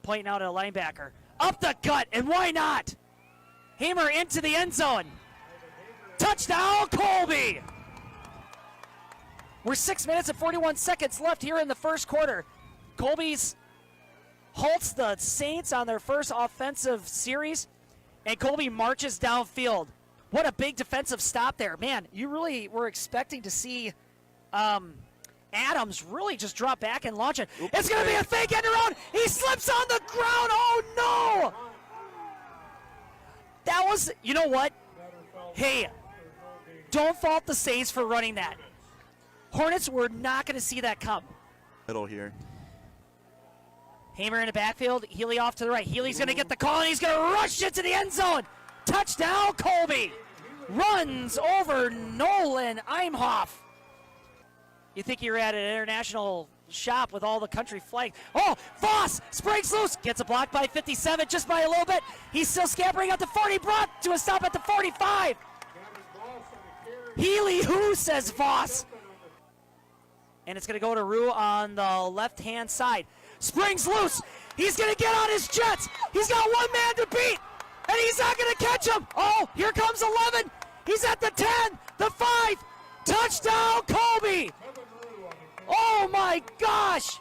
pointing out at a linebacker. Up the gut, and why not? Hamer into the end zone. Touchdown, Colby! We're 6 minutes and 41 seconds left here in the first quarter. Colby's halts the Saints on their first offensive series, and Colby marches downfield. What a big defensive stop there. Man, you really were expecting to see Adams really just drop back and launch it. It's going to be a fake end around. He slips on the ground. Oh, no! That was, you know what? Hey, don't fault the Saints for running that. Hornets were not going to see that come. Middle here. Hamer in the backfield. Healy off to the right. Healy's going to get the call, and he's going to rush it to the end zone. Touchdown, Colby. Runs over Nolan Imhoff. You think you're at an international shop with all the country flags. Oh, Voss springs loose. Gets a block by 57, just by a little bit. He's still scampering up to 40. Brought to a stop at the 45. Healy who, says Voss. And it's going to go to Rue on the left-hand side. Springs loose. He's going to get on his jets. He's got one man to beat, and he's not going to catch him. Oh, here comes 11. He's at the 10, the 5. Touchdown, Colby. Oh, my gosh.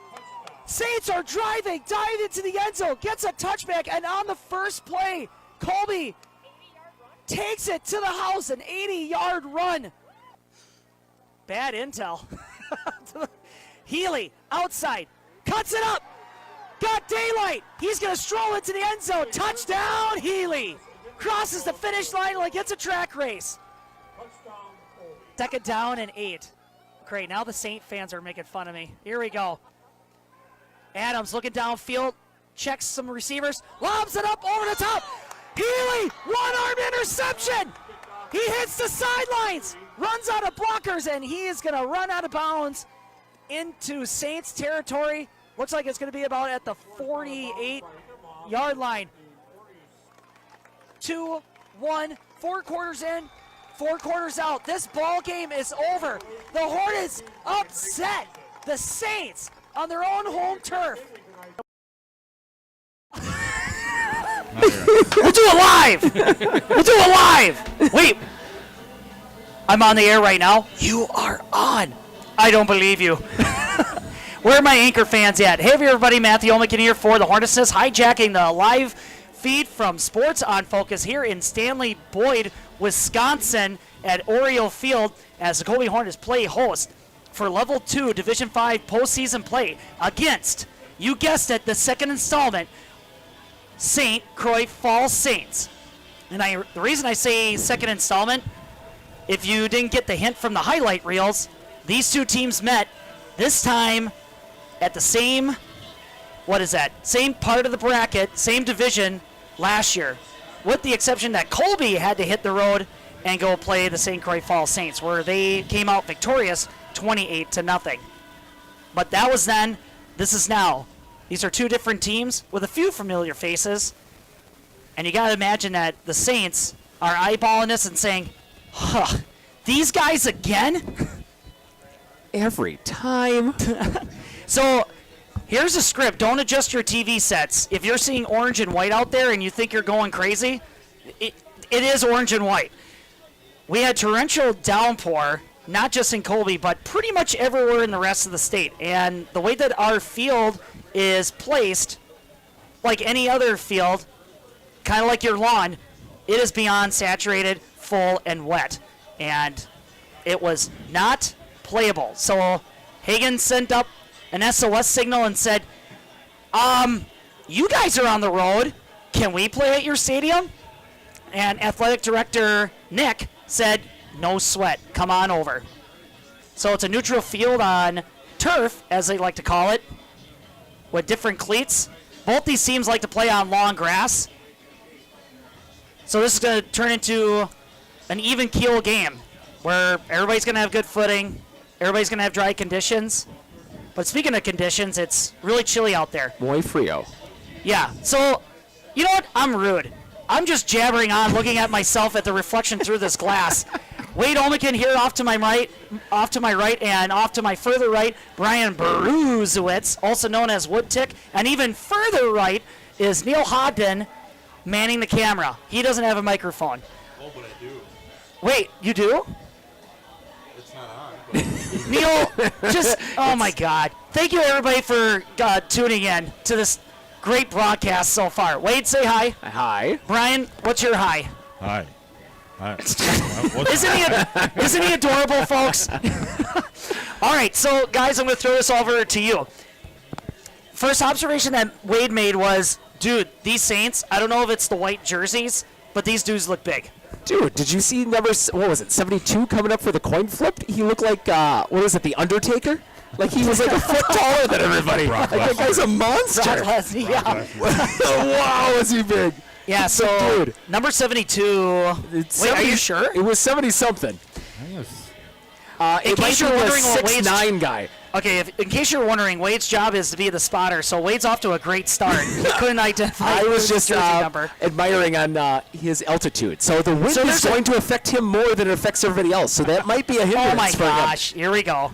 Saints are driving, dive into the end zone, gets a touchback, and on the first play, Colby takes it to the house, an 80-yard run. Bad intel. Healy outside, cuts it up, got daylight. He's going to stroll into the end zone. Touchdown, Healy. Crosses the finish line like it's a track race. Second down and 8. Great, now the Saint fans are making fun of me. Here we go. Adams looking downfield, checks some receivers, lobs it up over the top. Healy, one-arm interception. He hits the sidelines, runs out of blockers, and he is going to run out of bounds into Saints territory. Looks like it's going to be about at the 48-yard line. 2-1, 4 quarters in, 4 quarters out. This ball game is over. The Hornets upset the Saints on their own home turf. We'll do it live. We'll do it live. Wait. I'm on the air right now. You are on. I don't believe you. Where are my Anchor fans at? Hey, everybody. Matthew Olmican here for the Hornets, hijacking the live feed from Sports on Focus here in Stanley Boyd, Wisconsin at Oriole Field as the Colby Hornets play host for Level 2 Division 5 postseason play against, you guessed it, the second installment, St. Croix Falls Saints. And the reason I say second installment, if you didn't get the hint from the highlight reels, these two teams met this time at the same, same part of the bracket, same division last year, with the exception that Colby had to hit the road and go play the St. Croix Falls Saints, where they came out victorious 28-0. But that was then, this is now. These are two different teams with a few familiar faces, and you got to imagine that the Saints are eyeballing this and saying, huh, these guys again? Every time. So here's a script. Don't adjust your TV sets. If you're seeing orange and white out there and you think you're going crazy, it is orange and white. We had torrential downpour, not just in Colby, but pretty much everywhere in the rest of the state. And the way that our field is placed, like any other field, kind of like your lawn, it is beyond saturated, full, and wet. And it was not playable. So Hagan sent up an SOS signal and said, you guys are on the road. Can we play at your stadium? And athletic director Nick said, no sweat. Come on over. So it's a neutral field on turf, as they like to call it, with different cleats. Both these teams like to play on long grass. So this is going to turn into an even keel game where everybody's going to have good footing. Everybody's going to have dry conditions. But speaking of conditions, it's really chilly out there. Muy frio. Yeah. So, you know what? I'm rude. I'm just jabbering on, looking at myself at the reflection through this glass. Wade Olmican here off to my right, and off to my further right, Brian Beruzowitz, also known as Woodtick, and even further right is Neil Hodden manning the camera. He doesn't have a microphone. Oh, but I do. Wait, you do? It's not on. But Neil, just, oh my God. Thank you everybody for tuning in to this great broadcast so far. Wade, say hi. Hi. Brian, what's your hi? hi. Hi. Isn't he adorable, folks? All right, so guys, I'm going to throw this over to you. First observation that Wade made was, dude, these Saints, I don't know if it's the white jerseys, but these dudes look big. Dude, did you see what was it, 72 coming up for the coin flip? He looked like, what was it, The Undertaker? Like he was like a foot taller than everybody. Like that guy's a monster. Brock Lesnar, yeah. Wow, is he big? Yeah, so dude, number 72. Wait, are you sure? It was 70-something. In case you're wondering what Wade's 6'9" guy. Okay, in case you're wondering, Wade's job is to be the spotter, so Wade's off to a great start. He couldn't identify I was his just jersey number. admiring on his altitude. So the wind is going to affect him more than it affects everybody else. So that might be a hindrance. Oh my for him. gosh, here we go.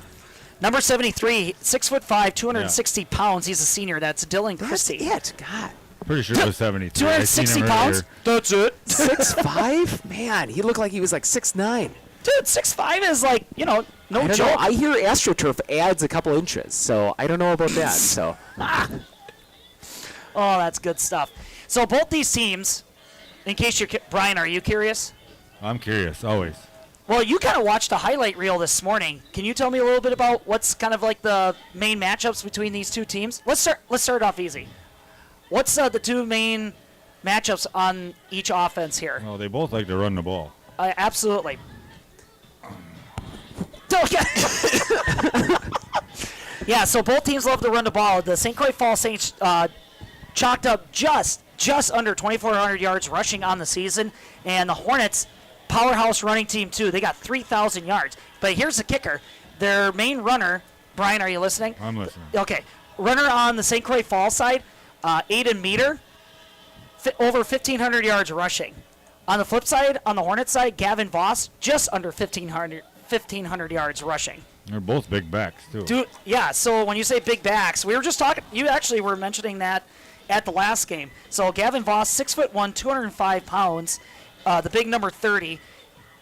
Number 73, 6'5", 260 pounds. He's a senior. That's Dylan Christie. That's it. God. Pretty sure it was 73. 260 pounds. That's it. 6'5"? Man, he looked like he was like 6'9". Dude, 6'5" is like, no I don't joke. know. I hear AstroTurf adds a couple inches, so I don't know about that. So Oh, that's good stuff. So both these teams, in case you're, Brian, are you curious? I'm curious, always. Well, you kind of watched a highlight reel this morning. Can you tell me a little bit about what's kind of like the main matchups between these two teams? Let's start off easy. What's the two main matchups on each offense here? Well, they both like to run the ball. Absolutely. Yeah, so both teams love to run the ball. The St. Croix Falls Saints chalked up just under 2,400 yards rushing on the season, and the Hornets, powerhouse running team too. They got 3,000 yards. But here's the kicker: their main runner, Brian, are you listening? I'm listening. Okay, runner on the St. Croix Falls side, Aiden Meter, over 1,500 yards rushing. On the flip side, on the Hornets side, Gavin Voss, just under 1,500 yards rushing. They're both big backs, too. Dude, yeah, so when you say big backs, we were just talking, you actually were mentioning that at the last game. So Gavin Voss, 6'1", 205 pounds, the big number 30,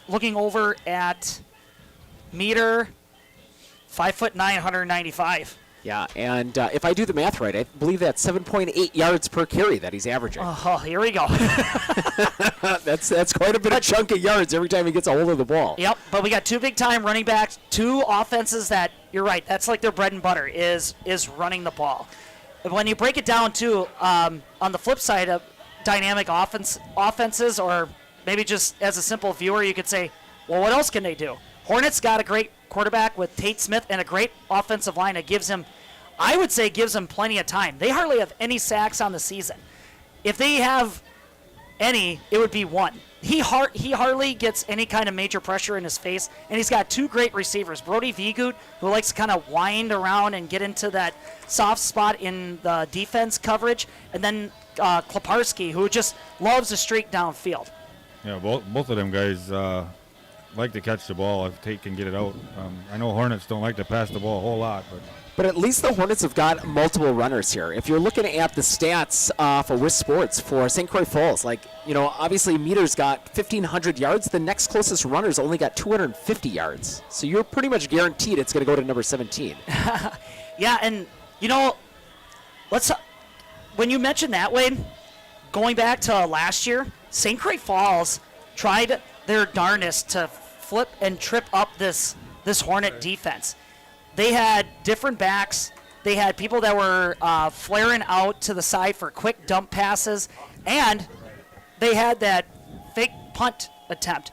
looking over at Meter, 5'9", 195. yeah, and if I do the math right, I believe that's 7.8 yards per carry that he's averaging. Oh, here we go. That's quite a bit of chunk of yards every time he gets a hold of the ball. Yep, but we got two big-time running backs, two offenses that, you're right, that's like their bread and butter, is running the ball. When you break it down, too, on the flip side of dynamic offenses, or maybe just as a simple viewer, you could say, well, what else can they do? Hornets got a great quarterback with Tate Smith and a great offensive line that gives him plenty of time. They hardly have any sacks on the season. If they have any, it would be one. He hardly gets any kind of major pressure in his face, and he's got two great receivers. Brody Vigut, who likes to kind of wind around and get into that soft spot in the defense coverage, and then Kleparski, who just loves to streak downfield. Yeah, both of them guys like to catch the ball if Tate can get it out. I know Hornets don't like to pass the ball a whole lot, But at least the Hornets have got multiple runners here. If you're looking at the stats for WIS Sports for St. Croix Falls, obviously Meter's got 1,500 yards. The next closest runner's only got 250 yards. So you're pretty much guaranteed it's going to go to number 17. Yeah, and, when you mention that, Wade, going back to last year, St. Croix Falls tried their darnest to flip and trip up this Hornet defense. They had different backs. They had people that were flaring out to the side for quick dump passes, and they had that fake punt attempt.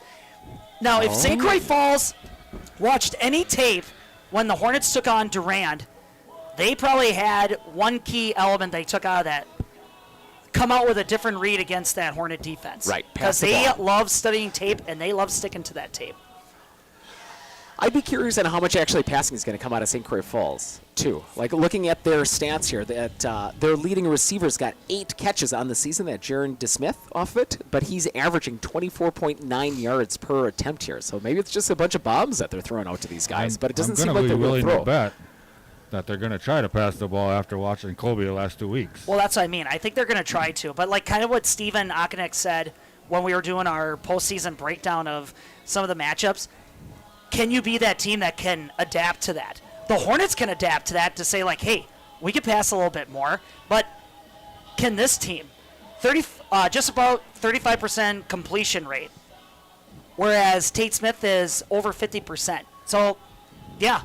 Now, if St. Croix Falls watched any tape when the Hornets took on Durand, they probably had one key element they took out of that. Come out with a different read against that Hornet defense. Right, Because pass the they ball. love studying tape, and they love sticking to that tape. I'd be curious on how much actually passing is going to come out of St. Croix Falls, too. Like, looking at their stats here, that their leading receiver's got 8 catches on the season, that Jaron DeSmith off of it, but he's averaging 24.9 yards per attempt here. So maybe it's just a bunch of bombs that they're throwing out to these guys, but it doesn't seem like they're willing going to to bet that they're going to try to pass the ball after watching Colby the last 2 weeks. Well, that's what I mean. I think they're going to try to. But like kind of what Steven Okonek said when we were doing our postseason breakdown of some of the matchups, can you be that team that can adapt to that? The Hornets can adapt to that to say, like, hey, we can pass a little bit more, but can this team? Just about 35% completion rate, whereas Tate Smith is over 50%. So, yeah,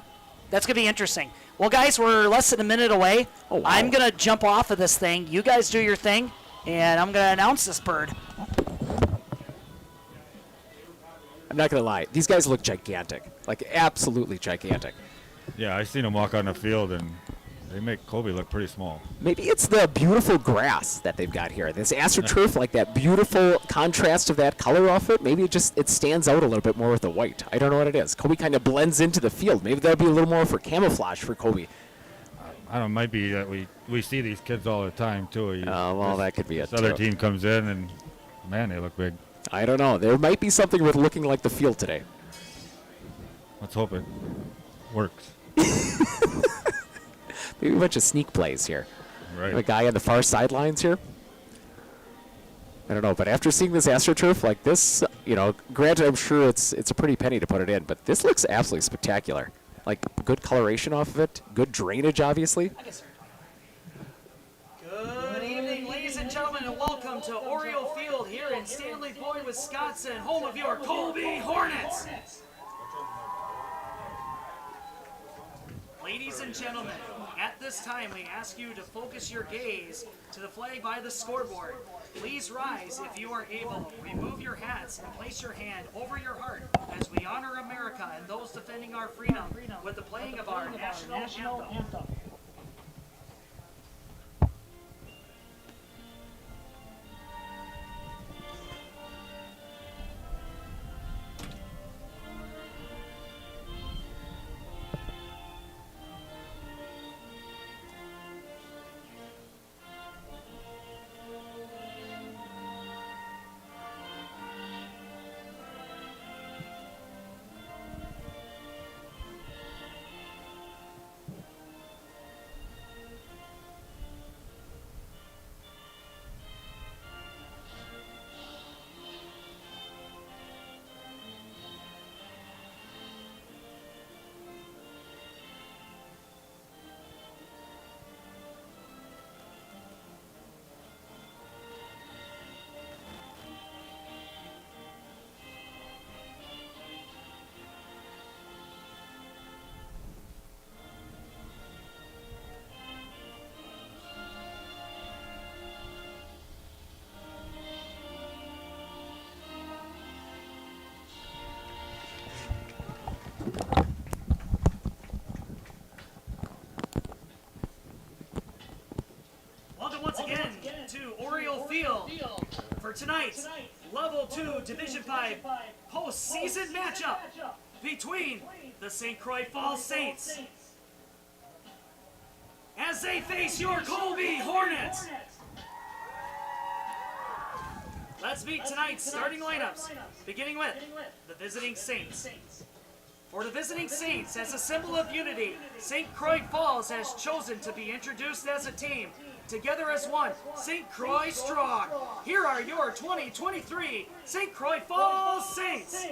that's going to be interesting. Well, guys, we're less than a minute away. Oh, wow. I'm going to jump off of this thing. You guys do your thing, and I'm going to announce this bird. I'm not going to lie. These guys look gigantic. Like, absolutely gigantic. Yeah, I seen them walk on the field, and they make Colby look pretty small. Maybe it's the beautiful grass that they've got here. This AstroTurf, like that beautiful contrast of that color off it, maybe it stands out a little bit more with the white. I don't know what it is. Colby kind of blends into the field. Maybe that'll be a little more for camouflage for Colby. I don't know, it might be that we see these kids all the time, too. Well, that could be it, This other too. team comes in, and, man, they look big. I don't know. There might be something with looking like the field today. Let's hope it works. Maybe a bunch of sneak plays here. Right. A guy on the far sidelines here. I don't know, but after seeing this AstroTurf like this, granted, I'm sure it's a pretty penny to put it in, but this looks absolutely spectacular. Like, good coloration off of it, good drainage, obviously. Good evening, ladies and gentlemen, and welcome to Oriole Field here in Stanley Boyd, Wisconsin, home of your Colby Hornets. Ladies and gentlemen, at this time we ask you to focus your gaze to the flag by the scoreboard. Please rise if you are able. Remove your hats and place your hand over your heart as we honor America and those defending our freedom with the playing of our national anthem. Welcome once again to Oriole Field for tonight's Level 2 Division 5 postseason matchup between the St. Croix Falls Saints as they face your Colby Hornets. Let's meet tonight's starting lineups, beginning with the visiting Saints. For the visiting Saints, as a symbol of unity, St. Croix Falls has chosen to be introduced as a team. Together as one, St. Croix strong. Here are your 2023 St. Croix Falls Saints.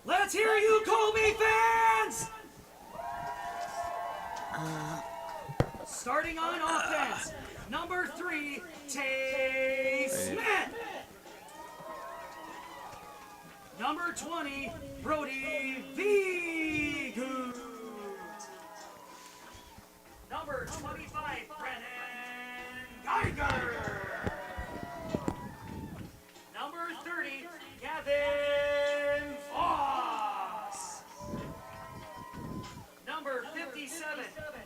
Let's hear you, Colby fans! Starting on offense, number 3, Tate Smith. Number 20, Brody Vigut. Number 25, Brennan Geiger. Number 30, Gavin Voss. Number 57,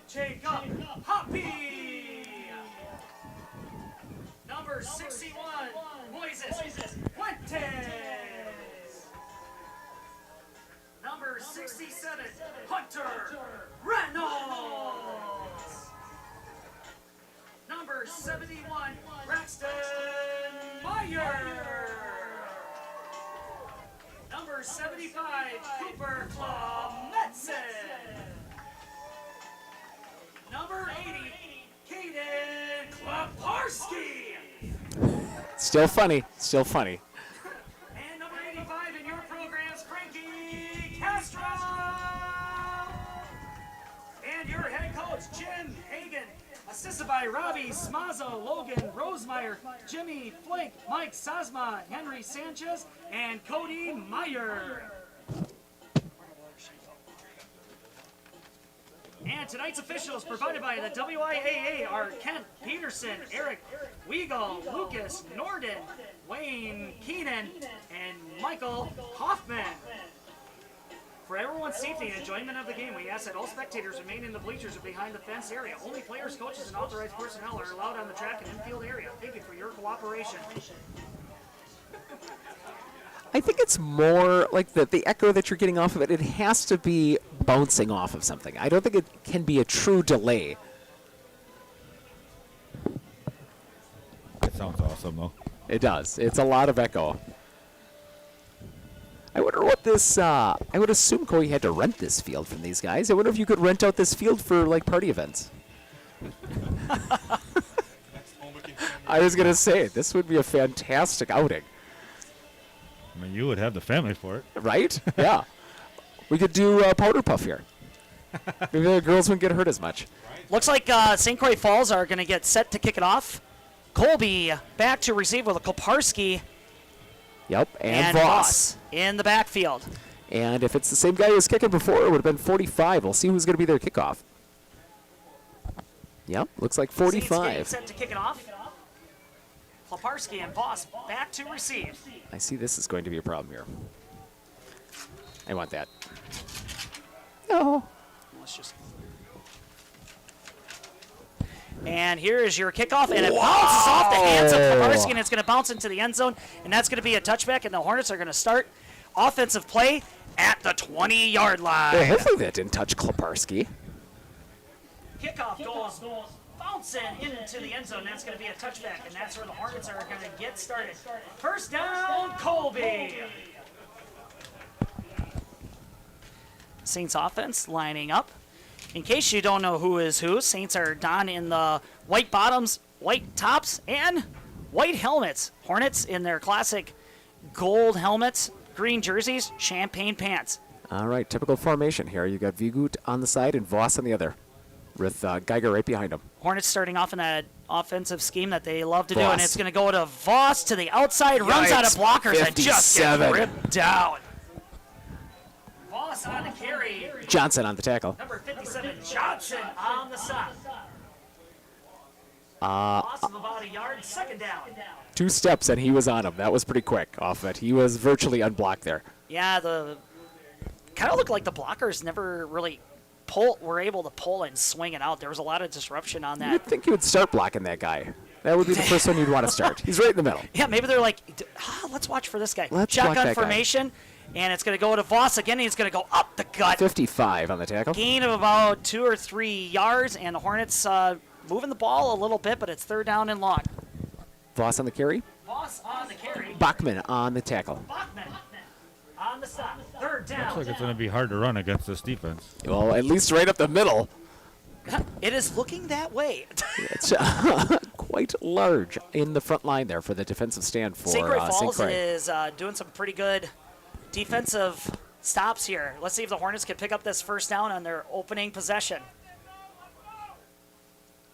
Jacob Hoppy. Number 61, Moises Fuentes. Number 67, Hunter Reynolds. Number 71, Braxton Meyer. Number 75, Cooper Klametson. Number 80, Kaden Klaparski. Still funny. Still funny. And number 85 in your programs, Frankie Castro. And your head coach, Jim Hagan. Assisted by Robbie Smazzo, Logan Rosemeyer, Jimmy Flake, Mike Sazma, Henry Sanchez, and Cody Meyer. And tonight's officials provided by the WIAA are Kent Peterson, Eric Weigel, Lucas Norden, Wayne Keenan, and Michael Hoffman. For everyone's safety and enjoyment of the game, we ask that all spectators remain in the bleachers or behind the fence area. Only players, coaches, and authorized personnel are allowed on the track and infield area. Thank you for your cooperation. I think it's more like the echo that you're getting off of it. It has to be bouncing off of something. I don't think it can be a true delay. That sounds awesome, though. It does. It's a lot of echo. I wonder what this, I would assume Corey had to rent this field from these guys. I wonder if you could rent out this field for, like, party events. I was going to say, this would be a fantastic outing. I mean, you would have the family for it. Right? Yeah. We could do powder puff here. Maybe the girls wouldn't get hurt as much. Looks like St. Croix Falls are going to get set to kick it off. Colby back to receive with a Koparski Yep, and Voss Voss. in the backfield. And if it's the same guy who was kicking before, it would have been 45. We'll see who's going to be their kickoff. Yep, looks like Saints getting 45. set to kick it off. Koparski and Voss back to receive. I see this is going to be a problem here. I want that. No. Let's just. And here is your kickoff, and it bounces off the hands of Koparski, and it's going to bounce into the end zone, and that's going to be a touchback, and the Hornets are going to start offensive play at the 20-yard line. Well, hopefully that didn't touch Kloparski. Kickoff goes bouncing into the end zone. That's going to be a touchback, and that's where the Hornets are going to get started. First down, Colby. Saints offense lining up. In case you don't know who is who, Saints are donned in the white bottoms, white tops, and white helmets. Hornets in their classic gold helmets, green jerseys, champagne pants. All right, typical formation here. You got Vigut on the side and Voss on the other, with Geiger right behind him. Hornets starting off in that offensive scheme that they love to do, Voss. and it's going to go to Voss to the outside, runs out of blockers, and just gets 57. ripped down. Voss on the carry. Johnson on the tackle. Number 57, Johnson on the stop. Loss of about a yard, second down. 2 steps and he was on him. That was pretty quick off it. He was virtually unblocked there. Yeah, the kind of looked like the blockers never really were able to pull and swing it out. There was a lot of disruption on that. You'd think you would start blocking that guy. That would be the first one you'd want to start. He's right in the middle. Yeah, maybe they're like, let's watch for this guy. Let's block Shotgun that guy. formation, and it's going to go to Voss again. He's going to go up the gut. 55 on the tackle. Gain of about 2 or 3 yards, and the Hornets moving the ball a little bit, but it's third down and long. Voss on the carry. Voss on the carry. Bachman on the tackle. Bachman on the stop. Third down. Looks like it's going to be hard to run against this defense. Well, at least right up the middle. It is looking that way. It's quite large in the front line there for the defensive stand for St. Croix St. Falls Croix. is doing some pretty good defensive stops here. Let's see if the Hornets can pick up this first down on their opening possession.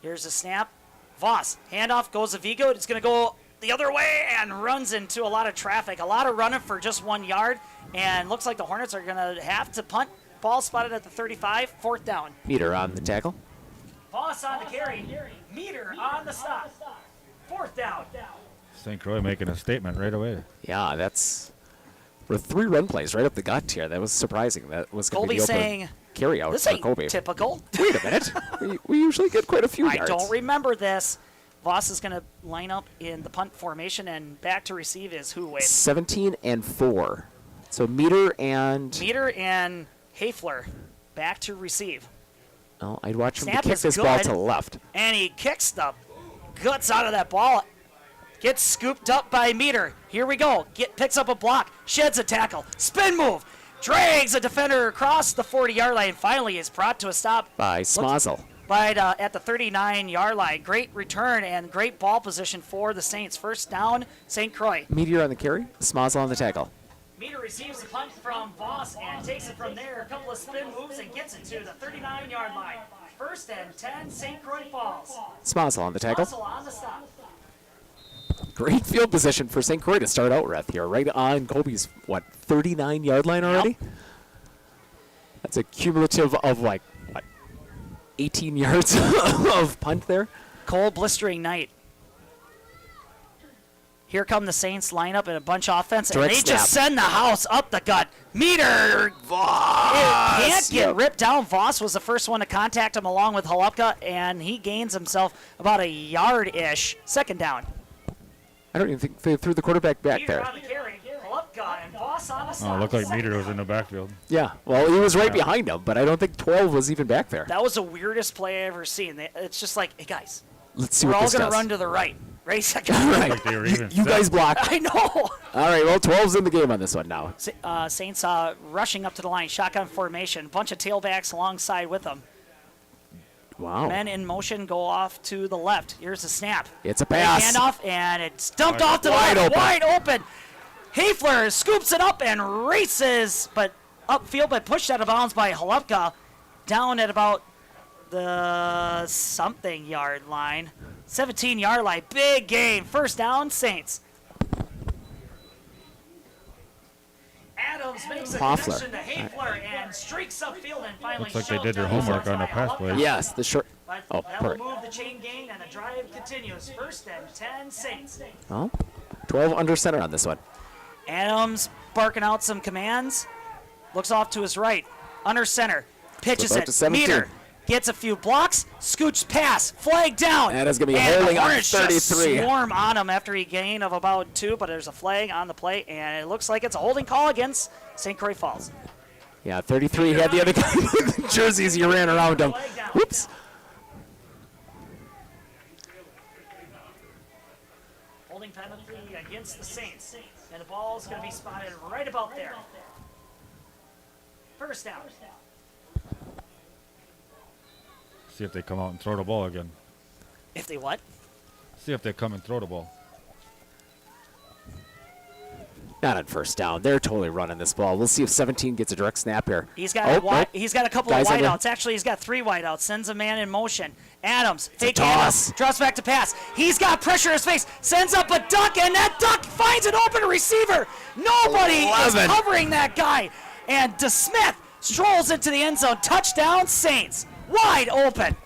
Here's the snap. Voss, handoff, goes to Vigo. It's going to go the other way and runs into a lot of traffic. A lot of running for just 1 yard, and looks like the Hornets are going to have to punt. Ball spotted at the 35, 4th down. Meter on the tackle. Voss on the carry. Meter on the stop. 4th down. St. Croix making a statement right away. Yeah, that's for 3 run plays right up the gut here. That was surprising. That was going to be Colby the open saying, carry out this for ain't Colby. typical. Wait a minute. we usually get quite a few I yards. don't remember this. Voss is going to line up in the punt formation, and back to receive is who, Wade? 17 and 4. So Meter and Hafler back to receive. oh, I'd watch him Snap kick is this ball good. to the left. And he kicks the guts out of that ball. Gets scooped up by Meter. Here we go. Picks up a block. Sheds a tackle. Spin move. Drags a defender across the 40-yard line. Finally is brought to a stop By Smazel. right at the 39-yard line. Great return and great ball position for the Saints. 1st down, St. Croix. Meteor on the carry. Smazel on the tackle. Meter receives the punt from Voss and takes it from there. A couple of spin moves and gets it to the 39-yard line. 1st and 10, St. Croix Falls. Smazel on the tackle. Russell on the stop. Great field position for St. Croix to start out with here. Right on Colby's, 39-yard line already? Yep. That's a cumulative of 18 yards of punt there. Cold, blistering night. Here come the Saints lineup in a bunch of offense, and Direct they snap. just send the house up the gut. Meter Voss! can't get ripped down. Voss was the first one to contact him along with Holupka, and he gains himself about a yard-ish. 2nd down. I don't even think they threw the quarterback back Meter there. on the carry. Holupka and Voss on the Oh, stop. it looked like 2nd Meter was down. in the backfield. Yeah, well, he was right behind him, but I don't think 12 was even back there. That was the weirdest play I ever seen. It's just like, hey, guys, Let's see we're what all this going to does. run to the right. Right, 2nd. Right. Like they were even You set. guys block. I know. All right, well, 12's in the game on this one now. Saints rushing up to the line, shotgun formation, bunch of tailbacks alongside with them. Wow. Men in motion go off to the left. Here's the snap. It's a pass. Handoff, and it's dumped Wide off to the Wide left. open. Wide open. Hafler scoops it up and races, but upfield, but pushed out of bounds by Holupka, down at about the something yard line. 17-yard line. Big game. 1st down, Saints. Adams makes a Hoffler. connection to Hafler and streaks upfield and finally Looks like they shoved did their down homework by on the pass Holupka. play. Yes, the short. But Oh, that will perfect. move the chain gain, and the drive continues. 1st and 10, Saints. Oh, 12 under center on this one. Adams barking out some commands. Looks off to his right. Under center. Pitches Flip out it. to 17. Meter. Gets a few blocks. Scooch pass. Flag down. That is gonna be And holding the on Hornets just 33. swarm on him after he gain of about 2, but there's a flag on the play, and it looks like it's a holding call against St. Croix Falls. Yeah, 33 had the other guy with the jerseys. He ran around him. Flag down. Whoops. Holding penalty against the Saints. And the ball's going to be spotted right about there. 1st down. See if they come out and throw the ball again. If they what? See if they come and throw the ball. Not on 1st down. They're totally running this ball. We'll see if 17 gets a direct snap here. He's got nope. he's got a couple of Guys under. wideouts. Actually, he's got 3 wideouts. Sends a man in motion. Adams, fake toss. handoff, drops back to pass. He's got pressure in his face. Sends up a duck, and that duck finds an open receiver. Nobody 11. is covering that guy. And DeSmith strolls into the end zone. Touchdown, Saints. Wide open.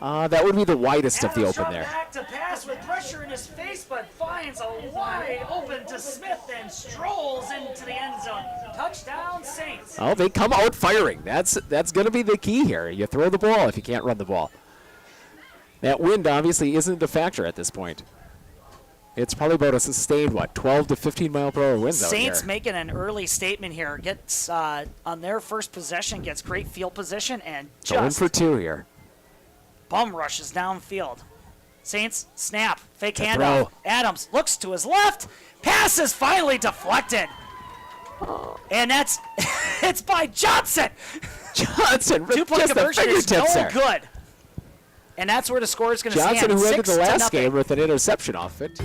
That would be the widest of the Adams open dropped there. back to pass with pressure in his face, but finds a wide open DeSmith and strolls into the end zone. Touchdown, Saints. Oh, they come out firing. That's going to be the key here. You throw the ball if you can't run the ball. That wind obviously isn't a factor at this point. It's probably about a sustained, 12 to 15 mile per hour winds out here. Saints making an early statement here. Gets on their first possession, gets great field position, and Going just for 2 here. bum rushes downfield. Saints snap, fake To handoff. throw. Adams looks to his left. Pass is finally deflected. And that's it's by Johnson. Johnson, 2-point just the conversion is no fingertips there. good. And that's where the score is going to Johnson, stand. who ended 6 the to last nothing. game with an interception off it.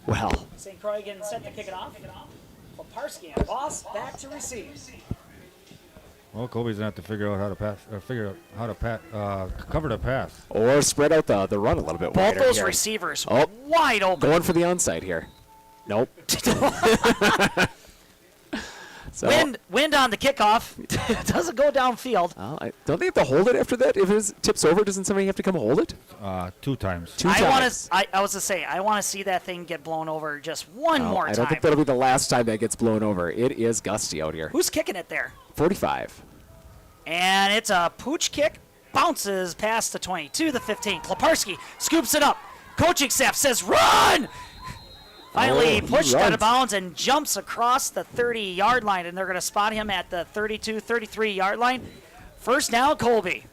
Well, St. Croix getting set to kick it off. Leparski and Boss back to receive. Well, Colby's gonna have to figure out how to pass, or figure out how to cover the pass. or spread out the run a little bit Both wider those here. receivers Oh. wide open. Going for the onside here. Nope. So, Wind on the kickoff. Doesn't go downfield. don't they have to hold it after that? If it tips over, doesn't somebody have to come hold it? 2 times. Two I want times. to. I was to say, I want to see that thing get blown over just one Well, more I time. don't think that'll be the last time that gets blown over. It is gusty out here. Who's kicking it there? 45. And it's a pooch kick. Bounces past the 20 to the 15. Kleparski scoops it up. Coaching staff says, run! Finally, he he pushed out runs. of bounds and jumps across the 30-yard line, and they're going to spot him at the 32, 33-yard line. First down, Colby.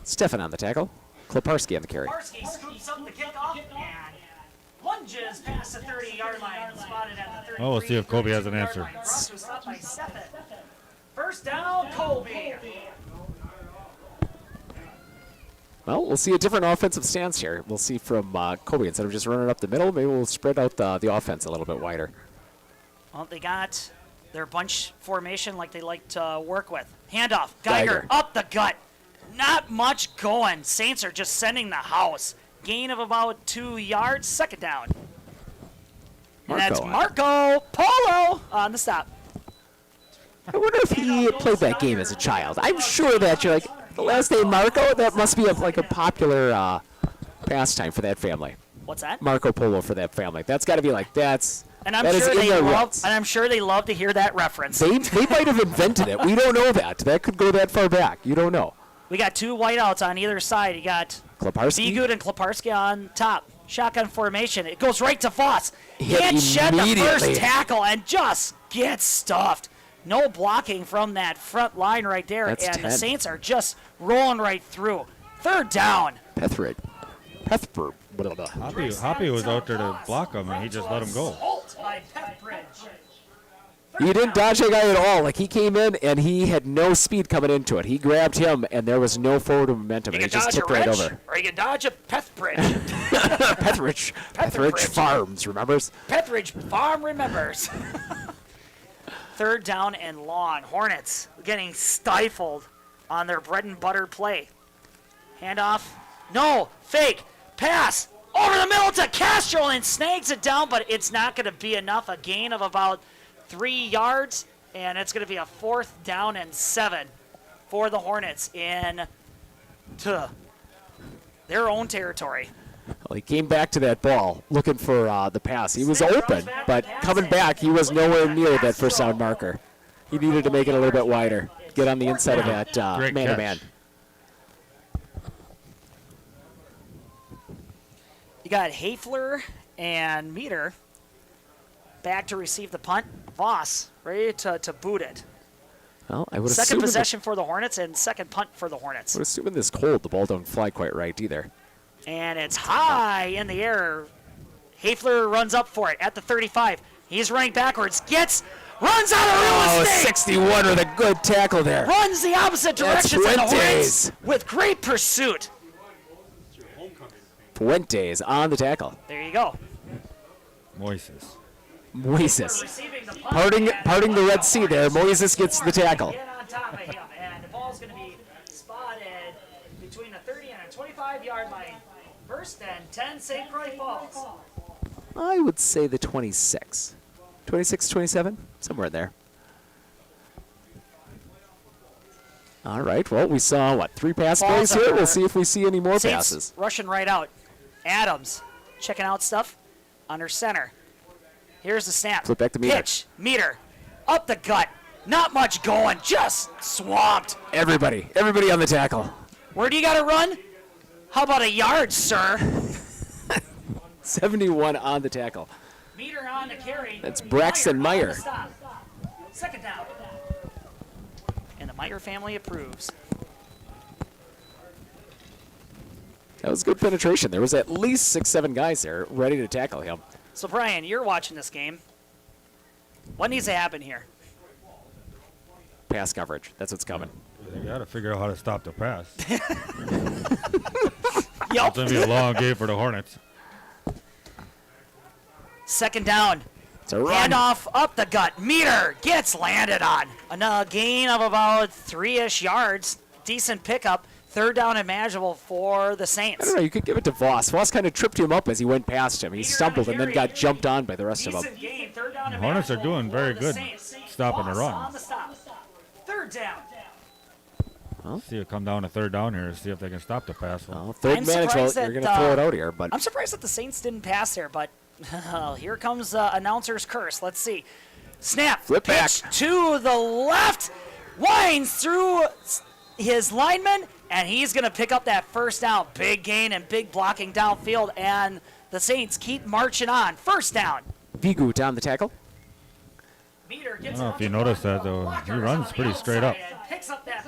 Stefan on the tackle. Kleparski on the carry. Kleparski scoops up the kickoff and lunges past the 30-yard line, spotted at the 33. Oh, we'll see if Colby has an answer. Brought to a stop by Stefan. First down, Colby. Well, we'll see a different offensive stance here. We'll see from Colby. Instead of just running up the middle, maybe we'll spread out the offense a little bit wider. Well, they got their bunch formation like they like to work with. Handoff. Geiger up the gut. Not much going. Saints are just sending the house. Gain of about 2 yards. Second down. And that's Marco Polo on the stop. I wonder if he played that game as a child. I'm sure that you're like, the last name Marco, that must be like a popular pastime for that family. What's that? Marco Polo for that family. That's got to be like, that And I'm is sure in they their love. roots. And I'm sure they love to hear that reference. They might have invented it. We don't know that. That could go that far back. You don't know. We got 2 whiteouts on either side. You got Kleparski. Begood and Kleparski on top. Shotgun formation. It goes right to Voss. Hit Can't shed the immediately. first tackle and just gets stuffed. No blocking from that front line right there. That's and 10. the Saints are just rolling right through. Third down. Pethridge. Hoppy was out there to block him, and he just let him go. Halt by Pethridge. He didn't dodge that guy at all. Like, he came in, and he had no speed coming into it. He grabbed him, and there was no forward momentum, You and he can just dodge a tipped right wrench, over. or you can dodge a Pethbridge. Pethridge Farms, remembers? Pethridge Farm remembers. Third down and long. Hornets getting stifled on their bread and butter play. Handoff. No. Fake. Pass. Over the middle to Castro and snags it down, but it's not going to be enough. A gain of about 3 yards, and it's going to be a 4th down and 7 for the Hornets in to their own territory. Well, he came back to that ball looking for the pass. He was open, but coming back, he was nowhere near that first down marker. He needed to make it a little bit wider, get on the inside of that Great man-to-man. catch. You got Hafler and Meter back to receive the punt. Voss ready to boot it. Well, I would Second assume possession for the Hornets and second punt for the Hornets. I would assume in this cold, the ball don't fly quite right either. And it's high in the air. Hafler runs up for it at the 35. He's running backwards. Runs out of real estate. 61 with a good tackle there. Runs the opposite That's direction than the Fuentes. Hornets with great pursuit. Fuentes on the tackle. There you go. Moises. Moises. Receiving the punt Parting the Red Sea there. Moises gets the tackle. Get on top of him, and the ball's going to be spotted between the 30 and a 25-yard line. First and 10, St. Croix Falls. I would say the 26. 26, 27, somewhere in there. All right, well, we saw, 3 pass Falls plays here? are- We'll see if we see any more Saints passes. rushing right out. Adams checking out stuff under center. Here's the snap. Flip back to Meter. Pitch. Meter. Up the gut. Not much going. Just swamped. Everybody on the tackle. Where do you got to run? How about a yard, sir? 71 on the tackle. Meter on the carry. That's Braxton Meyer. on the stop. Second down. And the Meyer family approves. That was good penetration. There was at least 6, 7 guys there ready to tackle him. So, Brian, you're watching this game. What needs to happen here? Pass coverage. That's what's coming. They got to figure out how to stop the pass. Yup. It's going to be a long game for the Hornets. Second down. It's a run. Handoff up the gut. Meter gets landed on. A gain of about 3-ish yards. Decent pickup. Third down and manageable for the I Saints. don't know. You could give it to Voss. Voss kind of tripped him up as he went past him. He Meter stumbled on and the then carry. got jumped on by the rest of them. Decent gain. Third down and Hornets are manageable doing for very the good Saints. stopping the Voss run. on the stop. Third down. See it come down to third down here. See if they can stop the pass. Well, third I'm manageable. surprised You're that, going to throw it out here, but I'm surprised that the Saints didn't pass there, but here comes announcer's curse. Let's see. Snap. Flip pitch back. to the left. Winds through his lineman, and he's going to pick up that first down. Big gain and big blocking downfield, and the Saints keep marching on. First down. Vigu down the tackle. Meter I gets don't know if you noticed that, though. He runs pretty straight up.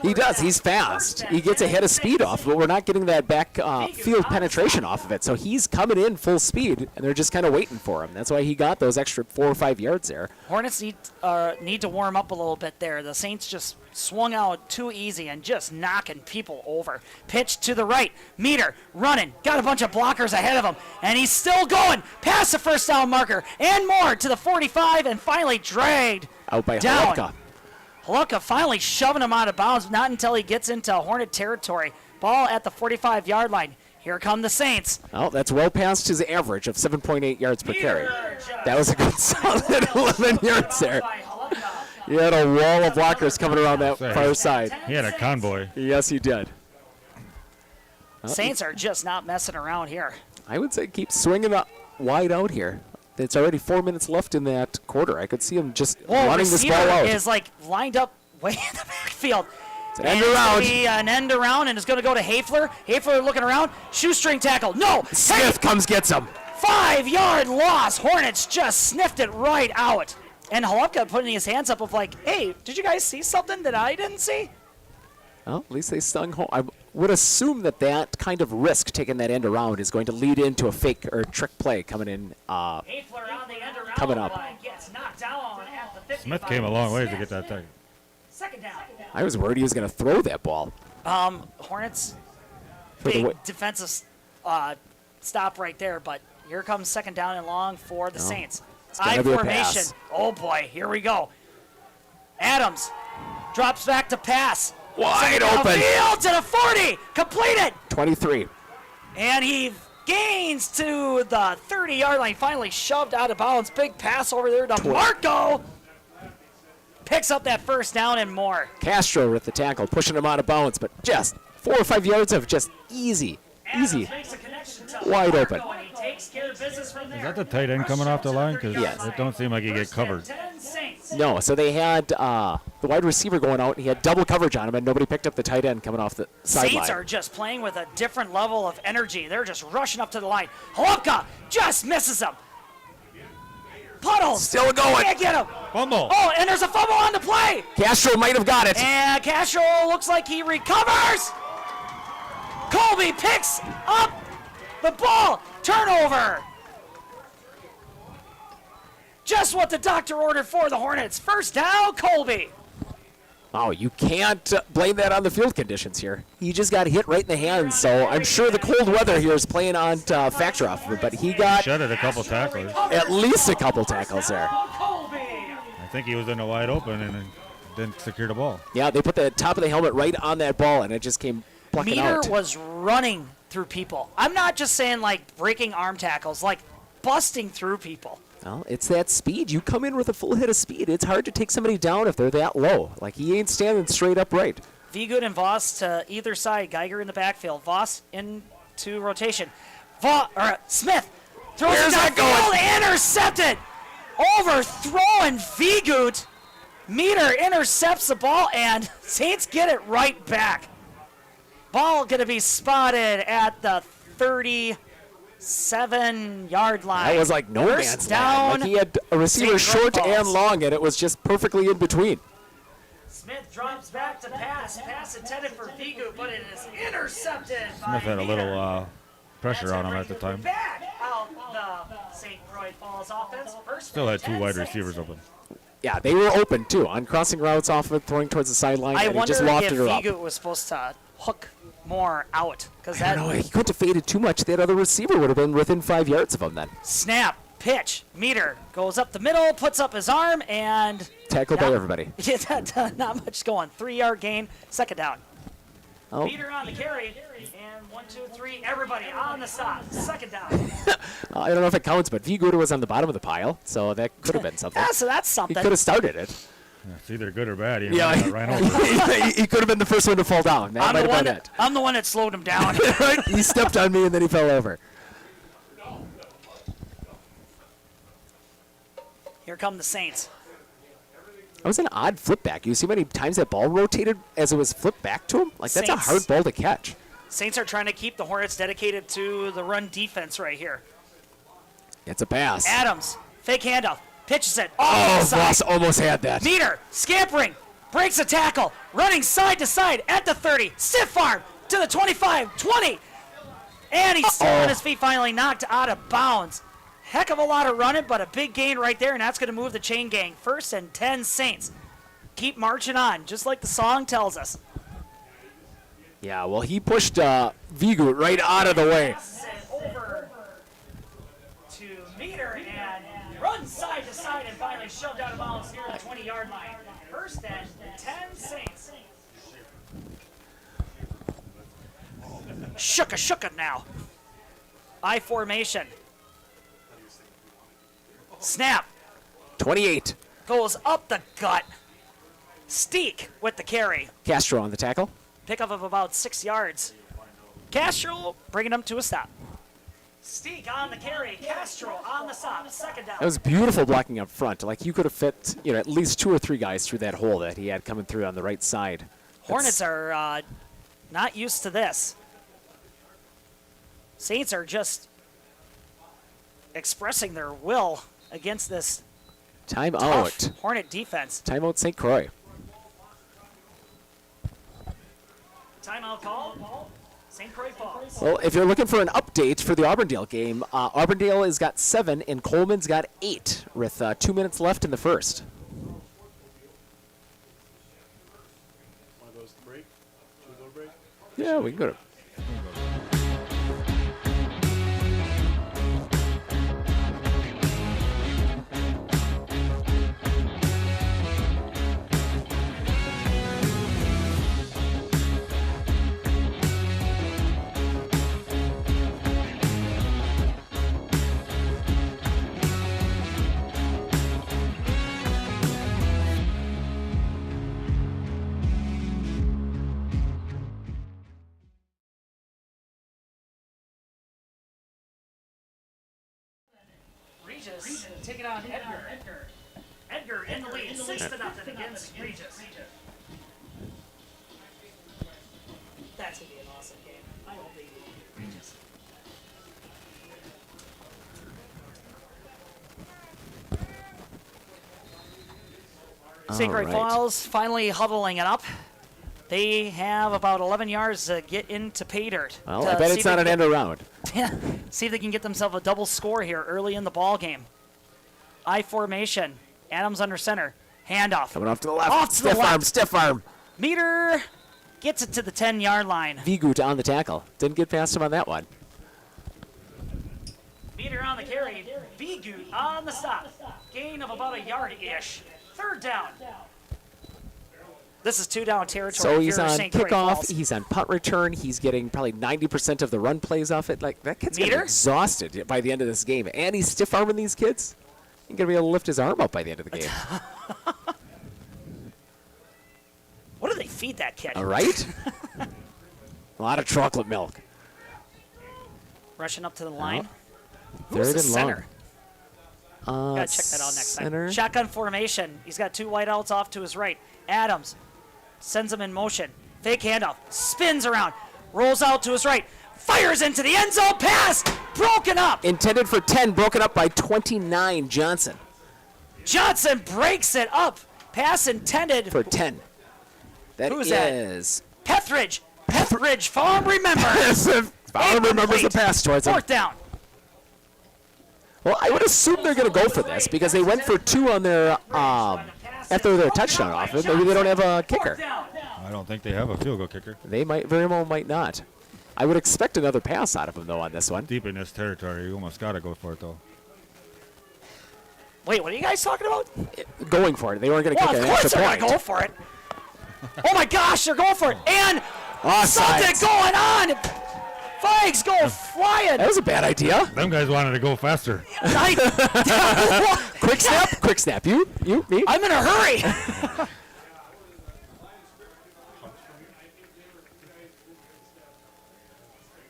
He does. He's fast. He gets a head of speed off, but we're not getting that back field penetration off of it. So he's coming in full speed, and they're just kind of waiting for him. That's why he got those extra 4 or 5 yards there. Hornets need to warm up a little bit there. The Saints just swung out too easy and just knocking people over. Pitch to the right. Meter running. Got a bunch of blockers ahead of him. And he's still going past the first down marker and more to the 45 and finally dragged Out by down. Holubka. Holubka finally shoving him out of bounds. Not until he gets into Hornet territory. Ball at the 45-yard line. Here come the Saints. Well, that's well past his average of 7.8 yards per carry. That was a good solid 11 yards there. He had a wall of blockers coming around that far side. He had a convoy. Yes, he did. Saints are just not messing around here. I would say keep swinging up wide out here. It's already 4 minutes left in that quarter. I could see him just running this ball out. Is like lined up way in the backfield. It's an end around. It's gonna be an end around, and it's going to go to Hafler. Hafler looking around. Shoestring tackle. No. Smith comes, gets him. 5-yard loss. Hornets just sniffed it right out. And Holubka putting his hands up of like, hey, did you guys see something that I didn't see? Well, at least they stung home. I would assume that that kind of risk, taking that end around, is going to lead into a fake or trick play coming in. Hafler on the end around. Coming up. but gets knocked down at the 55. Smith came a long way to get that thing. Second down. I was worried he was going to throw that ball. Hornets, For the big way- defensive stop right there, but here comes second down and long for the Saints. gonna I be a formation. pass. Oh boy, here we go. Adams drops back to pass. Wide Second open. downfield to the 40, completed, 23. and he gains to the 30-yard line. Finally shoved out of bounds. Big pass over there to Marco. Picks up that first down and more. Castro with the tackle, pushing him out of bounds, but just 4 or 5 yards of just easy. Adams Easy. makes a connection to Wide Marco, open. and he takes care of business from there. Is that the tight end coming off the line? Because Yes. it don't seem like he get First and covered. 10 Saints. No, so they had the wide receiver going out. He had double coverage on him, and nobody picked up the tight end coming off the Saints sideline. are just playing with a different level of energy. They're just rushing up to the line. Holubka just misses him. Puddles. Still going. Can't get him. Fumble. Oh, and there's a fumble on the play. Castro might have got it. And Castro looks like he recovers. Colby picks up the ball. Turnover. Just what the doctor ordered for the Hornets. First down, Colby. Oh, you can't blame that on the field conditions here. He just got hit right in the hands, so I'm sure the cold weather here is playing on factor off of it, but he got Shedded a couple tacklers. at least a couple tackles there. Colby. I think he was in the wide open and didn't secure the ball. Yeah, they put the top of the helmet right on that ball, and it just came plucking Meter out. was running through people. I'm not just saying like breaking arm tackles, like busting through people. Well, it's that speed. You come in with a full hit of speed. It's hard to take somebody down if they're that low. Like, he ain't standing straight upright. Vigood and Voss to either side. Geiger in the backfield. Voss into rotation. Smith throws Where's it that downfield. Intercepted. Overthrowing Vigood. Meter intercepts the ball, and Saints get it right back. Ball going to be spotted at the 37-yard line. That was like no First man's down. land. Like, he had a receiver St. short Croix and balls. long, and it was just perfectly in between. Smith drops back to pass. Pass intended for Vigood, but it is intercepted. Smith had a little pressure on him at the time. Back out the St. Croix Falls offense. First Still had and two 10 wide Saints. receivers open. Yeah, they were open, too, on crossing routes off of it, throwing towards the sideline, I and he wonder just if lofted her up. Vigood was supposed to hook more out. Because I that don't know, he couldn't have faded too much. That other receiver would have been within 5 yards of him then. snap, Pitch. Meter goes up the middle, puts up his arm, and Tackled by everybody. Yeah, not much going. 3-yard gain, second down. Oh, Meter on the carry, and 1, 2, 3, everybody on the stop, second down. I don't know if it counts, but Viguda was on the bottom of the pile, so that could have been something. Yeah, so that's He something. could have started it. Yeah, it's either good or bad. Yeah, Ran over. he could have been the first one to fall down. That might have been it. I'm the one that slowed him down. Right? He stepped on me and then he fell over. Here come the Saints. That was an odd flip back. You see how many times that ball rotated as it was flipped back to him? Like, that's a Saints. hard ball to catch. Saints are trying to keep the Hornets dedicated to the run defense right here. It's a pass. Adams, fake handoff, pitches it. Oh, Offside. Voss almost had that. Meter, scampering, breaks a tackle, running side to side at the 30, stiff arm to the 25, 20. And he's still on his feet, finally knocked out of bounds. Heck of a lot of running, but a big gain right there, and that's going to move the chain gang. 1st and 10 Saints. Keep marching on, just like the song tells us. Yeah, well, he pushed Vigu right out of the way. Passes it over to Meter and runs side to side and finally shoved out of bounds near the 20-yard line. 1st and 10 Saints. Shooka now. I formation. Snap. 28. Goes up the gut. Steek with the carry. Castro on the tackle. Pickup of about 6 yards. Castro bringing him to a stop. Steek on the carry. Castro on the stop. Second down. That was beautiful blocking up front. Like, you could have fit, at least 2 or 3 guys through that hole that he had coming through on the right side. Hornets are not used to this. Saints are just expressing their will against this Timeout. tough Hornet defense. Timeout St. Croix. Timeout call. St. Croix Falls. Well, if you're looking for an update for the Auburndale game, Auburndale has got 7 and Coleman's got 8 with 2 minutes left in the first. Want to go to break? Should we go to break? Yeah, we can go to. Regis taking on Edgar. Edgar in the lead, 6-0 against Regis. That's going to be an awesome game. I hope they beat Regis. St. Croix right. Falls finally huddling it up. They have about 11 yards to get into pay dirt. Well, I bet it's not an end around. See if they can get themselves a double score here early in the ball game. I formation. Adams under center. Handoff. Coming off to the left. Off to the stiff arm, left. stiff arm. Meter gets it to the 10-yard line. Vigut on the tackle. Didn't get past him on that one. Meter on the carry. Bigut on the stop. Gain of about a yard-ish. 3rd down. This is 2-down territory. So if he's you're on St. Croix kickoff. Falls. He's on punt return. He's getting probably 90% of the run plays off it. Like, that kid's going to be Meter? exhausted by the end of this game. And he's stiff arming these kids. He's going to be able to lift his arm up by the end of the game. What do they feed that kid? All right? A lot of chocolate milk. Rushing up to the line. Third Who's the and center? long. Gotta check that out next center. time. Shotgun formation. He's got 2 wideouts off to his right. Adams sends him in motion. Fake handoff. Spins around. Rolls out to his right. Fires into the end zone. Pass. Broken up. Intended for 10, broken up by 29, Johnson. Johnson breaks it up. Pass intended. For 10. That Who's that? is... Pethridge. Pethridge Farm remembers. Farm remembers the pass towards him. 4th down. Well, I would assume they're going to go for this because they went for 2 on their after their touchdown off it. Maybe they don't have a kicker. 4th down. I don't think they have a field goal kicker. They very well might not. I would expect another pass out of him though on this one. Deep in this territory, you almost got to go for it though. Wait, what are you guys talking about? Going for it. They weren't going to Well, kick of an course extra they're point. going to go for it. Oh, my gosh, they're going for it. And Offside. something going on. Flags go flying. That was a bad idea. Them guys wanted to go faster. Quick snap. Quick snap. You, me. I'm in a hurry.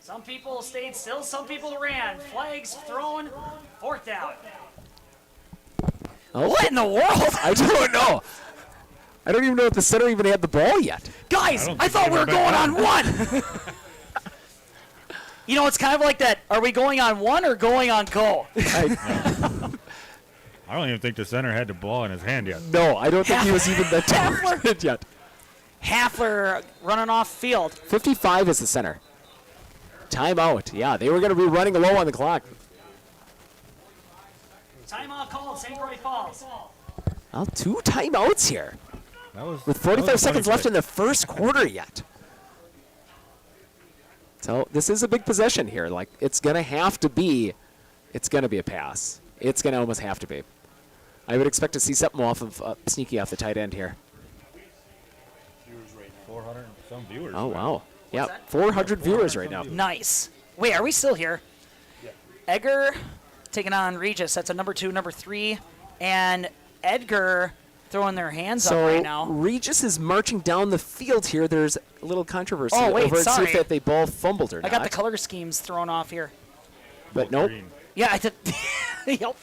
Some people stayed still, some people ran. Flags thrown, 4th down. Oh, What in the world? I don't know. I don't even know if the center even had the ball yet. Guys, don't I think thought they we were were going back on one. You know, it's kind of like that. Are we going on one or going on go? I don't even think the center had the ball in his hand yet. No, I don't think he was even the Halfler. target yet. Hafler running off field. 55 is the center. Timeout. Yeah, they were going to be running low on the clock. Timeout called, St. Croix Falls. Well, 2 timeouts here That was with that was a 45 funny seconds left play. in the first quarter yet. So this is a big possession here. Like, it's going to be a pass. It's going to almost have to be. I would expect to see something off of sneaky off the tight end here. 400 and some viewers. Oh, wow. Yeah, that? 400 viewers right now. Nice. Wait, are we still here? Edgar taking on Regis. That's a number 2, number 3. And Edgar throwing their hands up So right now. Regis is marching down the field here. There's a little controversy Oh, wait, over it, see sorry. if they both fumbled or I not. got the color schemes thrown off here. But nope. Green. Yeah, I did. Yep.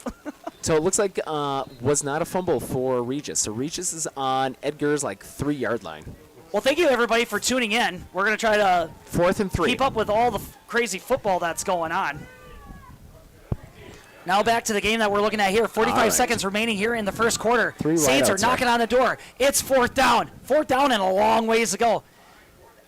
So it looks like was not a fumble for Regis. So Regis is on Edgar's 3-yard line. Well, thank you, everybody, for tuning in. We're going to try to 4th and 3. keep up with all the crazy football that's going on. Now back to the game that we're looking at here. 45 All right. seconds remaining here in the first quarter. 3 Saints are wideouts knocking on the door. It's 4th down. 4th down and a long ways to go.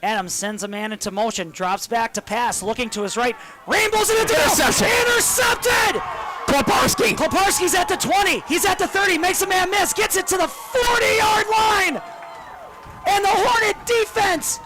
Adams sends a man into motion, drops back to pass, looking to his right. Rainbows in the tail. Interception. Intercepted! Koparski. Koparski's at the 20. He's at the 30. Makes a man miss. Gets it to the 40-yard line. And the Hornet defense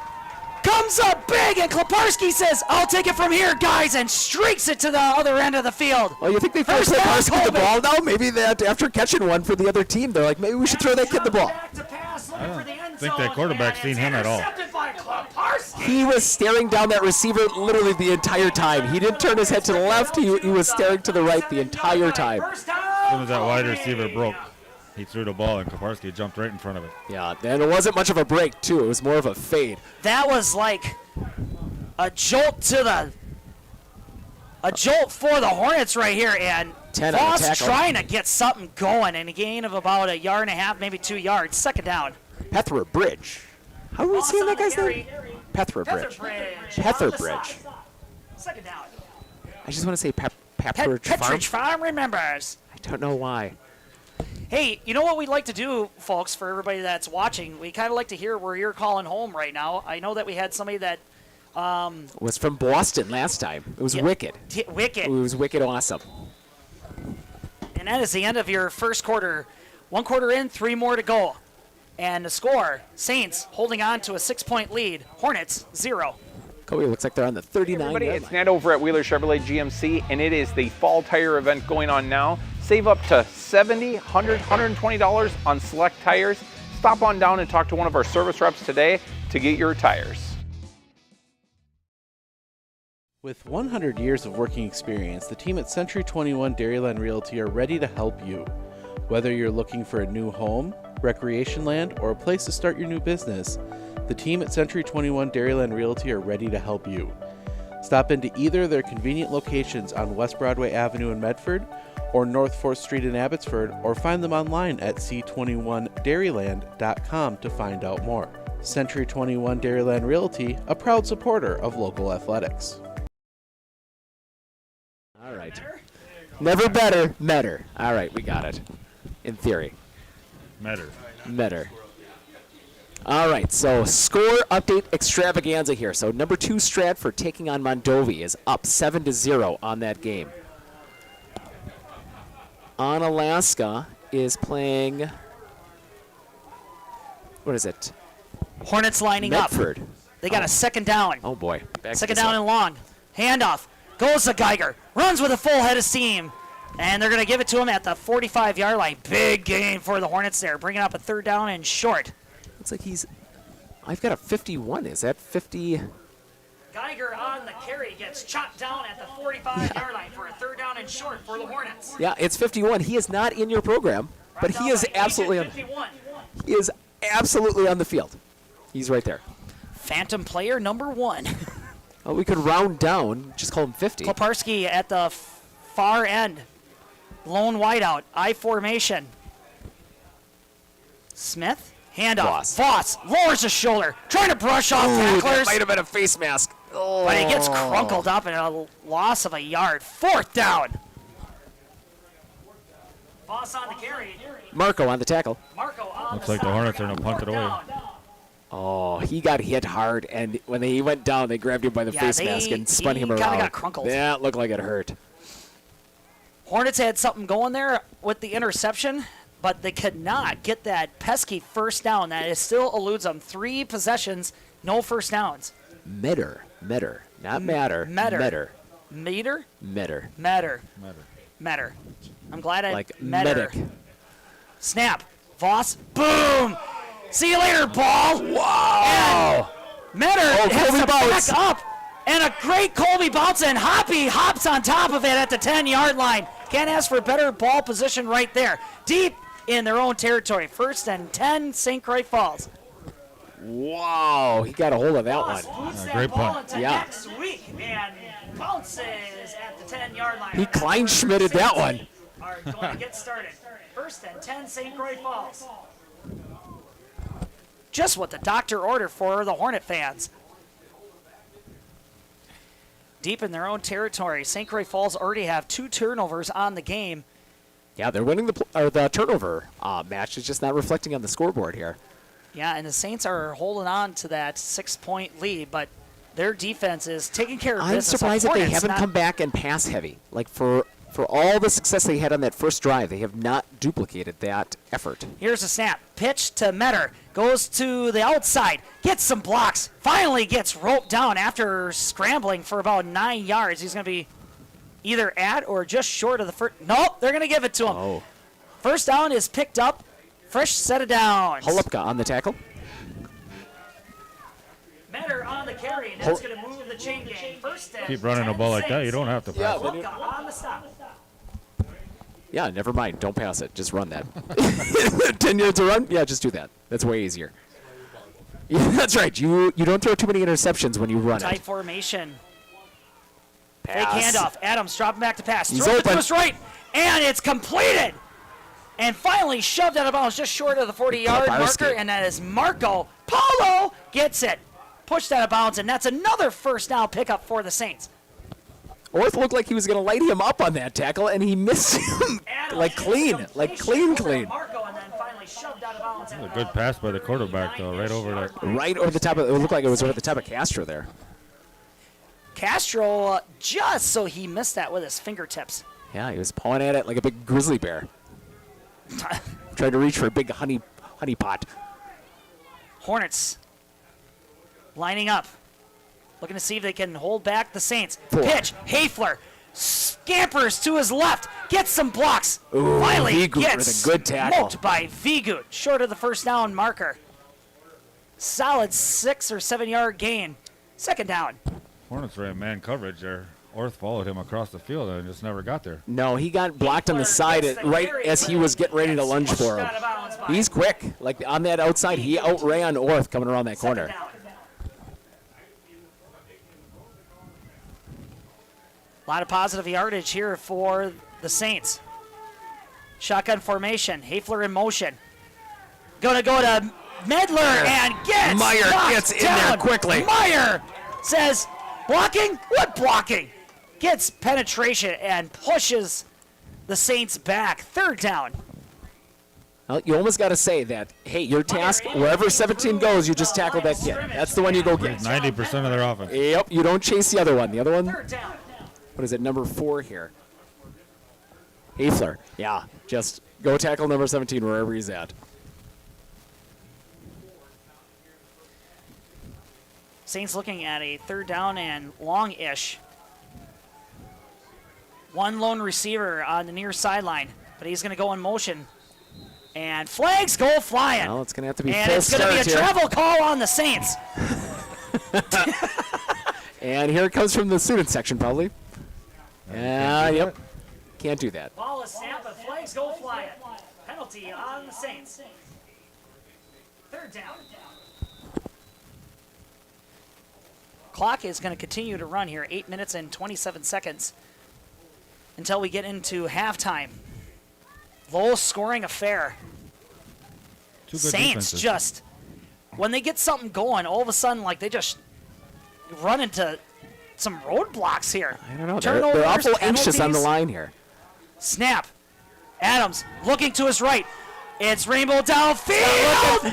comes up big, and Koparski says, I'll take it from here, guys, and streaks it to the other end of the field. Well, you think they forced First down, Koparski the Colby. ball now? Maybe that after catching one for the other team, they're like, maybe we should throw that kid the ball. Back to pass, looking for the end think that zone, quarterback's and seen it's him at all. intercepted by Koparski. He was staring down that receiver literally the entire time. He didn't turn his head to the left. He was staring to the right the entire time. First down, As soon as that wide receiver broke, he threw the ball and Koparski jumped right in front of it. Yeah, and it wasn't much of a break, too. It was more of a fade. That was like a jolt for the Hornets right here, and 10 on the Voss tackle. trying to get something going, and a gain of about 1.5 yards, maybe 2 yards. 2nd down. Pether Bridge. How are we saying that guy's name? Pether Bridge. Pether Bridge. 2nd down. I just want to say Pepperidge Farm. Petridge Farm remembers. I don't know why. Hey, you know what we'd like to do, folks, for everybody that's watching? We kind of like to hear where you're calling home right now. I know that we had somebody that It was from Boston last time. It was Yeah. wicked. wicked. It was wicked awesome. And that is the end of your first quarter. 1 quarter in, 3 more to go. And the score, Saints holding on to a 6-point lead. Hornets, 0. Colby looks like they're on the 39 Everybody, yard it's line. Ned over at Wheeler Chevrolet GMC, and it is the fall tire event going on now. Save up to $70, $100, $120 on select tires. Stop on down and talk to one of our service reps today to get your tires. With 100 years of working experience, the team at Century 21 Dairyland Realty are ready to help you. Whether you're looking for a new home, recreation land, or a place to start your new business, the team at Century 21 Dairyland Realty are ready to help you. Stop into either of their convenient locations on West Broadway Avenue in Medford or North 4th Street in Abbotsford, or find them online at c21dairyland.com to find out more. Century 21 Dairyland Realty, a proud supporter of local athletics. All right. Never better, metter. All right, we got it. In theory. Metter. All right, so score update extravaganza here. So number 2 Stratford taking on Mondovi is up 7-0 on that game. Onalaska is playing, what is it? Hornets lining up. Medford. They got a 2nd down. Oh boy. Back 2nd this down up. and long. Handoff. Goes to Geiger. Runs with a full head of steam. And they're going to give it to him at the 45-yard line. Big gain for the Hornets there, bringing up a 3rd down and short. Looks like I've got a 51. Is that 50? Geiger on the carry gets chopped down at the 45-yard line for a 3rd down and short for the Hornets. Yeah, it's 51. He is not in your program, but he is absolutely on. 51. He is absolutely on the field. He's right there. Phantom player number 1. Well, we could round down, just call him 50. Koparski at the far end. Lone wideout, I formation. Smith, handoff. Voss lowers his shoulder, trying to brush off Ooh, that tacklers. might have been a face mask. Oh. But he gets crunkled up and a loss of a yard. 4th down. Voss on the carry. Marco on the tackle. Marco on Looks the like the stop. Hornets are going to punt it away. Down. Oh, he got hit hard, and when he went down, they grabbed him by the Yeah, face mask and spun him he around. kinda got crunkled. That looked like it hurt. Hornets had something going there with the interception, but they could not get that pesky 1st down. That is still eludes them. 3 possessions, no 1st downs. Metter, not matter. Metter. Metter. I'm glad I Like Metter. medic. Snap. Voss. Boom. See you later, ball. Wow! Metter Oh, has Colby to bounce. back up. And a great Colby bounce, and Hoppy hops on top of it at the 10-yard line. Can't ask for better ball position right there. Deep in their own territory. 1st and 10, St. Croix Falls. Wow, he got a hold of that Voss one. boots Yeah, that great ball punt. into Yeah. next week and bounces at the 10-yard line. He Kleinschmidted that one. Are going to get started. 1st and 10, St. Croix Falls. Just what the doctor ordered for the Hornet fans. Deep in their own territory, St. Croix Falls already have 2 turnovers on the game. Yeah, they're winning the turnover match. It's just not reflecting on the scoreboard here. Yeah, and the Saints are holding on to that 6-point lead, but their defense is taking care of I'm business. surprised that they Hornets haven't not- come back and pass heavy. Like for all the success they had on that first drive, they have not duplicated that effort. Here's a snap. Pitch to Metter. Goes to the outside. Gets some blocks. Finally gets roped down after scrambling for about 9 yards. He's going to be either at or just short of the first. Nope, they're going to give it to him. Oh, 1st down is picked up. Fresh set of downs. Holupka on the tackle. Metter on the carry, and that's going to move the chain game. 1st and Keep running a 10 ball like that. Saints. You don't have to pass. but Holupka on the stop. Yeah, never mind. Don't pass it. Just run that. 10 yards to run? Yeah, just do that. That's way easier. Yeah, that's right. You don't throw too many interceptions when you run Tight it. formation. Fake Pass. handoff. Adams dropping back to pass. He's Throws it to open. his right, and it's completed. And finally shoved out of bounds just short of the 40-yard Koparski. marker, and that is Marco. Paulo gets it. Pushed out of bounds, and that's another 1st down pickup for the Saints. Orth looked like he was going to light him up on that tackle, and he missed him Adams like gets clean, completion like clean, over to clean. Marco, and then finally shoved out of bounds. A good pass by the quarterback, though, right over that. Right over the top of it. Looked like it was over the top of Castro there. Castro just so he missed that with his fingertips. Yeah, he was pawing at it like a big grizzly bear. Trying to reach for a big honey pot. Hornets lining up, looking to see if they can hold back the Saints. 4. Pitch, Hafler scampers to his left, gets some blocks. Ooh, Finally Vigut gets with a good tackle. smoked by Vigut, short of the 1st down marker. Solid 6 or 7 yard gain. 2nd down. Hornets ran man coverage there. Orth followed him across the field and just never got there. No, he got blocked on the side right as he was getting ready to lunge for him. He's quick. Like on that outside, he outran Orth coming around that corner. A lot of positive yardage here for the Saints. Shotgun formation. Hafler in motion. Gonna go to Medler and gets Meyer knocked gets in there down. quickly. Meyer says, blocking? What blocking? Gets penetration and pushes the Saints back. 3rd down. Well, you almost got to say that, hey, your task, wherever 17 goes, you just tackle that kid. That's the one you go get. 90% of their offense. Yep, you don't chase the other one. The other one, 3rd down. what is it, number 4 here? Hafler. Yeah, just go tackle number 17 wherever he's at. Saints looking at a 3rd down and long-ish. One lone receiver on the near sideline, but he's going to go in motion. And flags go flying. Well, it's going to have to be And full it's going to be a start here. travel call on the Saints. And here it comes from the student section, probably. Yep. Can't do that. Ball is snapped, but flags go flying. Penalty on the Saints. Third down. Clock is going to continue to run here, 8 minutes and 27 seconds until we get into halftime. Low-scoring affair. Two good Saints defenses. just, when they get something going, all of a sudden, like, they just run into some roadblocks here. I don't know. Turnovers, They're awful anxious on the penalties. line here. Snap. Adams looking to his right. It's Rainbow downfield.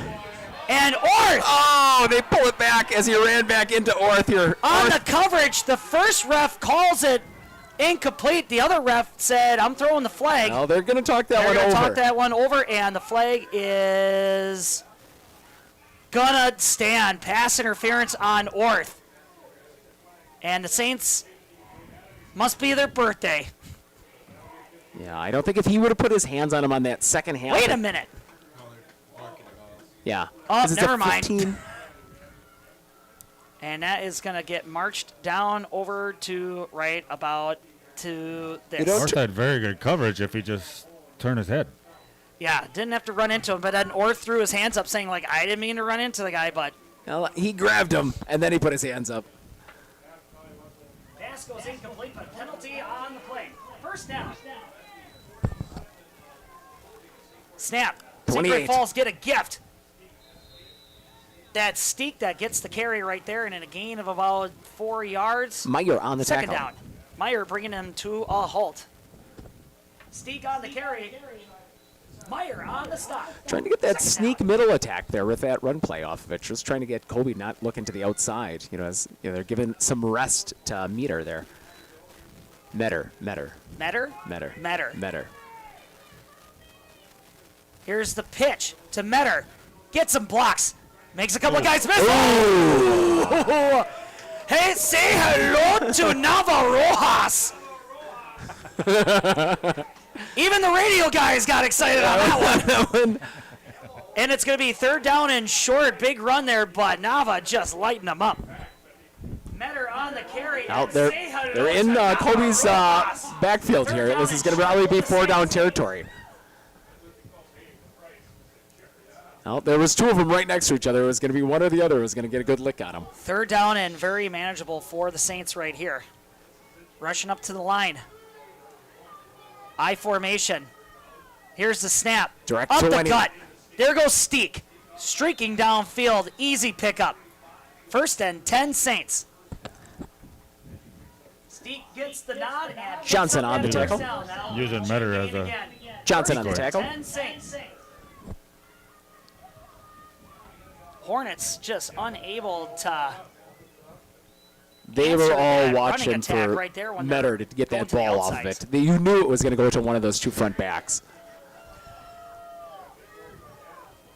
And Orth Oh, they pull it back as he ran back into Orth here. on the coverage. The first ref calls it incomplete. The other ref said, I'm throwing the flag. Well, they're going to talk that They're one going to over. talk that one over, and the flag is gonna stand. Pass interference on Orth. And the Saints must be their birthday. Yeah, I don't think if he would have put his hands on him on that second half. Wait a minute. Yeah. Oh, 'Cause it's a never mind. 15. And that is going to get marched down over to right about to this. Orth had very good coverage if he just turned his head. Yeah, didn't have to run into him, but then Orth threw his hands up saying, like, I didn't mean to run into the guy, but Well, he grabbed him, and then he put his hands up. pass goes incomplete, but penalty on the play. First down. Snap. St. 28. Croix Falls get a gift. That Steek that gets the carry right there, and in a gain of about 4 yards. Meyer on the Second tackle. down. Meyer bringing him to a halt. Steek on the carry. Meyer on the stop. Trying to get that Second sneak down. middle attack there with that run play off of it. Just trying to get Colby not looking to the outside. You know, as you know, they're giving some rest to Meter there. Metter. Metter. Here's the pitch to Metter. Gets some blocks. Makes a couple of guys miss. Oh! Hey, say hello to Navarrojas. Even the radio guys got excited on that one. And it's going to be third down and short. Big run there, but Nava just lighting them up. Metter on the carry. Out and there, say hello they're in to Colby's Navarrojas. backfield Third here. down This is and going to probably be short. 4 down territory. Well, there was 2 of them right next to each other. It was going to be one or the other. It was going to get a good lick on them. Third down and very manageable for the Saints right here. Rushing up to the line. I formation. Here's the snap. Direct up to the Winnie. gut. There goes Steek. Streaking downfield. Easy pickup. First and 10 Saints. Steek gets the nod. And picks Johnson up on the that tackle. first down. Now Using Metter as a again. Johnson on the First and tackle. 10 Saints. Hornets just unable to. They Answer were all that running watching attack for right there when Metter they're to get going that to the ball off of outsides. it. You knew it was going to go to one of those 2 front backs.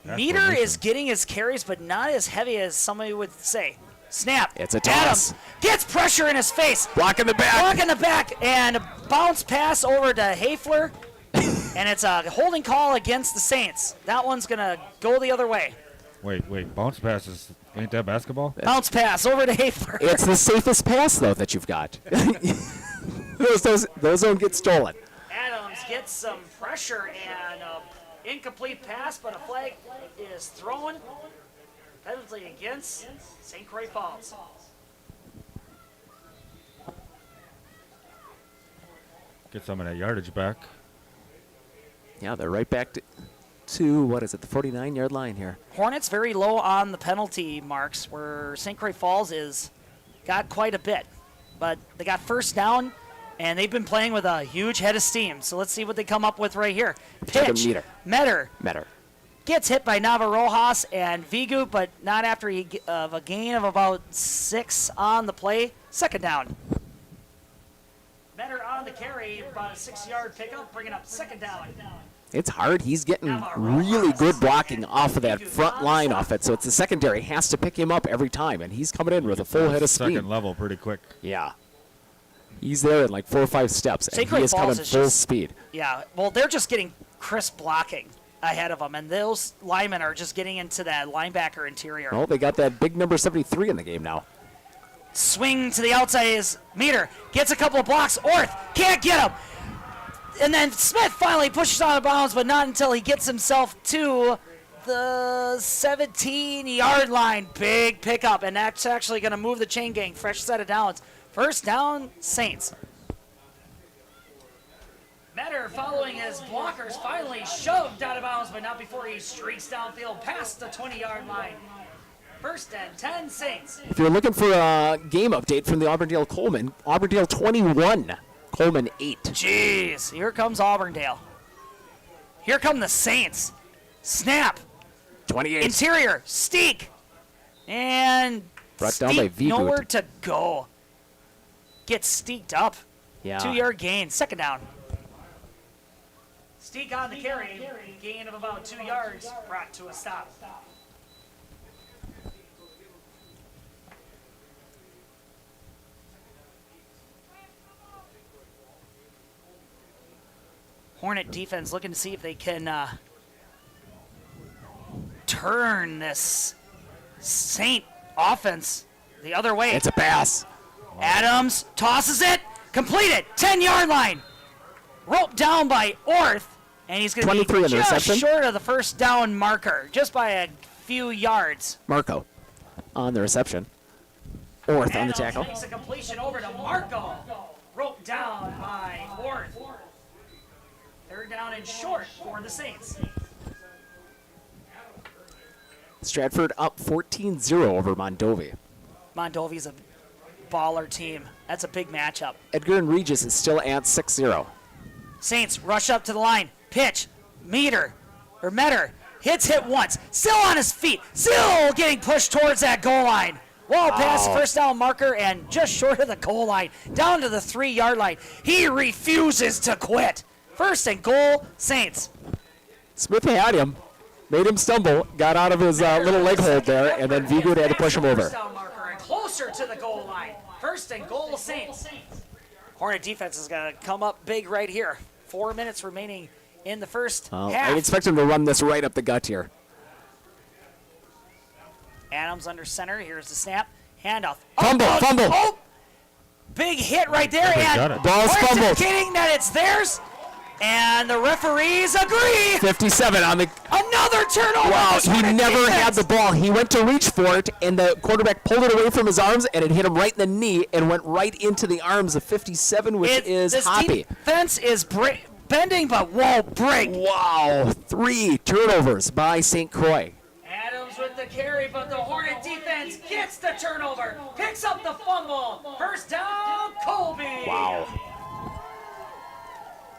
That's Meter formation. is getting his carries, but not as heavy as somebody would say. Snap. It's a toss. Adams gets pressure in his face. Blocking the back. Block in the back, and a bounce pass over to Hafler. And it's a holding call against the Saints. That one's going to go the other way. Wait. Bounce passes. Ain't that basketball? Bounce pass over to Hafler. It's the safest pass, though, that you've got. those don't get stolen. Adams gets some pressure and an incomplete pass, but a flag is thrown. Penalty against St. Croix Falls. Get some of that yardage back. Yeah, they're right back to what is it, the 49-yard line here. Hornets very low on the penalty marks, where St. Croix Falls is got quite a bit. But they got first down, and they've been playing with a huge head of steam. So let's see what they come up with right here. Took a Pitch. meter. Metter gets hit by Navarrojas and Vigu, but not after a gain of about 6 on the play. Second down. Metter on the carry, about a 6-yard pickup, bringing up second down. It's hard. He's getting really good blocking off of that front line off it. So it's the secondary has to pick him up every time, and he's coming in with a full head of speed. Second level pretty quick. Yeah. He's there in like 4 or 5 steps, and St. he Croix is coming Falls is full just- speed. Yeah, well, they're just getting crisp blocking ahead of them, and those linemen are just getting into that linebacker interior. Oh, they got that big number 73 in the game now. Swing to the outside is Meter. Gets a couple of blocks. Orth can't get him. And then Smith finally pushes out of bounds, but not until he gets himself to the 17-yard line. Big pickup, and that's actually going to move the chain gang. Fresh set of downs. First down, Saints. Metter, following his blockers, finally shoved out of bounds, but not before he streaks downfield past the 20-yard line. First and 10, Saints. If you're looking for a game update from the Auburndale Coleman, Auburndale 21, Coleman 8. Jeez, here comes Auburndale. Here come the Saints. Snap. 28. Interior, Steek. And Brought down by Steek Vigood. nowhere to go. Gets steeked up. Yeah. 2-yard gain, second down. Steek on the carry. Gain of about 2 yards. Brought to a stop. Hornet defense looking to see if they can turn this Saint offense the other way. It's a pass. Adams tosses it, completed, 10-yard line. Roped down by Orth, and he's going to 23 be on the just reception. short of the first down marker, just by a few yards. Marco on the reception. Orth on the Adams tackle. makes a completion over to Marco. Roped down by Orth. Third down and short for the Saints. Stratford up 14-0 over Mondovi. Mondovi's a baller team. That's a big matchup. Edgar and Regis is still at 6-0. Saints rush up to the line. Pitch. Meter. Hit once. Still on his feet. Still getting pushed towards that goal line. Wall pass, first down marker, and just short of the goal line. Down to the 3-yard line. He refuses to quit. First and goal, Saints. Smith had him, made him stumble, got out of his little leg hold there, and then Vigood had to push him over. First down marker and closer to the goal line. First and goal, Saints. Hornet defense is going to come up big right here. 4 minutes remaining in the first half. I expect him to run this right up the gut here. Adams under center. Here's the snap. Handoff. Fumble. Oh! Big hit right there. They got And it. Ball's Hornets fumbled. indicating that it's theirs. And the referees agree. 57 on the... Another turnover. Wow, for he Hornet never had defense. the ball. He went to reach for it, and the quarterback pulled it away from his arms, and it hit him right in the knee and went right into the arms of 57, which is This Hoppy. defense is bending, but won't break. Wow, 3 turnovers by St. Croix. Adams with the carry, but the Hornet defense gets the turnover, picks up the fumble. First down, Colby. Wow.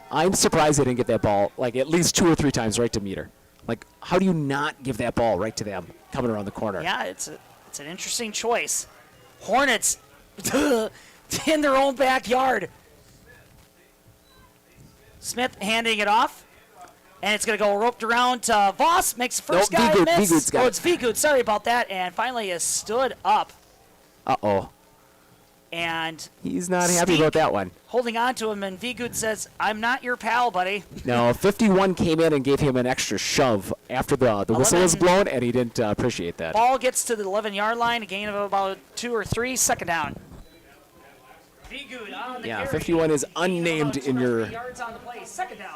I'm surprised they didn't get that ball like at least 2 or 3 times right to Meter. Like, how do you not give that ball right to them coming around the corner? Yeah, it's an interesting choice. Hornets in their own backyard. Smith handing it off. And it's going to go roped around to Voss. Makes the first Nope, guy Vigood- miss. Vigood's got Oh, it. it's Vigood. Sorry about that. And finally is stood up. Uh-oh. And He's not happy Steek about that one. holding on to him. And Vigood says, I'm not your pal, buddy. No, 51 came in and gave him an extra shove after the whistle was 11. blown, and he didn't appreciate that. Ball gets to the 11-yard line. A gain of about 2 or 3. Second down. Vigood on the Yeah, carry. 51 is Gain of about unnamed 2 in or your... 3 yards on the play. Second down.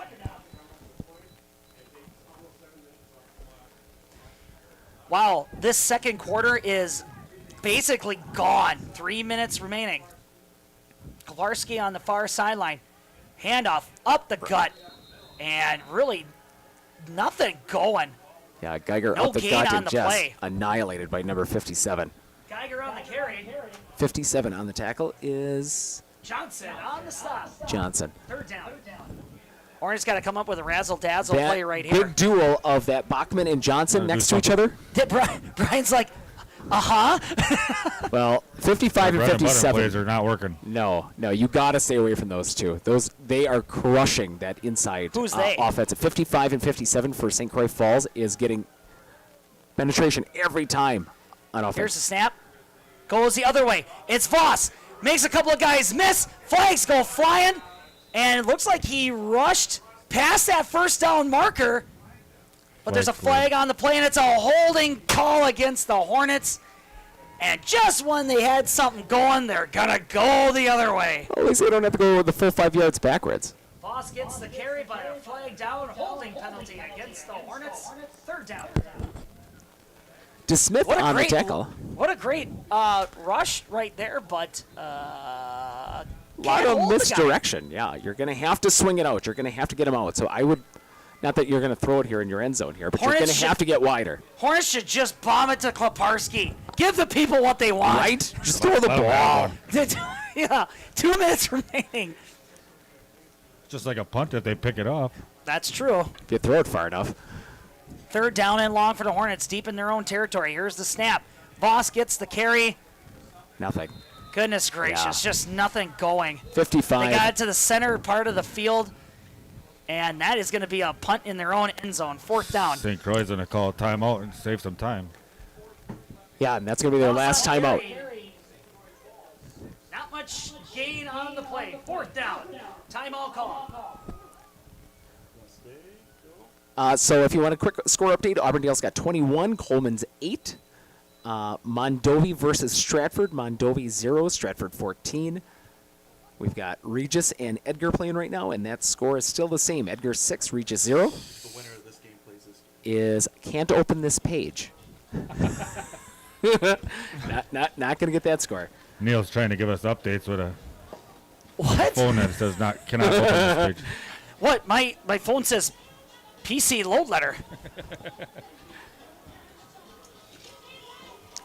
Wow, this second quarter is basically gone. 3 minutes remaining. Kolarski on the far sideline. Handoff up the gut. And really nothing going. Yeah, Geiger No up the gain gut on and the just play. annihilated by number 57. Geiger on the carry. 57 on the tackle is Johnson on the stop. Johnson. Third down. Hornets got to come up with a razzle-dazzle That play right here. big duel of that Bachman and Johnson Yeah, next do to each other. Brian's like, uh-huh. Well, 55 and Bread and butter 57. plays are not working. No, you got to stay away from those two. They are crushing that inside Who's they? offensive. 55 and 57 for St. Croix Falls is getting penetration every time on offense. Here's the snap. Goes the other way. It's Voss. Makes a couple of guys miss. Flags go flying. And it looks like he rushed past that first down marker. But there's a flag on the play, and it's a holding call against the Hornets. And just when they had something going, they're going to go the other way. At least they don't have to go the full 5 yards backwards. Voss gets the carry by a flag down, holding penalty against the Hornets. Third down. DeSmith on the tackle. What a great rush right there, but A lot of misdirection. Yeah, you're going to have to swing it out. You're going to have to get him out. So I would, not that you're going to throw it here in your end zone here, but you're going to have to get wider. Hornets should just bomb it to Kleparski. Give the people what they want. Right? Just throw the ball. Yeah, 2 minutes remaining. Just like a punt if they pick it off. That's true. If you throw it far enough. Third down and long for the Hornets, deep in their own territory. Here's the snap. Voss gets the carry. Nothing. Goodness gracious, just nothing going. 55. They got it to the center part of the field, and that is going to be a punt in their own end zone. Fourth down. St. Croix going to call a timeout and save some time. Yeah, and that's going to be their last timeout. Not much gain on the play. Fourth down. Timeout call. So if you want a quick score update, Auburndale's got 21, Coleman's 8. Mondovi versus Stratford. Mondovi 0, Stratford 14. We've got Regis and Edgar playing right now, and that score is still the same. Edgar 6, Regis 0. The winner of this game plays this. Is can't open this page. not going to get that score. Neil's trying to give us updates with a What? phone that says cannot open this page. What? My phone says PC load letter.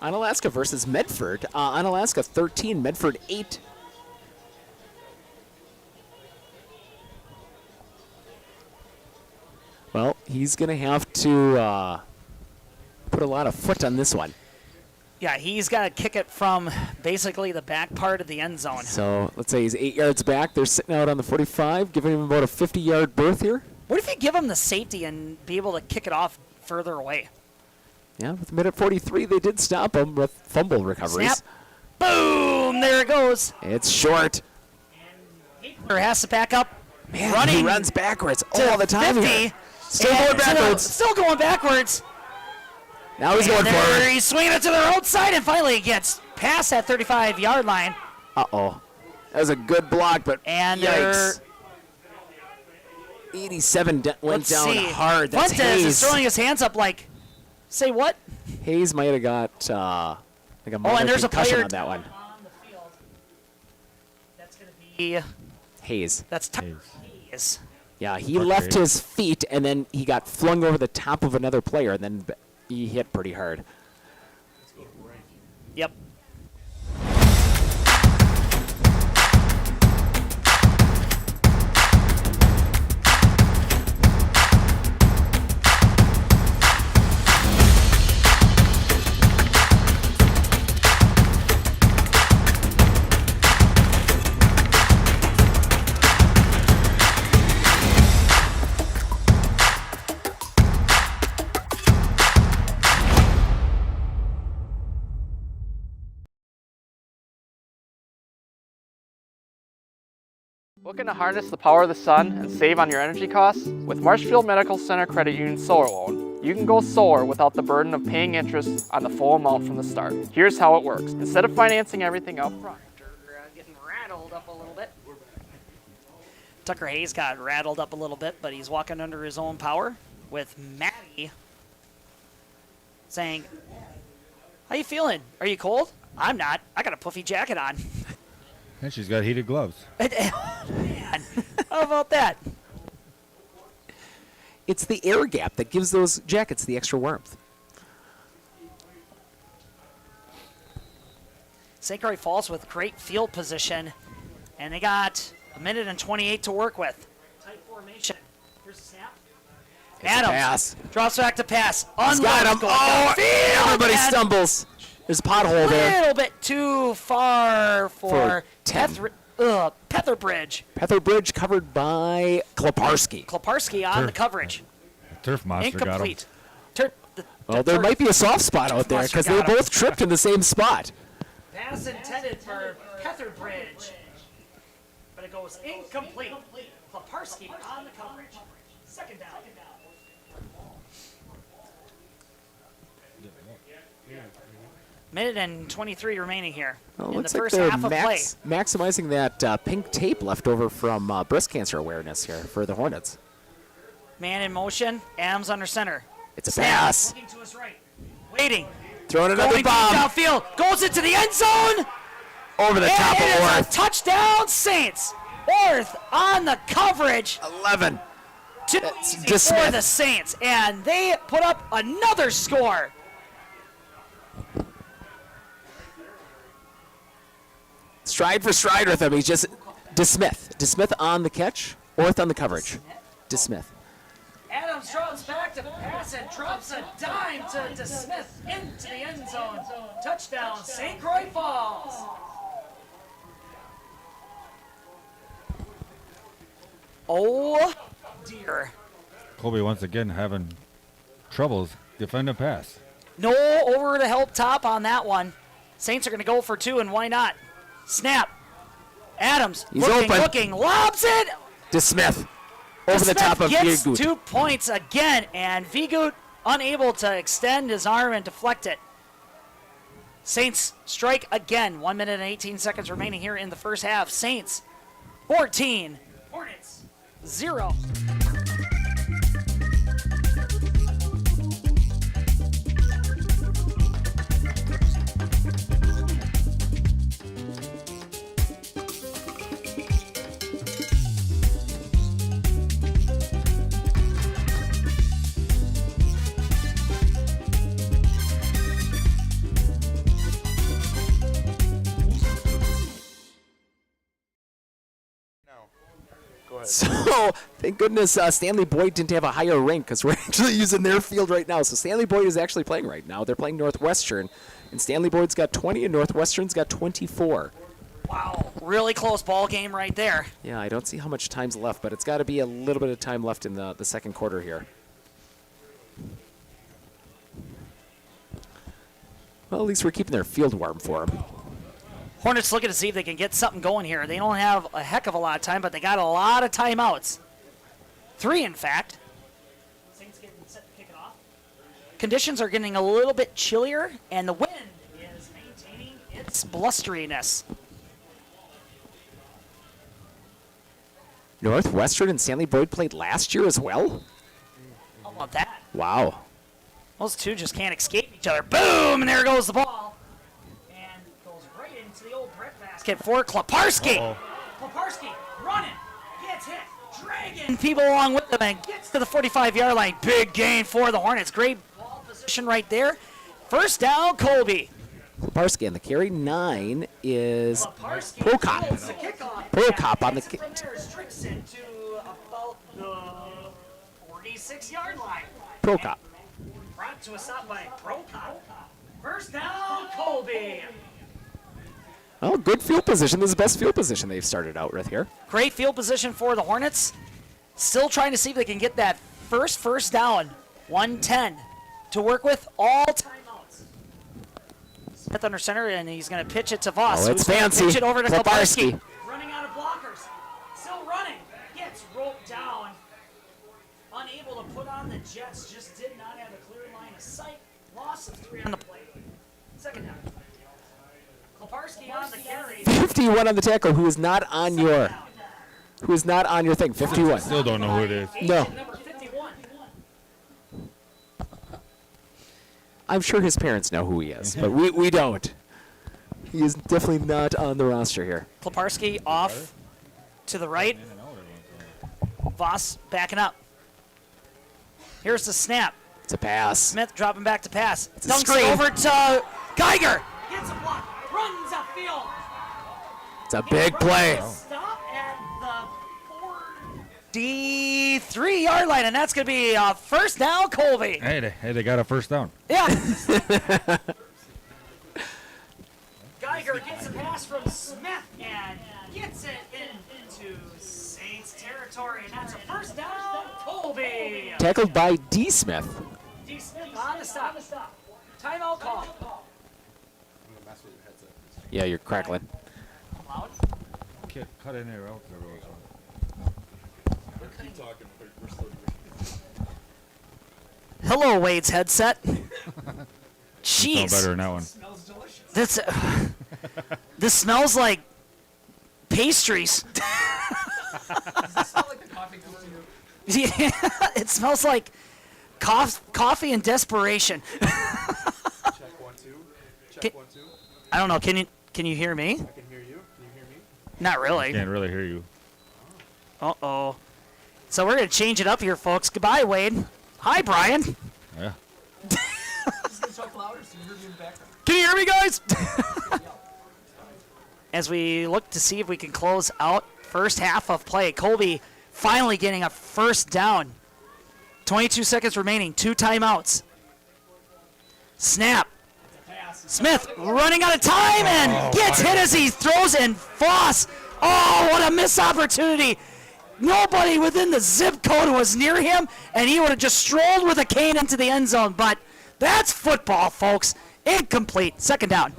Onalaska versus Medford. Onalaska 13, Medford 8. Well, he's going to have to put a lot of foot on this one. Yeah, he's got to kick it from basically the back part of the end zone. So let's say he's 8 yards back. They're sitting out on the 45, giving him about a 50-yard berth here. What if you give him the safety and be able to kick it off further away? Yeah, with minute 43, they did stop him with fumble recoveries. Snap. Boom! There it goes. It's short. Or has to back up. Man, running he runs backwards to all the time 50, here. Still and going backwards. Still going backwards. Now he's going And forward. he's swinging it to the outside and finally gets past that 35-yard line. Uh-oh. That was a good block, but And yikes. 87 went let's down see. hard. That's Fuentes is Hayes. throwing his hands up like, say what? Hayes might have got like a minor and there's a concussion player on that one. on the field. That's going to be, Hayes. that's Hayes. Hayes. Yeah, he Fuck left Hayes. his feet, and then he got flung over the top of another player, and then he hit pretty hard. Yep. Looking to harness the power of the sun and save on your energy costs? With Marshfield Medical Center Credit Union Solar Loan, you can go solar without the burden of paying interest on the full amount from the start. Here's how it works. Instead of financing everything up front, Getting rattled up a little bit. Tucker Hayes got rattled up a little bit, but he's walking under his own power with Maddie saying, how you feeling? Are you cold? I'm not. I got a puffy jacket on. And she's got heated gloves. Man, how about that? It's the air gap that gives those jackets the extra warmth. St. Croix Falls with great field position, and they got a minute and 28 to work with. Tight formation. Here's the snap. Adams Pass. drops back to pass. He's got him. Unloads going Oh, downfield, everybody and stumbles. There's a pothole a there. little bit too far for 10. Petherbridge. Petherbridge covered by Kleparski. Kleparski on the coverage. Turf monster got him. Incomplete. Well, there might be a soft spot out there Monster because they got him. both tripped in the same spot. Pass intended for Petherbridge, but it goes incomplete. Klaparski on the coverage. Second down. Minute and 23 remaining here Well, in the looks like first they're half of play. maximizing that pink tape left over from breast cancer awareness here for the Hornets. Man in motion. Adams under center. It's a Snap. pass. Looking to his right. Waiting. Throwing another Going deep bomb downfield. Goes into the end zone. over the top And it of is a Orth. touchdown, Saints. Orth on the coverage. 11. Too That's easy just for Smith. the Saints, and they put up another score. Stride for stride with him. He's just DeSmith. DeSmith on the catch. Orth on the coverage. DeSmith. Adams drops back to pass and drops a dime to Smith into the end zone. Touchdown, St. Croix Falls. Oh, dear. Colby once again having troubles defending pass. No over the help top on that one. Saints are going to go for two, and why not? Snap. Adams He's open. looking, lobs it. DeSmith. Over the Smith top of gets Viergut. 2 points again, and Viergut unable to extend his arm and deflect it. Saints strike again. 1 minute and 18 seconds remaining here in the first half. Saints 14, Hornets 0. So, thank goodness Stanley Boyd didn't have a higher rank because we're actually using their field right now. So, Stanley Boyd is actually playing right now. They're playing Northwestern, and Stanley Boyd's got 20, and Northwestern's got 24. Wow, really close ball game right there. Yeah, I don't see how much time's left, but it's got to be a little bit of time left in the second quarter here. Well, at least we're keeping their field warm for them. Hornets looking to see if they can get something going here. They don't have a heck of a lot of time, but they got a lot of timeouts. 3, in fact. Saints getting set to kick it off. Conditions are getting a little bit chillier, and the wind is maintaining its blusteriness. Northwestern and Stanley Boyd played last year as well? How about that? Wow. Those two just can't escape each other. Boom, and there goes the ball. And goes right into the old breadbasket for Klaparski. Klaparski running, gets hit, dragging people along with him, and gets to the 45-yard line. Big gain for the Hornets. Great ball position right there. First down, Colby. Klaparski, and the carry 9 is Klaparski Prokop. holds the kickoff. Prokop on the kick. From there, restricts it to about the 46-yard line. Prokop. Brought to a stop by Prokop. First down, Colby. Oh, good field position. This is the best field position they've started out with here. Great field position for the Hornets. Still trying to see if they can get that first down. 110 to work with all timeouts. Smith under center, and he's going to pitch it to Voss. Oh, it's who's gonna fancy. Pitch it over to Klaparski. Klaparski. Running out of blockers. Still running. Gets roped down. Unable to put on the Jets. Just did not have a clear line of sight. Loss of 3 on the play. Second down. Klaparski on the carry. 51 on the tackle, who is not on your thing. 51. Still don't know who it is. No. Number 51. I'm sure his parents know who he is, but we don't. He is definitely not on the roster here. Klaparski off to the right. Voss backing up. Here's the snap. It's a pass. Smith dropping back to pass. a Dunks screen. it over to Geiger. Gets a block. Runs upfield. It's a big play. Stop at the 43-yard line, and that's going to be first down, Colby. Hey, they got a first down. Yeah. Geiger gets a pass from Smith and gets it into Saints territory, and that's a first down, Colby. Tackled by D. Smith. D. Smith on the stop. Timeout call. Yeah, you're crackling. Cut in there out there. Keep talking. We're still Hello, Wade's headset. Sound Jeez. better in that one. This, this smells like pastries. Yeah, it smells like coffee and desperation. check 1 2. Check 1 2. I don't know. Can you hear me? I can hear you. Can you hear me? Not really. Can't really hear you. Uh-oh. So we're going to change it up here, folks. Goodbye, Wade. Hi, Brian. Yeah. Can you hear me, guys? As we look to see if we can close out first half of play. Colby finally getting a first down. 22 seconds remaining. 2 timeouts. Snap. Smith running out of time and gets hit as he throws in. Voss. Oh, what a missed opportunity. Nobody within the zip code was near him, and he would have just strolled with a cane into the end zone. But that's football, folks. Incomplete. Second down.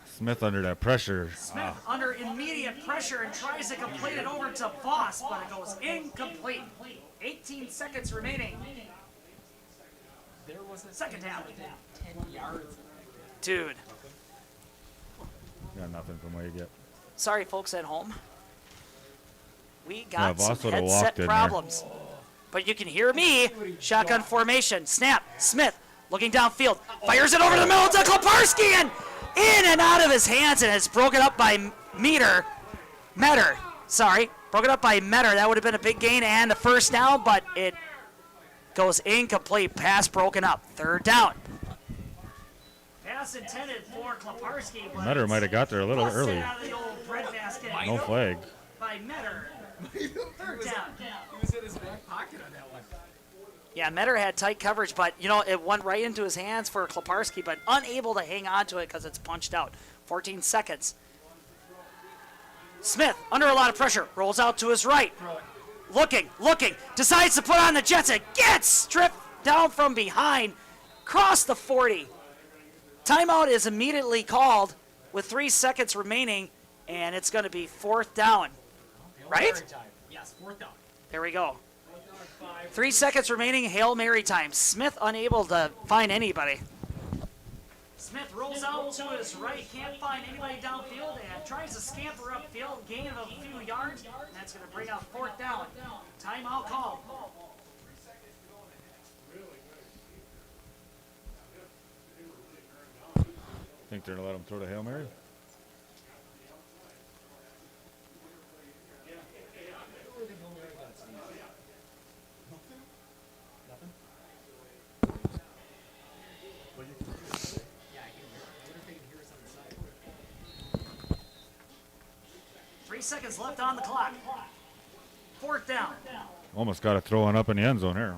Smith under that pressure. Smith under immediate pressure and tries to complete it over to Voss, but it goes incomplete. 18 seconds remaining. Second down. 10 yards. Dude. Got nothing from where you get. Sorry, folks at home. We Yeah, got some Voss would've headset walked in there. problems. But you can hear me. Shotgun formation. Snap. Smith looking downfield. Fires it over the middle to Klaparski and in and out of his hands, and it's broken up by Metter. Sorry. Broken up by Metter. That would have been a big gain and a first down, but it goes incomplete. Pass broken up. Third down. Pass intended for Klaparski. but Metter might have got there a little busted early. out of the old breadbasket. No flag. By Metter. Third down. He was in his back pocket on that one. Yeah, Metter had tight coverage, but, you know, it went right into his hands for Klaparski, but unable to hang on to it because it's punched out. 14 seconds. Smith, under a lot of pressure, rolls out to his right. Looking, decides to put on the Jets and gets stripped down from behind. Cross the 40. Timeout is immediately called with 3 seconds remaining, and it's going to be fourth down. Right? Yes, fourth down. There we go. 3 seconds remaining, Hail Mary time. Smith unable to find anybody. Smith rolls out to his right, can't find anybody downfield, and tries to scamper upfield, gain of a few yards. And that's going to bring out fourth down. Timeout call. Think they're gonna let him throw the Hail Mary? Three seconds left on the clock. Fourth down. Almost got to throw one up in the end zone here.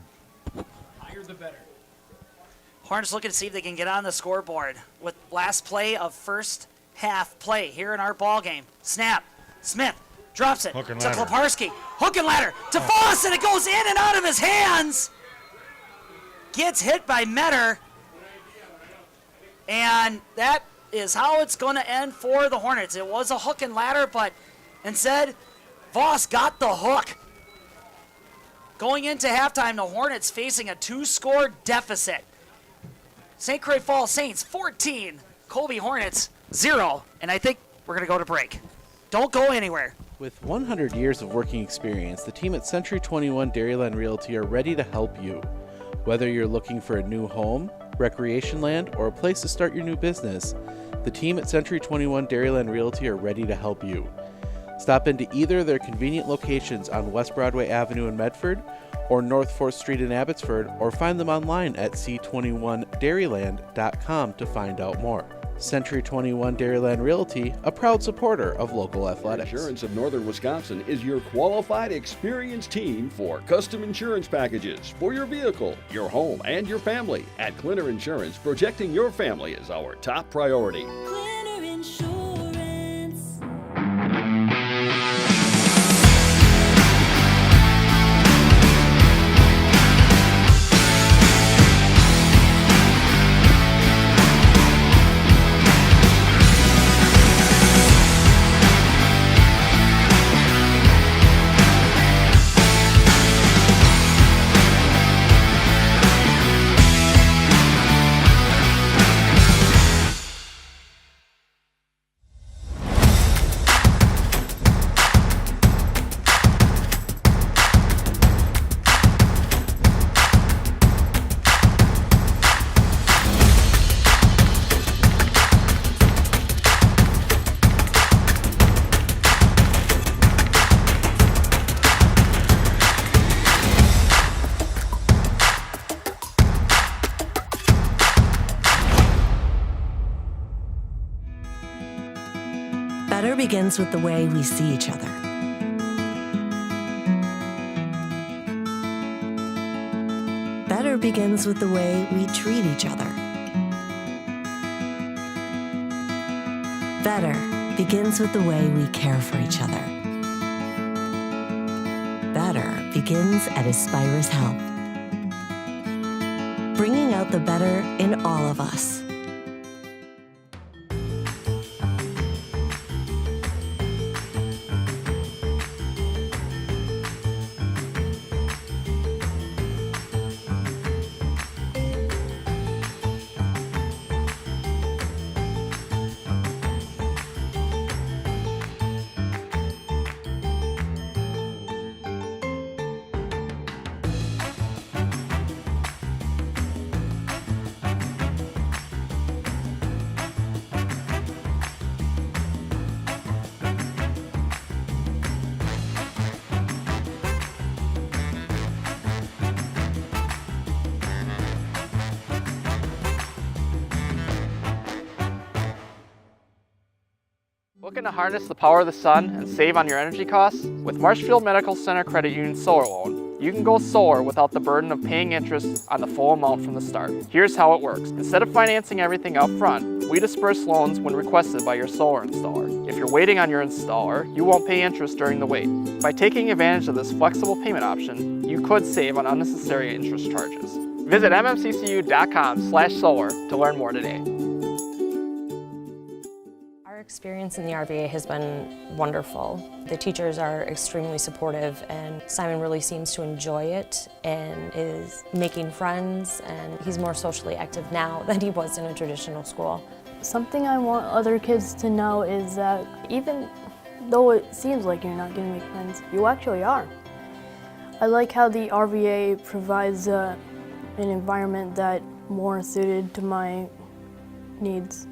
Higher the better. Hornets looking to see if they can get on the scoreboard with last play of first half play here in our ball game. Snap. Smith drops it Hook to and ladder. Klaparski. Hook and ladder to Voss, and it goes in and out of his hands. Gets hit by Metter. And that is how it's going to end for the Hornets. It was a hook and ladder, but instead, Voss got the hook. Going into halftime, the Hornets facing a 2-score deficit. St. Croix Falls Saints 14, Colby Hornets 0, and I think we're going to go to break. Don't go anywhere. With 100 years of working experience, the team at Century 21 Dairyland Realty are ready to help you. Whether you're looking for a new home, recreation land, or a place to start your new business, the team at Century 21 Dairyland Realty are ready to help you. Stop into either of their convenient locations on West Broadway Avenue in Medford or North 4th Street in Abbotsford, or find them online at c21dairyland.com to find out more. Century 21 Dairyland Realty, a proud supporter of local athletics. Insurance of Northern Wisconsin is your qualified, experienced team for custom insurance packages for your vehicle, your home, and your family. At Clinner Insurance, protecting your family is our top priority. Clinner Insurance. begins with the way we see each other. Better begins with the way we treat each other. Better begins with the way we care for each other. Better begins at Aspirus Health, bringing out the better in all of us. Looking to harness the power of the sun and save on your energy costs? With Marshfield Medical Center Credit Union Solar Loan, you can go solar without the burden of paying interest on the full amount from the start. Here's how it works. Instead of financing everything up front, we disperse loans when requested by your solar installer. If you're waiting on your installer, you won't pay interest during the wait. By taking advantage of this flexible payment option, you could save on unnecessary interest charges. Visit mmccu.com/solar to learn more today. Our experience in the RVA has been wonderful. The teachers are extremely supportive, and Simon really seems to enjoy it and is making friends, and he's more socially active now than he was in a traditional school. Something I want other kids to know is that even though it seems like you're not going to make friends, you actually are. I like how the RVA provides an environment that more suited to my needs.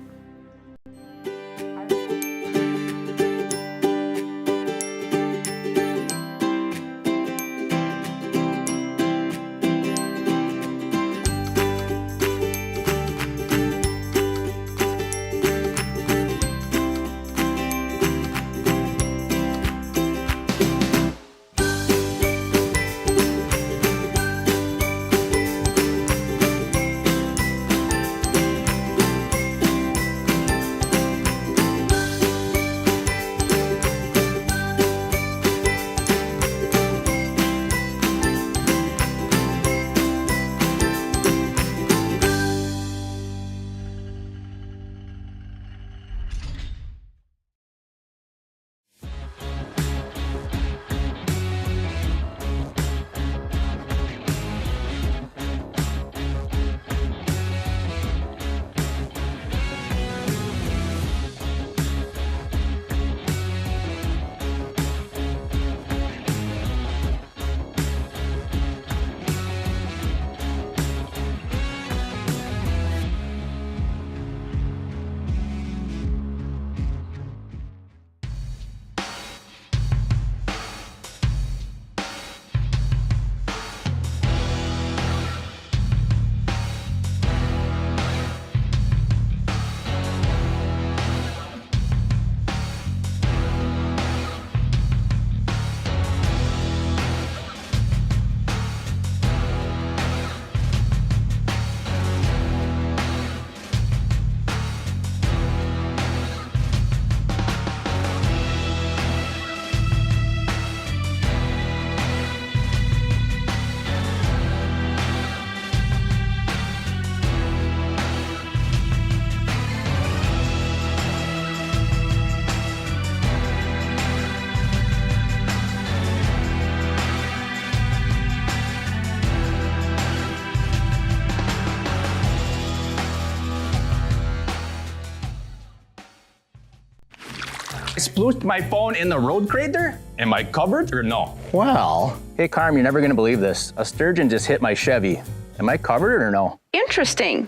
I splooshed my phone in the road crater? Am I covered or no? Well, hey Carm, you're never gonna believe this. A sturgeon just hit my Chevy. Am I covered or no? Interesting.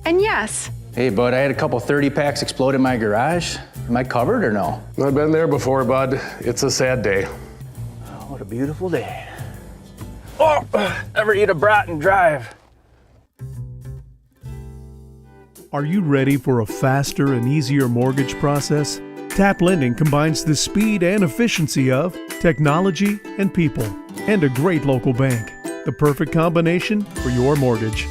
And yes. Hey bud, I had a couple 30 packs explode in my garage. Am I covered or no? I've been there before, bud. It's a sad day. Oh, what a beautiful day. Oh, ever eat a brat and drive? Are you ready for a faster and easier mortgage process? TAP Lending combines the speed and efficiency of technology and people, and a great local bank. The perfect combination for your mortgage.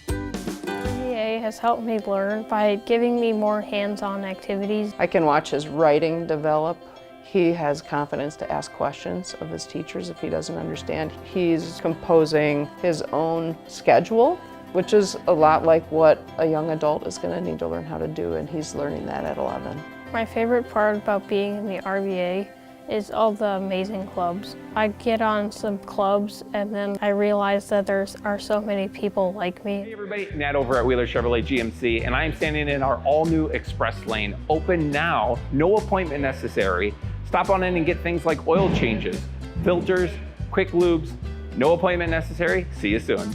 WIAA has helped me learn by giving me more hands-on activities. I can watch his writing develop. He has confidence to ask questions of his teachers if he doesn't understand. He's composing his own schedule, which is a lot like what a young adult is going to need to learn how to do, and he's learning that at 11. My favorite part about being in the RVA is all the amazing clubs. I get on some clubs and then I realize that there are so many people like me. Hey everybody, Nat over at Wheeler Chevrolet GMC, and I am standing in our all-new Express Lane. Open now, no appointment necessary. Stop on in and get things like oil changes, filters, quick lubes. No appointment necessary. See you soon.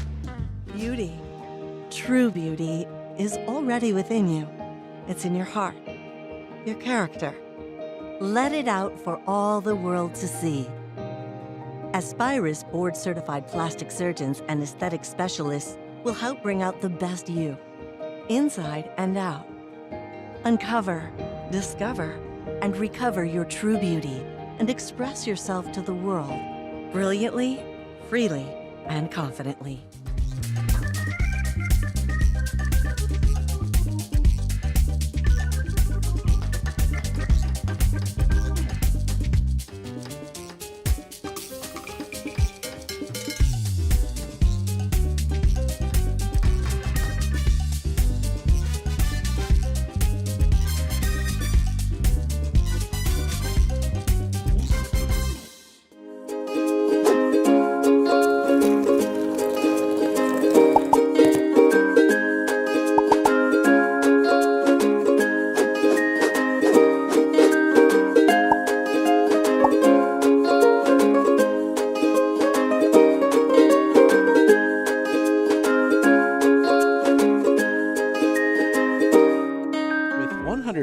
Beauty, true beauty, is already within you. It's in your heart, your character. Let it out for all the world to see. Aspirus board-certified plastic surgeons and aesthetic specialists will help bring out the best you, inside and out. Uncover, discover, and recover your true beauty and express yourself to the world brilliantly, freely, and confidently.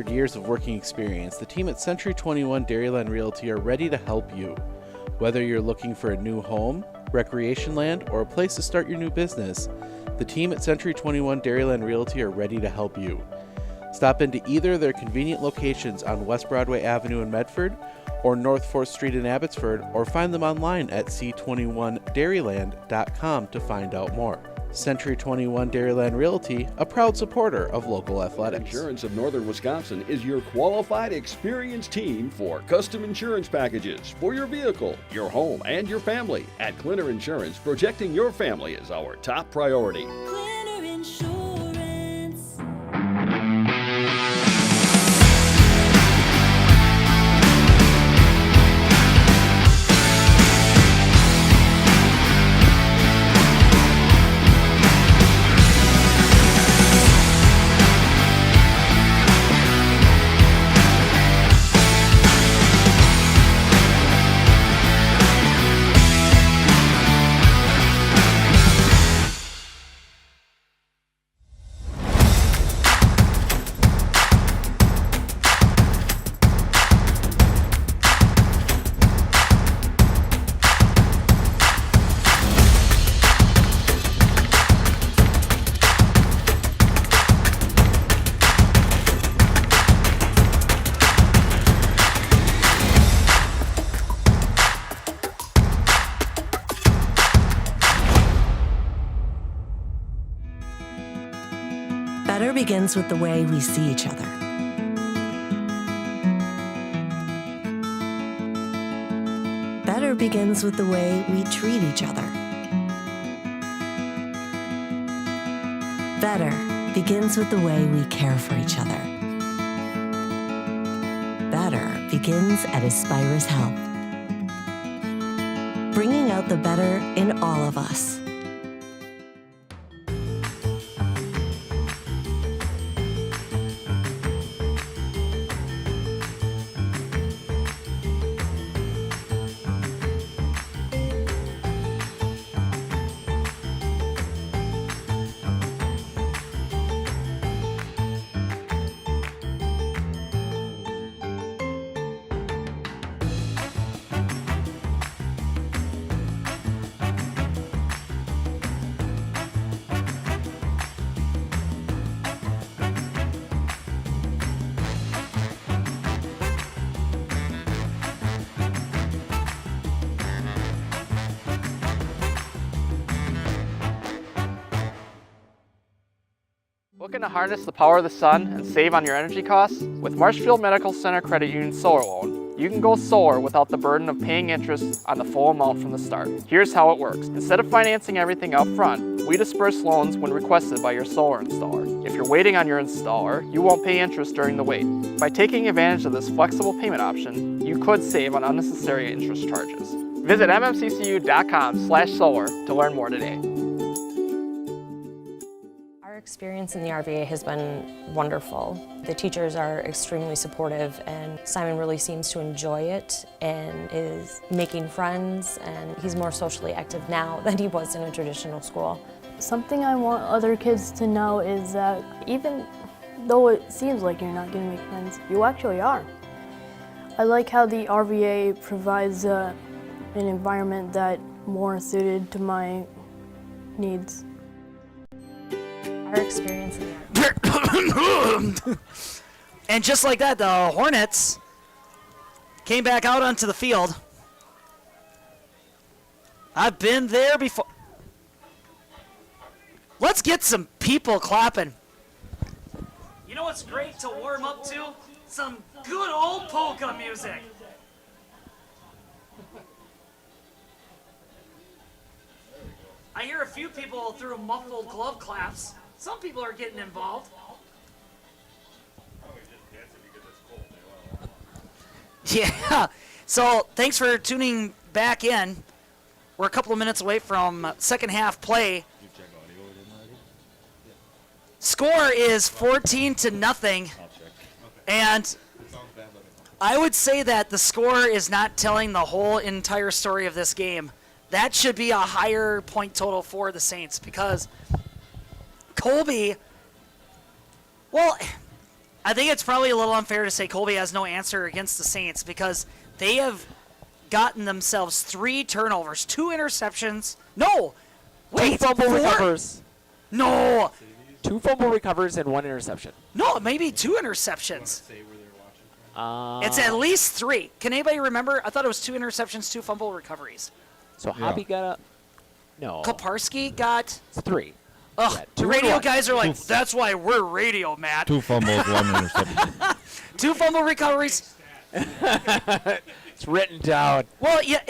Years of working experience, the team at Century 21 Dairyland Realty are ready to help you. Whether you're looking for a new home, recreation land, or a place to start your new business, the team at Century 21 Dairyland Realty are ready to help you. Stop into either of their convenient locations on West Broadway Avenue in Medford or North 4th Street in Abbotsford, or find them online at c21dairyland.com to find out more. Century 21 Dairyland Realty, a proud supporter of local athletics. Insurance of Northern Wisconsin is your qualified, experienced team for custom insurance packages for your vehicle, your home, and your family. At Clinner Insurance, protecting your family is our top priority. Clinner Insurance. Better begins with the way we see each other. Better begins with the way we treat each other. Better begins with the way we care for each other. Better begins at Aspirus Health, bringing out the better in all of us. Looking to harness the power of the sun and save on your energy costs? With Marshfield Medical Center Credit Union Solar Loan, you can go solar without the burden of paying interest on the full amount from the start. Here's how it works. Instead of financing everything up front, we disperse loans when requested by your solar installer. If you're waiting on your installer, you won't pay interest during the wait. By taking advantage of this flexible payment option, you could save on unnecessary interest charges. Visit mmccu.com/solar to learn more today. Our experience in the RVA has been wonderful. The teachers are extremely supportive, and Simon really seems to enjoy it and is making friends, and he's more socially active now than he was in a traditional school. Something I want other kids to know is that even though it seems like you're not going to make friends, you actually are. I like how the RVA provides an environment that more suited to my needs. Our experience in the And just like that, the Hornets came back out onto the field. I've been there before. Let's get some people clapping. You know what's great to warm up to? Some good old polka music. I hear a few people through muffled glove claps. Some people are getting involved. Yeah, so thanks for tuning back in. We're a couple of minutes away from second half play. Score is 14-0, and I would say that the score is not telling the whole entire story of this game. That should be a higher point total for the Saints because Colby, well, I think it's probably a little unfair to say Colby has no answer against the Saints because they have gotten themselves 3 turnovers, 2 interceptions. No, wait, 2 fumble 4? recovers. No. 2 fumble recovers and 1 interception. No, maybe 2 interceptions. It's at least 3. Can anybody remember? I thought it was 2 interceptions, 2 fumble recoveries. So Hobby got a... No. Kaparski got... 3. Ugh, Yeah, the 2 radio and 1. guys are like, that's why we're radio, Matt. 2 fumbles, 1 interception. 2 fumble recoveries. It's written down. Well, yeah,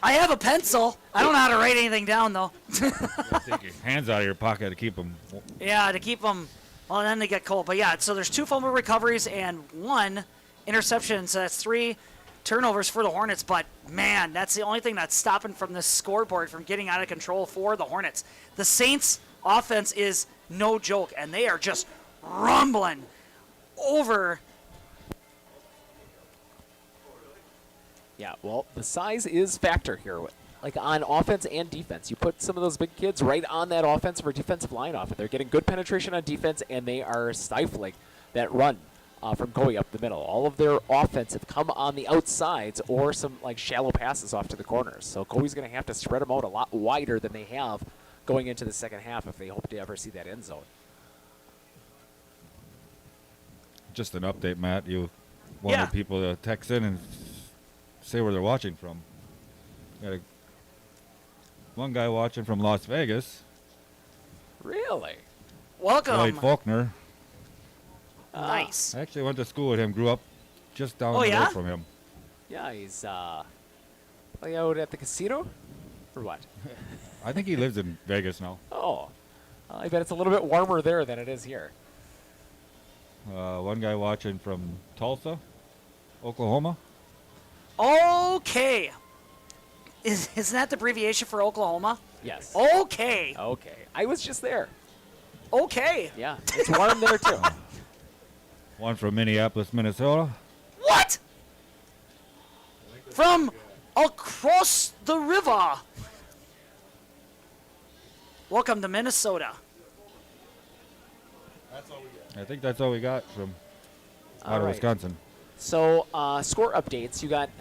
I have a pencil. I don't know how to write anything down, though. Take your hands out of your pocket to keep them. Yeah, to keep them. Well, then they get cold. But yeah, so there's 2 fumble recoveries and 1 interception. So that's 3 turnovers for the Hornets. But man, that's the only thing that's stopping from this scoreboard from getting out of control for the Hornets. The Saints' offense is no joke, and they are just rumbling over. Yeah, well, the size is factor here. Like on offense and defense. You put some of those big kids right on that offensive or defensive line off it. They're getting good penetration on defense, and they are stifling that run from Colby up the middle. All of their offense have come on the outsides or some like shallow passes off to the corners. So Colby's going to have to spread them out a lot wider than they have going into the second half if they hope to ever see that end zone. Just an update, Matt. You wanted people to text in and say where they're watching from. Got one guy watching from Las Vegas. Really? Welcome. Lloyd Faulkner. Nice. I actually went to school with him. Grew up just down the road from him. Yeah, he's playing out at the casino? Or what? I think he lives in Vegas now. Oh. I bet it's a little bit warmer there than it is here. One guy watching from Tulsa, Oklahoma. Okay. Isn't that the abbreviation for Oklahoma? Yes. Okay. Okay. I was just there. Okay. Yeah, it's warm there too. One from Minneapolis, Minnesota. What? From across the river. Welcome to Minnesota. I think that's all we got from out of Wisconsin. So, score updates. You got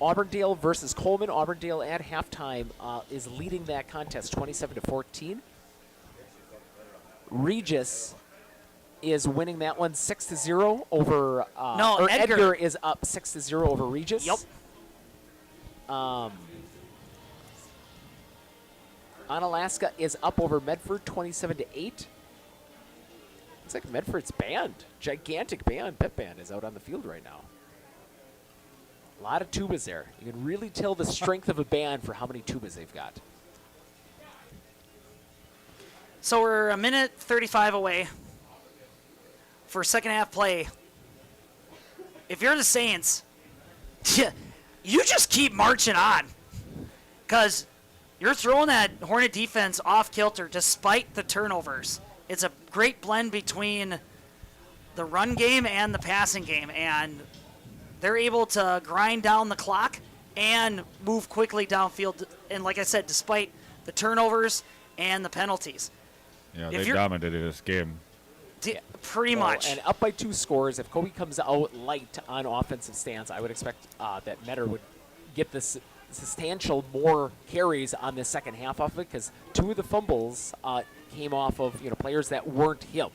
Auburndale versus Coleman. Auburndale at halftime is leading that contest 27-14. Regis is winning that one 6-0 over. No, Edgar is up 6-0 over Regis. Yep. Onalaska is up over Medford 27-8. Looks like Medford's band, gigantic band, pep band, is out on the field right now. A lot of tubas there. You can really tell the strength of a band for how many tubas they've got. So we're a minute 35 away for second half play. If you're the Saints, you just keep marching on, because you're throwing that Hornet defense off kilter despite the turnovers. It's a great blend between the run game and the passing game, and they're able to grind down the clock and move quickly downfield. And like I said, despite the turnovers and the penalties. Yeah, If they you're- dominated this game. Pretty much. And up by 2 scores, if Colby comes out light on offensive stance, I would expect that Metter would get this substantial more carries on the second half of it, because 2 of the fumbles came off of players that weren't him.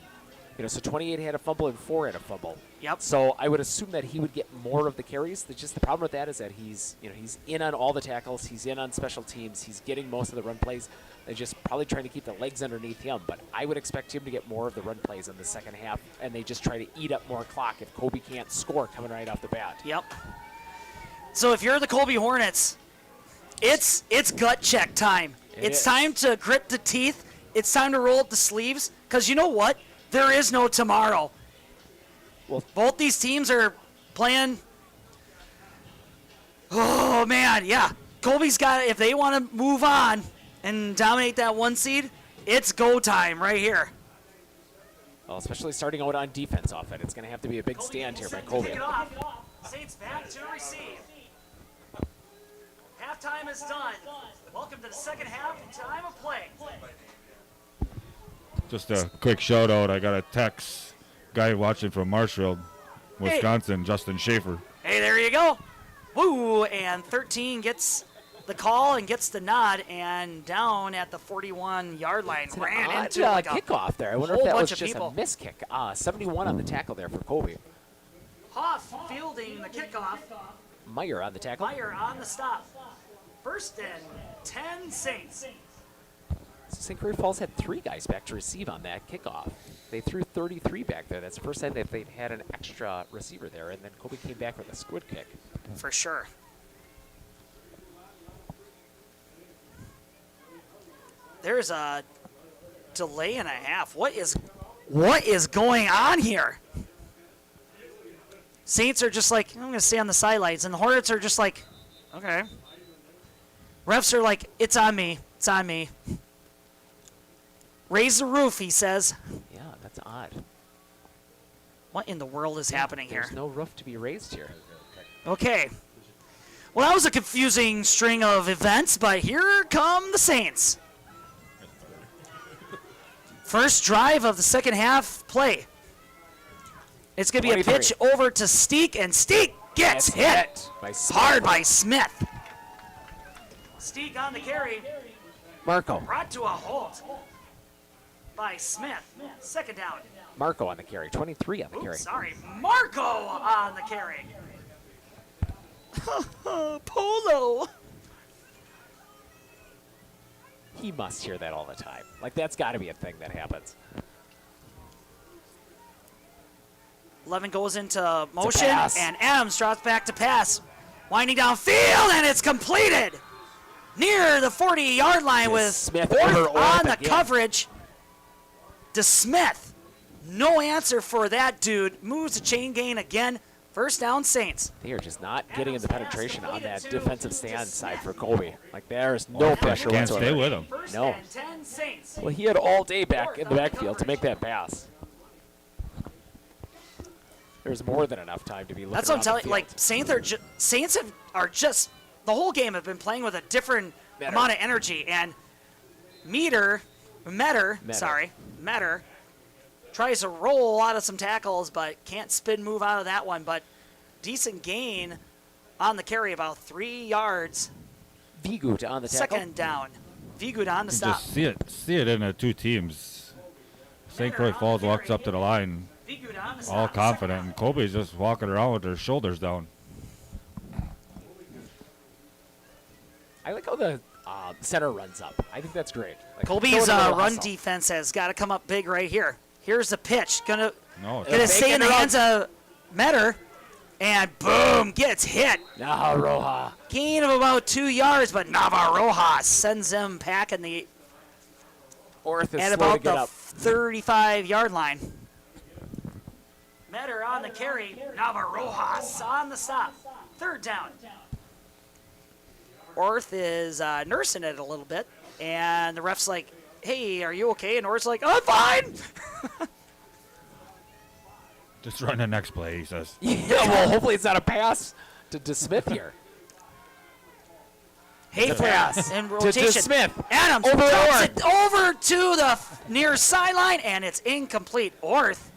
So 28 had a fumble and 4 had a fumble. Yep. So I would assume that he would get more of the carries. The problem with that is that he's in on all the tackles, he's in on special teams, he's getting most of the run plays. They're just probably trying to keep the legs underneath him. But I would expect him to get more of the run plays in the second half, and they just try to eat up more clock if Colby can't score coming right off the bat. Yep. So if you're the Colby Hornets, it's gut check time. It's time to grit the teeth. It's time to roll up the sleeves, because you know what? There is no tomorrow. Well, both these teams are playing. Oh man, yeah. Colby's got, if they want to move on and dominate that 1 seed, it's go time right here. Well, especially starting out on defense off it. It's going to have to be a big stand here by Colby. Kick it off. Saints back to receive. Halftime is done. Welcome to the second half time of play. Just a quick shout out. I got a text. Guy watching from Marshfield, Wisconsin, Justin Schaefer. Hey, there you go. Woo, and 13 gets the call and gets the nod, and down at the 41-yard line. Ran into like a kickoff there. I wonder if whole that was bunch of just people. a miss kick. 71 on the tackle there for Colby. Hoff fielding the kickoff. Meyer on the tackle. Meyer on the stop. First and 10 Saints. St. Croix Falls had 3 guys back to receive on that kickoff. They threw 33 back there. That's the first time that they've had an extra receiver there, and then Colby came back with a squid kick. For sure. There's a delay and a half. What is going on here? Saints are just like, I'm going to stay on the sidelines, and the Hornets are just like, okay. Refs are like, it's on me. It's on me. Raise the roof, he says. Yeah, that's odd. What in the world is happening here? There's no roof to be raised here. Okay. Well, that was a confusing string of events, but here come the Saints. First drive of the second half play. It's going to be a pitch over to Steek, and Steek gets hit hard by Smith. Steek on the carry. Marco. Brought to a halt by Smith. Second down. Marco on the carry. 23 on the carry. Sorry, Marco on the carry. Polo. He must hear that all the time. Like, that's got to be a thing that happens. 11 goes into motion, pass. and Adams drops back to pass. Winding downfield, and it's completed. Near the 40-yard line with Smith Orth over on the again. coverage. To Smith. No answer for that dude. Moves the chain gain again. First down, Saints. They are just not getting in the penetration on that defensive stand side for Colby. Like, there's no pressure Can't whatsoever. stay with him. No. 10 Saints. Well, he had all day back in the backfield to make that pass. There's more than enough time to be looking That's what I'm around telling the you. field. Like, Saints are just, the whole game have been playing with a different amount of energy. And Metter tries to roll out of some tackles, but can't spin move out of that one. But decent gain on the carry, about 3 yards. Vigut on the tackle. Second down. Vigut on the You stop. just see it in the 2 teams. St. Croix Falls walks up to the line all confident, and Colby's just walking around with their shoulders down. I like how the center runs up. I think that's great. Like, Colby's throw it a little run hustle. defense has got to come up big right here. Here's the pitch. Gonna it's stay in the hands of Metter. And boom, gets hit. Navaroja. Gain of about 2 yards, but Navaroja sends him packing the Orth is at slow about to get the up. 35-yard line. Metter on the carry. Navaroja on the stop. Third down. Orth is nursing it a little bit, and the ref's like, hey, are you okay? And Orth's like, I'm fine. Just run the next play, he says. Yeah, well, hopefully it's not a pass to DeSmith here. Hey, pass in to rotation. Smith. Adams Over drops Orth. it over to the near sideline, and it's incomplete. Orth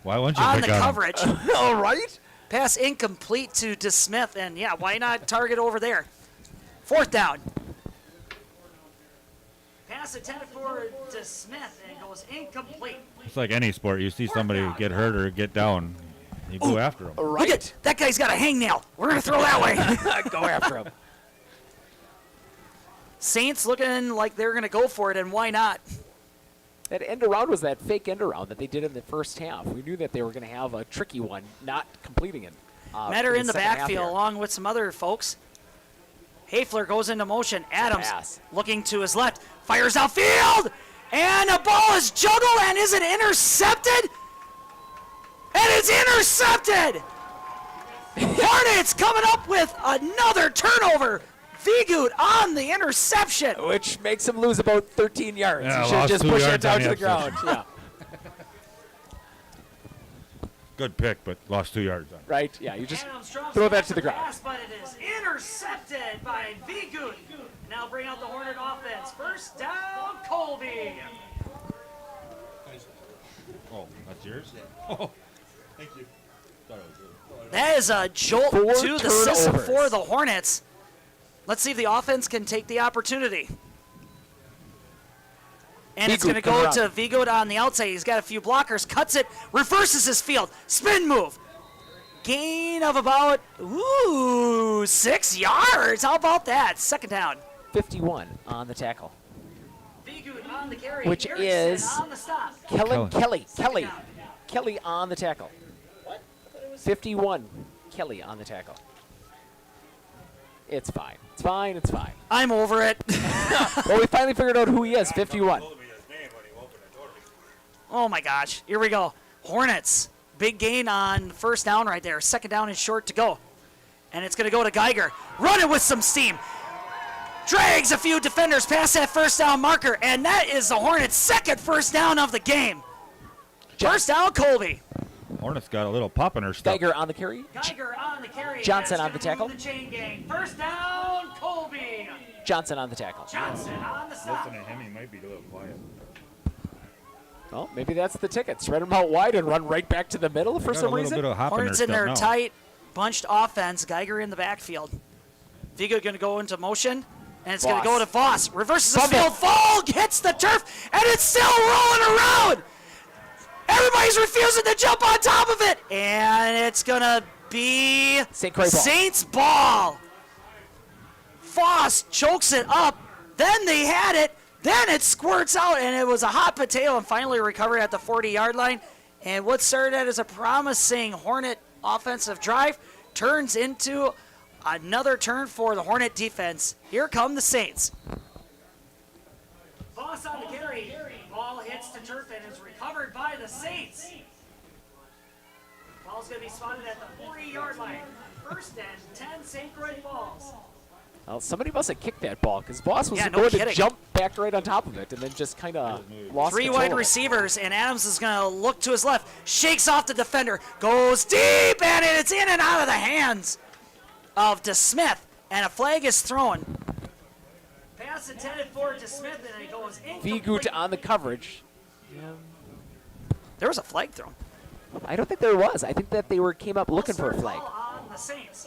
Why wouldn't you on pick the on him? coverage. All right. Pass incomplete to DeSmith, and yeah, why not target over there? Fourth down. Pass intended for DeSmith, and it goes incomplete. It's like any sport. You see somebody get hurt or get down, you go after them. Look at that guy's got a hangnail. We're gonna throw that way. Go after him. Saints looking like they're gonna go for it, and why not? That end around was that fake end around that they did in the first half. We knew that they were going to have a tricky one, not completing it. Metter in the second half backfield here. along with some other folks. Hayfler goes into motion. Adams pass. looking to his left, fires outfield, and the ball is juggled, and is it intercepted? And it's intercepted! Hornets coming up with another turnover. Vigut on the interception. Which makes him lose about 13 yards. Yeah, He should lost just 2 push it yards down on to the the ground. Yeah. Good pick, but lost 2 yards on it. Right? Yeah, you just Adams drops throw it that to the after ground. pass, but it is intercepted by Vigut. Now bring out the Hornet offense. First down, Colby. Oh, that's yours? Thank you. That is a jolt 4 to the system turnovers. for the Hornets. Let's see if the offense can take the opportunity. And it's Vigut going to go coming to up. Vigut on the outside. He's got a few blockers, cuts it, reverses his field, spin move. Gain of about, 6 yards. How about that? Second down. 51 on the tackle. Vigut on the carry. Which Erickson is on the stop. Kelly on the tackle. 51 Kelly on the tackle. It's fine. It's fine. It's fine. I'm over it. Well, we finally figured out who he is. 51. Oh my gosh. Here we go. Hornets. Big gain on first down right there. Second down and short to go. And it's going to go to Geiger. Running with some steam. Drags a few defenders past that first down marker. And that is the Hornets' second first down of the game. First down, Colby. Hornets got a little pop in her stuff. Geiger on the carry. Geiger on the carry. Johnson That's on the gonna tackle. move the chain gang. First down, Colby. Johnson on the tackle. Johnson on the stop. Listen to him, he might be a little quiet. Well, maybe that's the ticket. Spread them out wide and run right back to the middle for Got some a little reason. bit of hop Hornets in in their their stuff now. tight, bunched offense. Geiger in the backfield. Vigo going to go into motion, and it's going to go to Voss. Reverses the field. Fall hits the turf, and it's still rolling around. Everybody's refusing to jump on top of it, and it's going to be St. Croix ball. Saints ball. Voss chokes it up. Then they had it. Then it squirts out, and it was a hot potato, and finally recovered at the 40-yard line. And what started out as a promising Hornet offensive drive turns into another turn for the Hornet defense. Here come the Saints. Voss on the carry. Ball hits the turf and is recovered by the Saints. Ball's going to be spotted at the 40-yard line. First and 10, St. Croix Falls. Well, somebody must have kicked that ball because Voss was Yeah, no going kidding. to jump back right on top of it and then just kind of lost Three control wide of it. receivers, and Adams is going to look to his left, shakes off the defender, goes deep, and it's in and out of the hands of DeSmith, and a flag is thrown. Pass intended for DeSmith, and it goes incomplete. Vigut on the coverage. There was a flag thrown. I don't think there was. I think that they came up looking for a flag. On the Saints.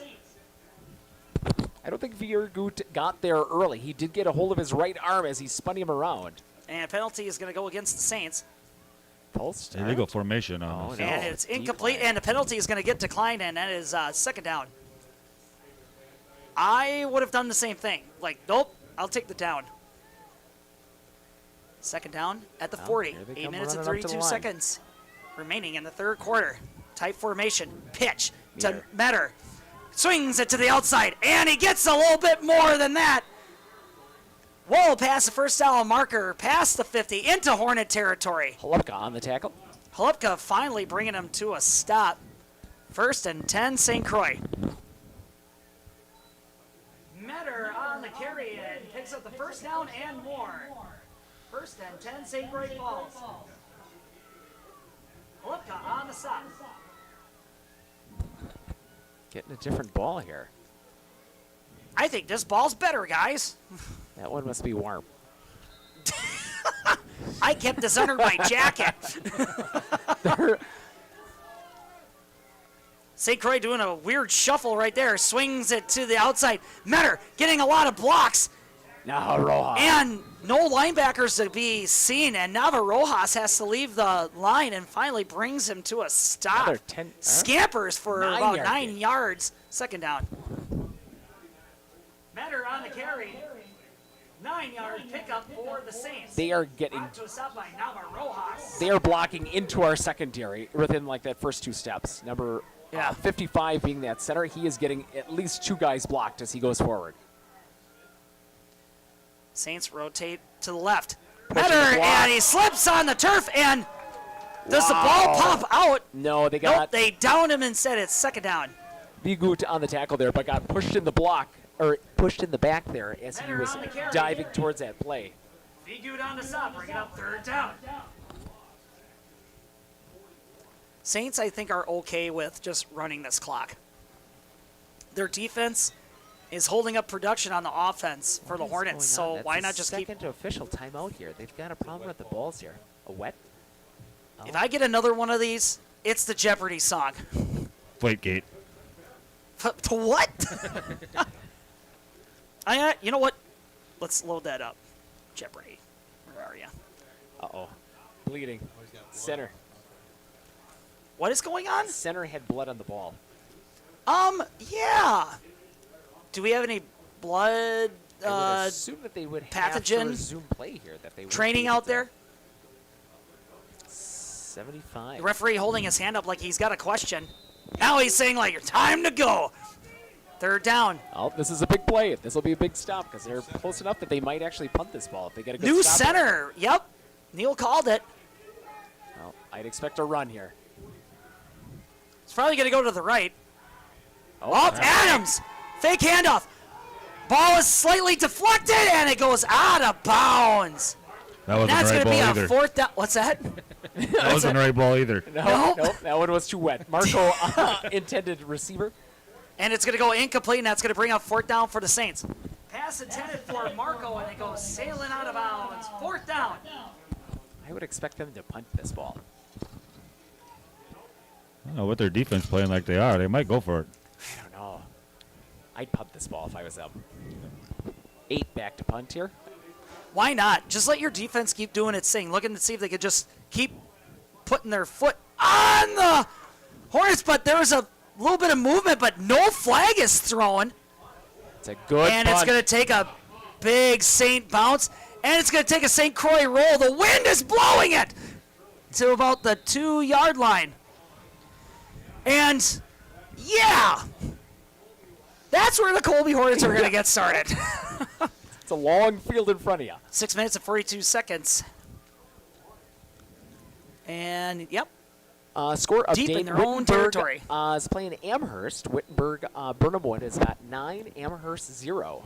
I don't think Vigut got there early. He did get a hold of his right arm as he spun him around. And penalty is going to go against the Saints. Pulse Illegal formation on this. And it's incomplete, and the penalty is going to get declined, and that is second down. I would have done the same thing. Like, nope, I'll take the down. Second down at the Well, 40. here they 8 come minutes and running up to the 32 line. seconds remaining in the third quarter. Tight formation. Pitch to Meter. Metter. Swings it to the outside, and he gets a little bit more than that. Whoa, past the first down marker, past the 50, into Hornet territory. Holupka on the tackle. Holupka finally bringing him to a stop. 1st and 10, St. Croix. Metter on the carry and picks up the first down and more. 1st and 10, St. Croix Falls. Holupka on the stop. Getting a different ball here. I think this ball's better, guys. That one must be warm. I kept this under my jacket. St. Croix doing a weird shuffle right there. Swings it to the outside. Metter getting a lot of blocks. Rojas. And no linebackers to be seen. And Rojas has to leave the line and finally brings him to a stop. Another 10 Scampers for 9 about yard 9 gain. yards. Second down. Metter on the carry. 9-yard pickup for the Saints. They are getting. Brought to a stop by Rojas. They are blocking into our secondary within like that first 2 steps. Number 55 being that center, he is getting at least 2 guys blocked as he goes forward. Saints rotate to the left. Pushing the Metter, block. and he slips on the turf, and does the ball pop out? No, they Nope, got they downed him instead. It's second down. Bigut on the tackle there, but got pushed in the block, or pushed in the back there as he was diving towards that play. Vigut on the stop, bring it up third down. Saints, I think, are okay with just running this clock. Their defense is holding up production on the offense for the Hornets, so why not just keep... Second to official timeout here. They've got a problem with the balls here. A wet? If I get another one of these, it's the Jeopardy song. Deflategate. To what? You know what? Let's load that up. Jeopardy. Where are you? Uh-oh. Bleeding. Center. What is going on? Center had blood on the ball. Yeah. Do we have any blood I would assume that they would have to pathogen resume play here. That they would training out there? 75. The referee holding his hand up like he's got a question. Now he's saying, like, time to go. Third down. Oh, this is a big play. This will be a big stop because they're close enough that they might actually punt this ball if they get a good New stop. center. Yep. Neil called it. Well, I'd expect a run here. It's probably going to go to the right. Oh, Adams. Fake handoff. Ball is slightly deflected, and it goes out of bounds. That wasn't That's the right going to be ball a either. fourth down. What's that? That wasn't the right ball either. No, nope, that one was too wet. Marco intended receiver. And it's going to go incomplete, and that's going to bring up fourth down for the Saints. Pass intended for Marco, and it goes sailing out of bounds. Fourth down. I would expect them to punt this ball. I don't know what their defense playing like they are. They might go for it. I don't know. I'd punt this ball if I was them. 8 back to punt here. Why not? Just let your defense keep doing its thing, looking to see if they could just keep putting their foot on the Hornets. But there was a little bit of movement, but no flag is thrown. It's a good And punt. it's going to take a big Saint bounce, and it's going to take a St. Croix roll. The wind is blowing it to about the 2-yard line. And, yeah, that's where the Colby Hornets are going to get started. It's a long field in front of you. 6 minutes and 42 seconds. And, yep. Score update. Deep in their own Wittenberg, territory. Is playing Amherst. Wittenberg, Burnham Wood has got 9, Amherst 0.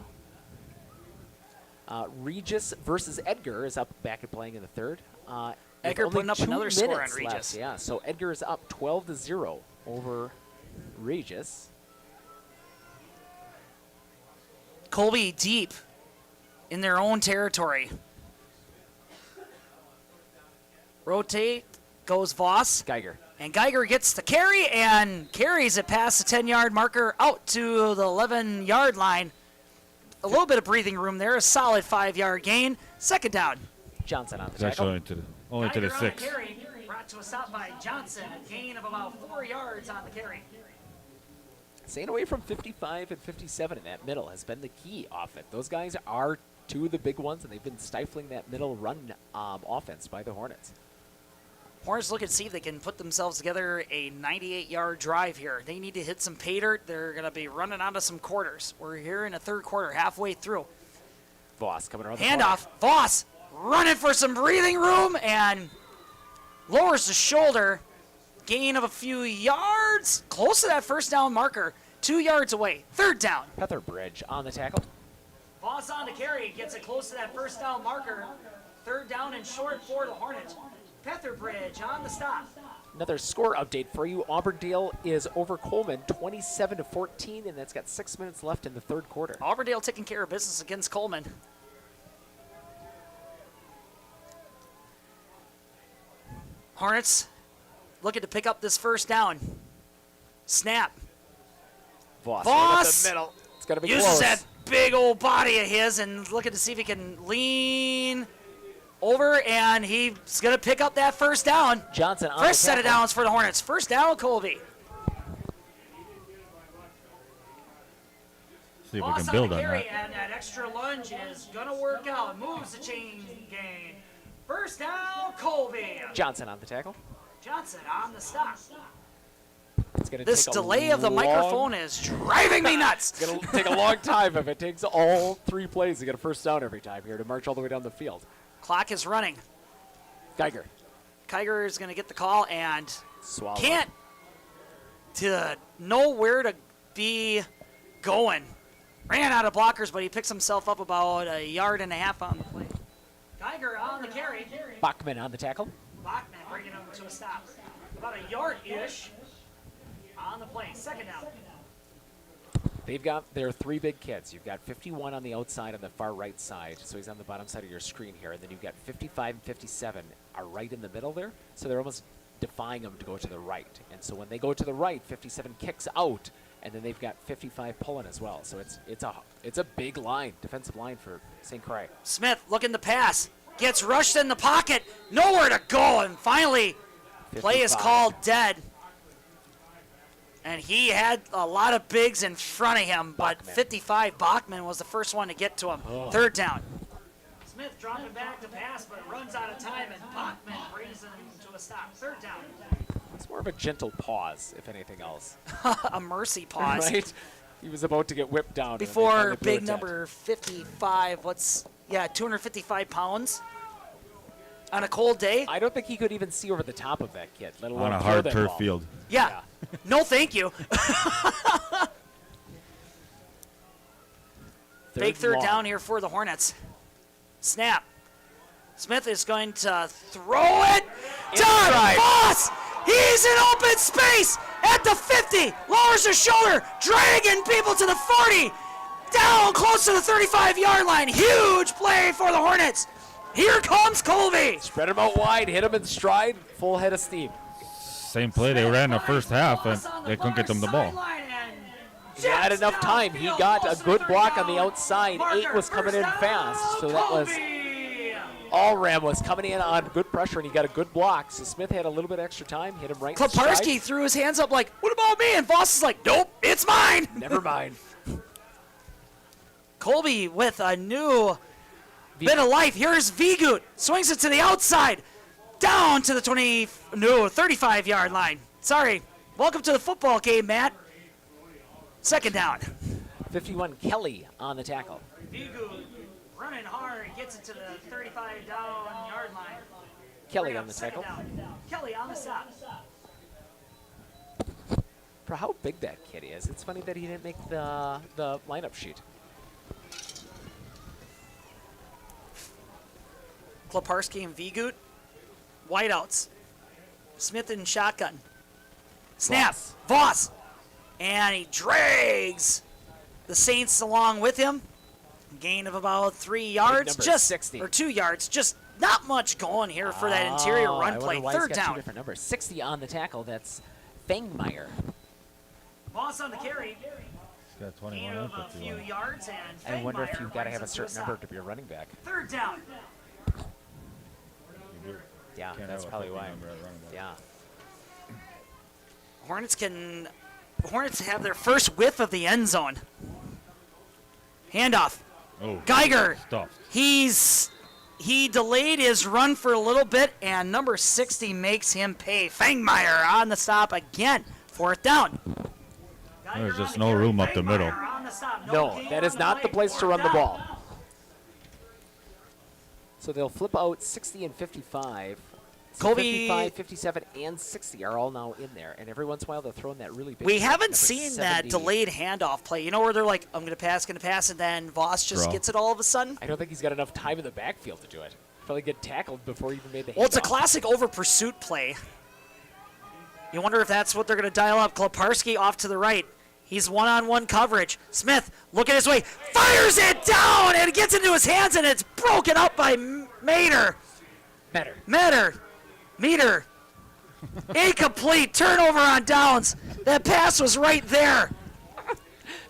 Regis versus Edgar is up back and playing in the third. Edgar with only putting up 2 another score on minutes Regis. left, yeah, so Edgar is up 12-0 over Regis. Colby deep in their own territory. Rotate, goes Voss. Geiger. And Geiger gets the carry and carries it past the 10-yard marker out to the 11-yard line. A little bit of breathing room there. A solid 5-yard gain. Second down. Johnson on the It's actually tackle. only to the Geiger on the 6. carry, brought to a stop by Johnson. A gain of about 4 yards on the carry. Staying away from 55 and 57 in that middle has been the key off it. Those guys are 2 of the big ones, and they've been stifling that middle run offense by the Hornets. Hornets looking to see if they can put themselves together a 98-yard drive here. They need to hit some pay dirt. They're going to be running out of some quarters. We're here in the third quarter, halfway through. Voss coming around the Handoff. Voss running for some breathing room and lowers the shoulder. Gain of a few yards. Close to that first down marker. 2 yards away. Third down. Petherbridge on the tackle. Voss on the carry. Gets it close to that first down marker. Third down and short for the Hornets. Petherbridge on the stop. Another score update for you. Auburndale is over Coleman 27-14, and that's got 6 minutes left in the third quarter. Auburndale taking care of business against Coleman. Hornets looking to pick up this first down. Snap. Voss. Voss Right up the middle. It's going to be uses close. that big old body of his and looking to see if he can lean over, and he's going to pick up that first down. Johnson on First the set of tackle. downs for the Hornets. First down, Colby. See if we Voss can build the on carry, that. and that extra lunge is going to work out. Moves the chain gain. First down, Colby. Johnson on the tackle. Johnson on the stop. It's gonna This take a delay of the long- microphone is driving me nuts. It's going to take a long time if it takes all 3 plays to get a first down every time here to march all the way down the field. Clock is running. Geiger. Kiger is going to get the call and Swallow. can't to know where to be going. Ran out of blockers, but he picks himself up about a yard and a half on the play. Geiger on the carry. Bachman on the tackle. Bachman bringing him to a stop. About a yard-ish on the play. Second down. They've got their 3 big kids. You've got 51 on the outside on the far right side, so he's on the bottom side of your screen here. And then you've got 55 and 57 are right in the middle there, so they're almost defying them to go to the right. And so when they go to the right, 57 kicks out, and then they've got 55 pulling as well. So it's a big line, defensive line for St. Croix. Smith looking to pass. Gets rushed in the pocket. Nowhere to go, and finally, play is 55. called dead. And he had a lot of bigs in front of him, but 55, Bachman was the first one to get to him. Oh. Third down. Smith dropping back to pass, but runs out of time, and Bachman brings him to a stop. Third down. It's more of a gentle pause, if anything else. A mercy pause. Right? He was about to get whipped down. and they Before finally blew big it dead. number 55, 255 pounds on a cold day. I don't think he could even see over the top of that kid, let alone On a throw hard that turf ball. field. Yeah. No, thank you. Big third long. down here for the Hornets. Snap. Smith is going to throw it. Done. Voss. He's in open space at the 50. Lowers his shoulder, dragging people to the 40. Down close to the 35-yard line. Huge play for the Hornets. Here comes Colby. Spread him out wide, hit him in stride, full head of steam. Same play they ran the first half, and they couldn't get them the ball. He had enough time. He got a good block on the outside. 8 was coming in fast, so that was Allram was coming in on good pressure, and he got a good block. So Smith had a little bit extra time, hit him right in stride. Klaparski threw his hands up like, what about me? And Voss is like, nope, it's mine. Never mind. Colby with a new bit of life. Here's Vigut. Swings it to the outside. Down to the 35-yard line. Sorry. Welcome to the football game, Matt. Second down. 51 Kelly on the tackle. Vigut running hard. Gets it to the 35-yard line. Kelly on the tackle. Kelly on the stop. For how big that kid is, it's funny that he didn't make the lineup sheet. Klaparski and Vigut. Whiteouts. Smith in shotgun. Snap. Voss. And he drags the Saints along with him. Gain of about 3 yards. number, Just 60. Or 2 yards. Just not much going here for that interior Oh, run I play. wonder why Third he's got down. 2 different numbers. 60 on the tackle. That's Fangmeyer. Voss on the carry. He's got 21 Gain and of a few 51. yards, and I wonder if Fangmeyer you've got to have a brings him certain stop. number to be a running back. Third down. Yeah, Can't that's have a probably 50 why. number at running back. Yeah. Hornets have their first whiff of the end zone. Handoff. Oh, Geiger. stuffed. He's he delayed his run for a little bit, and number 60 makes him pay. Fangmeyer on the stop again. 4th down. There's just no room up the middle. No, that is not the place to run the ball. So they'll flip out 60 and 55. So Colby, 55, 57, and 60 are all now in there. And every once in a while, they'll throw in that really big. we haven't number seen 70. that delayed handoff play. You know where they're like, I'm going to pass, and then Voss just Draw. gets it all of a sudden? I don't think he's got enough time in the backfield to do it. Probably get tackled before he even made the handoff. Well, it's a classic over pursuit play. You wonder if that's what they're going to dial up. Kloparski off to the right. He's one-on-one coverage. Smith looking his way, fires it down, and it gets into his hands, and it's broken up by Meter. Incomplete. Turnover on downs. That pass was right there.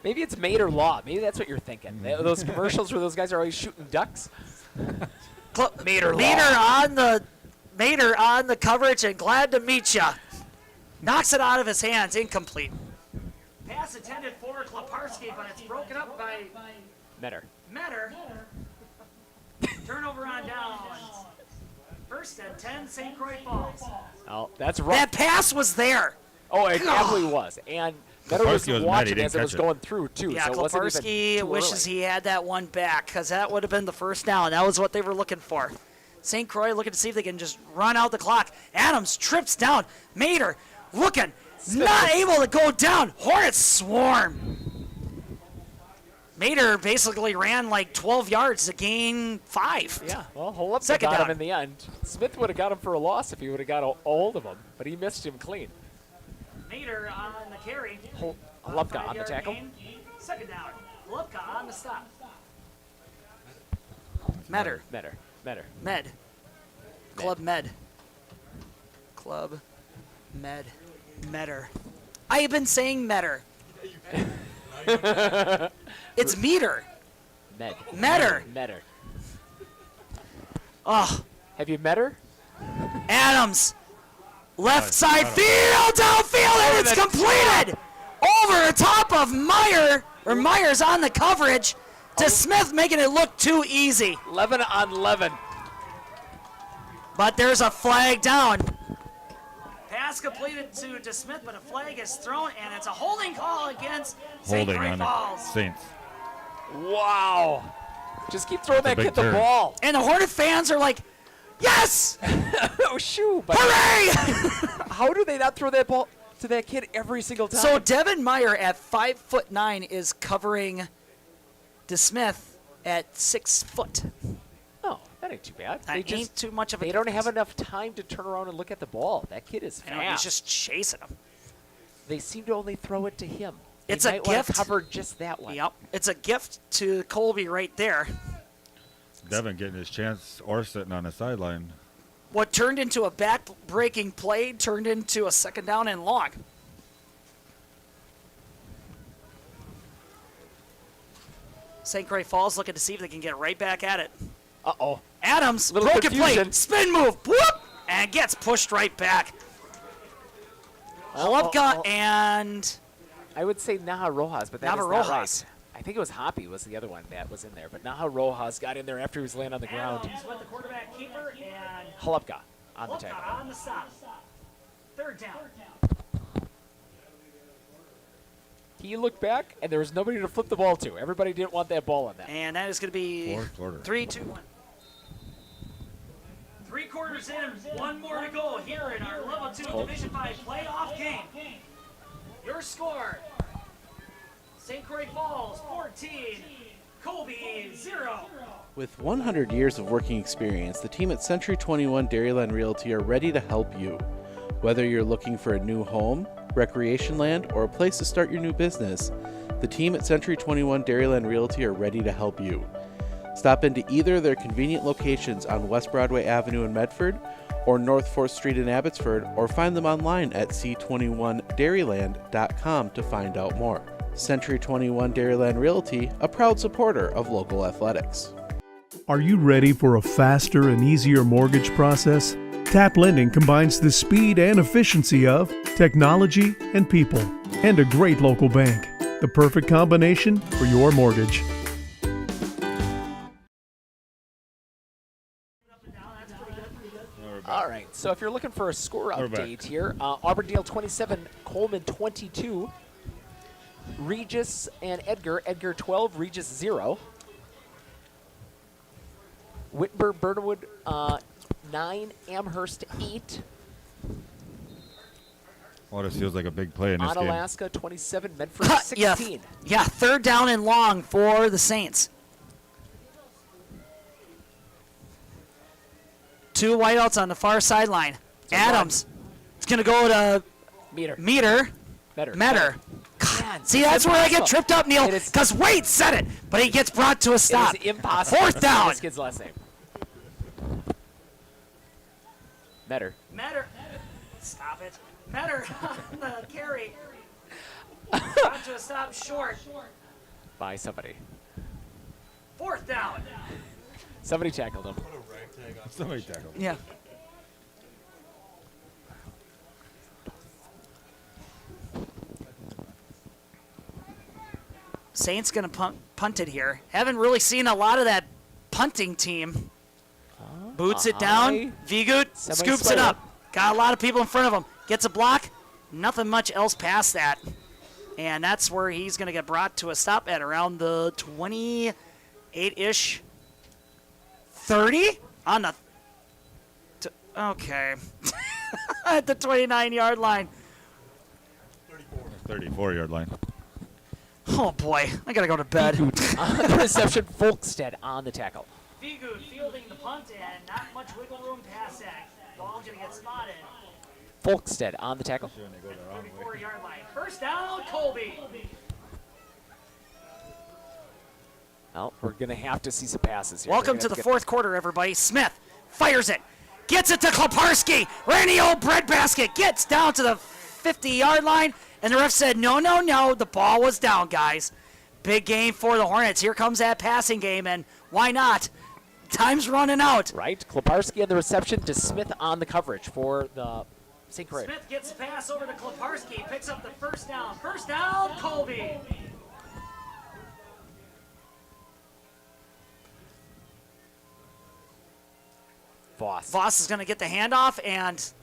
Maybe it's Mater Law. Maybe that's what you're thinking. Those commercials where those guys are always shooting ducks. Mater on the coverage, and glad to meet ya. Knocks it out of his hands. Incomplete. Pass intended for Kloparski, but it's broken up by Meter. Turnover on downs. 1st and 10, St. Croix Falls. Oh, that's right. That pass was there. Oh, it absolutely was. And Meter was Kloparski was mad he watching didn't as it was catch it. going through, too. Yeah, so it wasn't even Kloparski too wishes early. he had that one back, because that would have been the 1st down. That was what they were looking for. St. Croix looking to see if they can just run out the clock. Adams trips down. Mater looking, not able to go down. Hornets swarm. Mater basically ran like 12 yards to gain 5. Yeah, well, Holub Second got down. him in the end. Smith would have got him for a loss if he would have got a hold of him, but he missed him clean. Mater on the carry. Holubka on the tackle. 2nd down. Holubka on the stop. Meter. Med. Club Med. Meter. I have been saying Meter. It's Meter. Meter. Oh. Have you met her? Adams. Left side field, downfield, and it's completed. Over the top of Myers on the coverage to Smith, making it look too easy. 11 on 11. But there's a flag down. Pass completed to Smith, but a flag is thrown, and it's a holding call against St. Holding Croix on Falls. the Saints. Wow. Just keep throwing that big kid the turn. ball. And the Hornet fans are like, yes! Oh, shoot. But Hooray! how do they not throw that ball to that kid every single time? So Devin Meyer at 5'9" is covering DeSmith at 6 foot. Oh, that ain't too bad. That ain't too much of a They don't difference. have enough time to turn around and look at the ball. That kid is I know, fast. he's just chasing him. They seem to only throw it to him. It's they a might wanna gift. cover just that one. Yep. It's a gift to Colby right there. Devin getting his chance or sitting on the sideline. What turned into a back-breaking play turned into a 2nd down and long. St. Croix Falls looking to see if they can get right back at it. Uh-oh. Adams, Little broken play, confusion. spin move, whoop, and gets pushed right back. Holubka and I would say Naha Rojas, but that is not Rojas. right. I think it was Hoppy was the other one that was in there, but Naha Rojas got in there after he was laying on the ground. Adams with the quarterback keeper and Holubka on the Holubka tackle. on the stop. 3rd down. He looked back, and there was nobody to flip the ball to. Everybody didn't want that ball on that. And that is going to be 4th quarter. 3, 2, 1. 3 quarters in, 1 more to go here in our Level 2 Division 5 playoff game. Your score, St. Croix Falls 14, Colby 0. With 100 years of working experience, the team at Century 21 Dairyland Realty are ready to help you. Whether you're looking for a new home, recreation land, or a place to start your new business, the team at Century 21 Dairyland Realty are ready to help you. Stop into either of their convenient locations on West Broadway Avenue in Medford or North 4th Street in Abbotsford, or find them online at c21dairyland.com to find out more. Century 21 Dairyland Realty, a proud supporter of local athletics. Are you ready for a faster and easier mortgage process? Tap Lending combines the speed and efficiency of technology and people, and a great local bank. The perfect combination for your mortgage. All right, so if you're looking for a score We're back. update here, Auburndale 27, Coleman 22, Regis and Edgar 12, Regis 0. Whitburn, Burnwood 9, Amherst 8. Oh, this feels like a big play in this game. Onalaska 27, Medford 16. Yeah, third down and long for the Saints. 2 wideouts on the far sideline. Adams. It's going to go to Meter. God, see, that's where I get tripped up, Neil, because Wade said it, but he gets brought to a stop. It is impossible. 4th down. This kid's last name. Metter. Stop it. Metter on the carry. Brought to a stop short. By somebody. 4th down. Somebody tackled him. Somebody tackled him. Yeah. Saints going to punt it here. Haven't really seen a lot of that punting team. Boots it down. Vigut scoops it up. Got a lot of people in front of him. Gets a block. Nothing much else past that. And that's where he's going to get brought to a stop at around the 28-ish. 30 on the okay. At the 29-yard line. 34-yard line. Oh boy, I gotta go to bed. Reception, Folkstead on the tackle. Vigut fielding the punt and not much wiggle room past that. Ball's gonna get spotted. Folkstead on the tackle. 34-yard line. 1st down, Colby. Well, we're going to have to see some passes here. Welcome to the 4th quarter, everybody. Smith fires it. Gets it to Kloparski. Randy old breadbasket gets down to the 50-yard line. And the ref said, no, no, no. The ball was down, guys. Big game for the Hornets. Here comes that passing game, and why not? Time's running out. Right. Kloparski on the reception to Smith on the coverage for the St. Croix. Smith gets the pass over to Kloparski. Picks up the 1st down. 1st down, Colby. Voss is going to get the handoff, and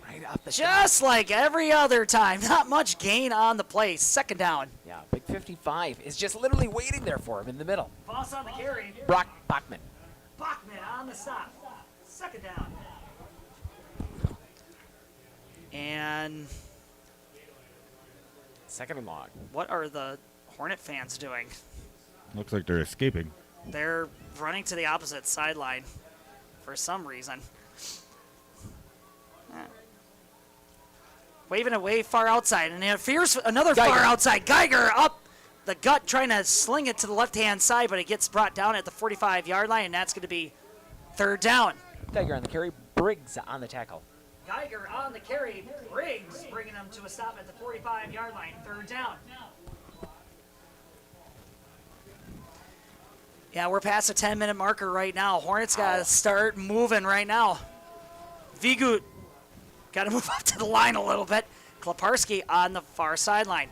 just like every other time, not much gain on the play. 2nd down. Yeah, big 55 is just literally waiting there for him in the middle. Voss on the carry. Bachman. Bachman on the stop. 2nd down. And 2nd and long. What are the Hornet fans doing? Looks like they're escaping. They're running to the opposite sideline for some reason. Waving away far outside, and it fears another far outside. Geiger up the gut, trying to sling it to the left-hand side, but it gets brought down at the 45-yard line, and that's going to be 3rd down. Geiger on the carry. Briggs on the tackle. Geiger on the carry. Briggs bringing them to a stop at the 45-yard line. 3rd down. Yeah, we're past the 10-minute marker right now. Hornets got to start moving right now. Vigut got to move up to the line a little bit. Kloparski on the far sideline.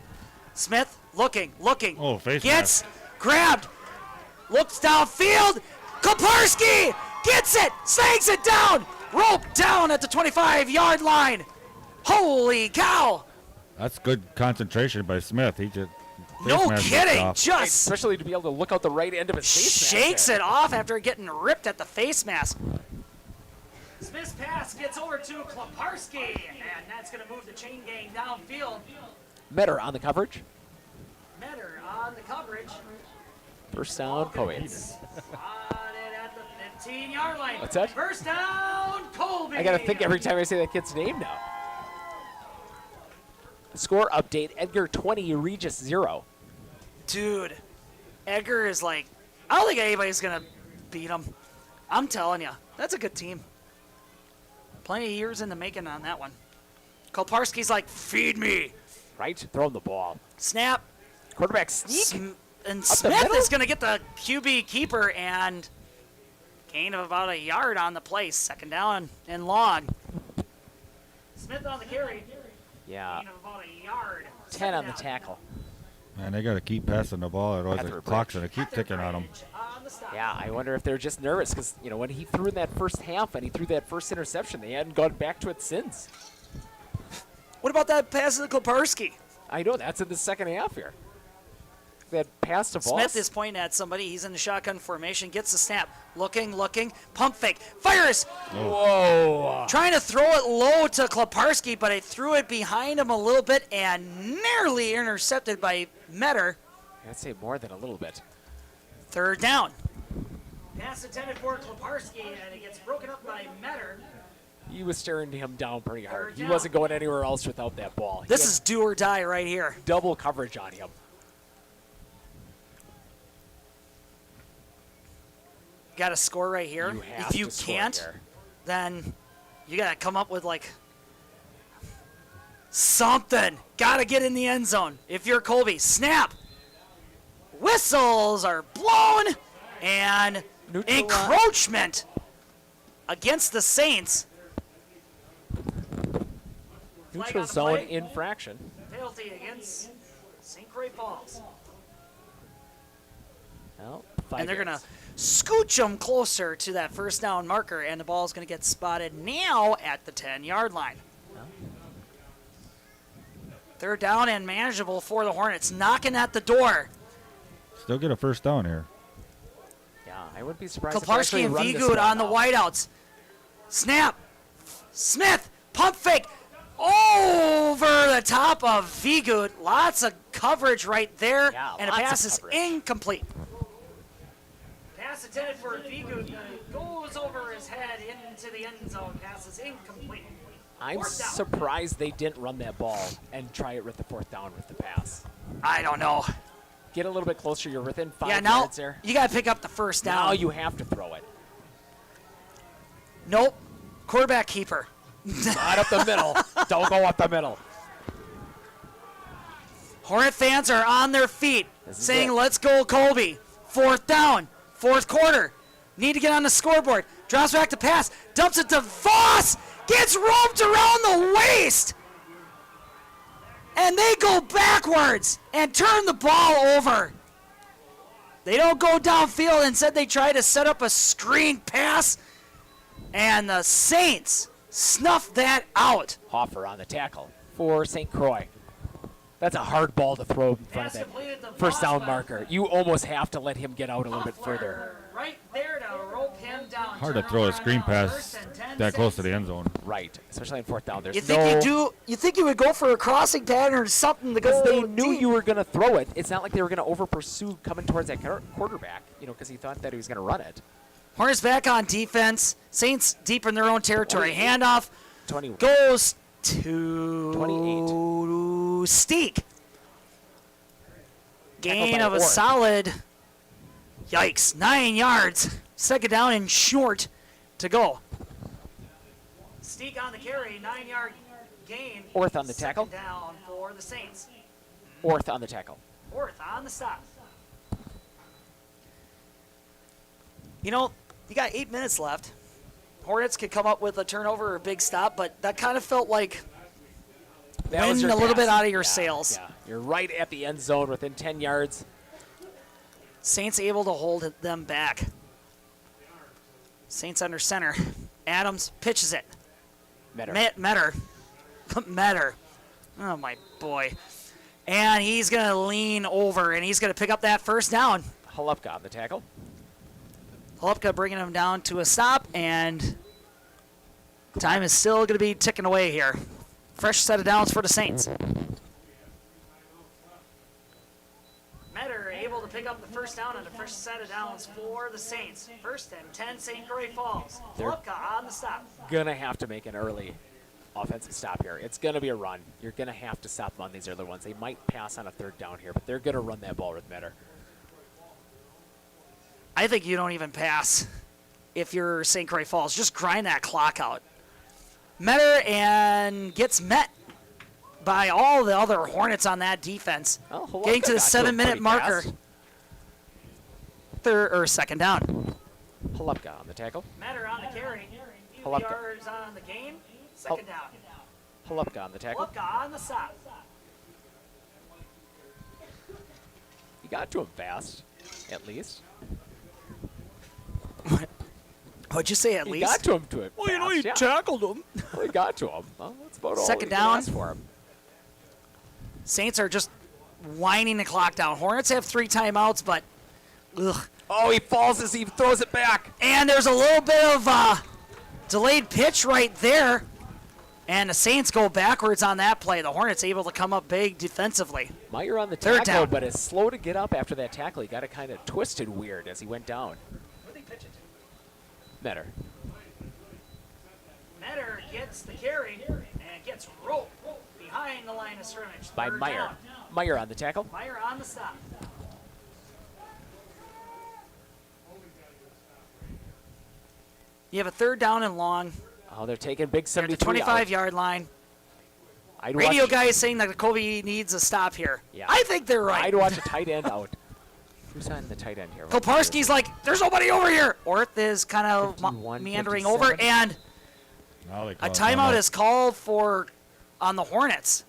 Smith looking. Oh, face gets grabbed. Looks downfield. Kloparski gets it. Snags it down. Rope down at the 25-yard line. Holy cow. That's good concentration by Smith. He just no kidding. Just especially to be able to look out the right end of his face mask. Shakes it off after getting ripped at the face mask. Smith's pass gets over to Kloparski, and that's going to move the chain gang downfield. Metter on the coverage. Metter on the coverage. 1st down, Colby. Spotted at the 15-yard line. What's that? 1st down, Colby. I got to think every time I say that kid's name now. Score update, Edgar 20, Regis 0. Dude, Edgar is like, I don't think anybody's going to beat him. I'm telling you, that's a good team. Plenty of years in the making on that one. Kloparski's like, feed me. Right? Throw him the ball. Snap. Quarterback sneak. And Smith is going to get the QB keeper and gain of about a yard on the play. 2nd down and long. Smith on the carry. Yeah. Gain of about a yard. 10 on the tackle. Man, they got to keep passing the ball, otherwise the clock's going to keep ticking on them. On Yeah, I wonder if they're just nervous because, you know, when he threw in that first half and he threw that first interception, they hadn't gone back to it since. What about that pass to Koparski? I know, that's in the second half here. That pass to Voss. Smith is pointing at somebody. He's in the shotgun formation. Gets the snap. Looking. Pump fake. Fires. Whoa. Trying to throw it low to Koparski, but it threw it behind him a little bit and nearly intercepted by Metter. I'd say more than a little bit. Third down. Pass intended for Koparski, and it gets broken up by Metter. He was staring him down pretty hard. Third He down. wasn't going anywhere else without that ball. This is do or die right here. Double coverage on him. Got to score right here. You have if you to score can't, here. then you got to come up with like something. Got to get in the end zone. If you're Colby, snap. Whistles are blown, and encroachment against the Saints. Neutral zone infraction. Penalty against St. Croix Falls. Well, And they're going to scooch them closer to that first down marker, and the ball is going to get spotted now at the 10-yard line. Third down and manageable for the Hornets. Knocking at the door. Still get a first down here. Yeah, I wouldn't be surprised if they Koparski actually and run this Vigood one on the now. wideouts. Snap. Smith. Pump fake. Over the top of Vigood. Lots of coverage right there. Yeah, and a lots of pass is coverage. incomplete. Pass intended for Vigood. Goes over his head into the end zone. Pass is incomplete. I'm Fourth down. surprised they didn't run that ball and try it with the fourth down with the pass. I don't know. Get a little bit closer. You're within 5 Yeah, now yards there. you got to pick up the first down. Now you have to throw it. Nope. Quarterback keeper. Not up the middle. Don't go up the middle. Hornet fans are on their feet This is saying, it. let's go, Colby. Fourth down. Fourth quarter. Need to get on the scoreboard. Drops back to pass. Dumps it to Voss. Gets roped around the waist. And they go backwards and turn the ball over. They don't go downfield. Instead, they try to set up a screen pass. And the Saints snuff that out. Hoffer on the tackle for St. Croix. That's a hard ball to throw in front of that first down marker. You almost have to let him get out a little bit further. Right there to rope him down. Hard to throw a screen pass that close to the end zone. Right, especially in fourth down. There's You think you think you would go for a crossing pattern or something because they go knew deep. you were going to throw it. It's not like they were going to over pursue coming towards that quarterback, you know, because he thought that he was going to run it. Hornets back on defense. Saints deep in their own territory. 28. Handoff 21. goes to Steak. Gain by of a Orr. solid, yikes, 9 yards. Second down and short to go. Steak on the carry, 9-yard gain. Orth on the tackle. Second down for the Saints. Orth on the tackle. Orth on the stop. You know, you got 8 minutes left. Hornets could come up with a turnover or a big stop, but that kind of felt like That was wind your a little pass. bit out of your Yeah, sails. Yeah. You're right at the end zone within 10 yards. Saints able to hold them back. Saints under center. Adams pitches it. Metter. Metter. Oh, my boy. And he's going to lean over, and he's going to pick up that first down. Holupka on the tackle. Holupka bringing him down to a stop, and time is still going to be ticking away here. Fresh set of downs for the Saints. Metter able to pick up the first down on the fresh set of downs for the Saints. First and 10, St. Croix Falls. They're- Holupka on the stop. Gonna have to make an early offensive stop here. It's gonna be a run. You're gonna have to stop them on these other ones. They might pass on a third down here, but they're gonna run that ball with Metter. I think you don't even pass if you're St. Croix Falls. Just grind that clock out. Metter and gets met by all the other Hornets on that defense. Oh, Holupka Getting to the got 7-minute pretty marker. fast. Third or second down. Holupka on the tackle. Metter on the carry. Holupka. Yards on the game. Second down. Holupka on the tackle. Holupka on the stop. You got to him fast, at least. What'd you say? At He least got to him to it. Well, you know, fast, he yeah. tackled him. Well, he got to him. Well, that's about all. Second you can down. ask for him. Saints are just winding the clock down. Hornets have 3 timeouts, but ugh. Oh, he falls as he throws it back. And there's a little bit of delayed pitch right there. And the Saints go backwards on that play. The Hornets able to come up big defensively. Meyer on the Third tackle, down. but is slow to get up after that tackle. He got it kind of twisted weird as he went down. Better. Metter gets the carry and gets roped behind the line of scrimmage. By Third Meyer. down. Meyer on the tackle. Meyer on the stop. You have a third down and long. Oh, they're taking big At the 73 out. 25-yard line. I'd Radio watch, guy is saying that Colby needs a stop here. Yeah. I think they're right. I'd watch a tight end out. Who's on the tight end here? Koparski's like, there's nobody over here. Orth is kind of 51, meandering 57. over, and Now they a call it timeout is called for on the Hornets.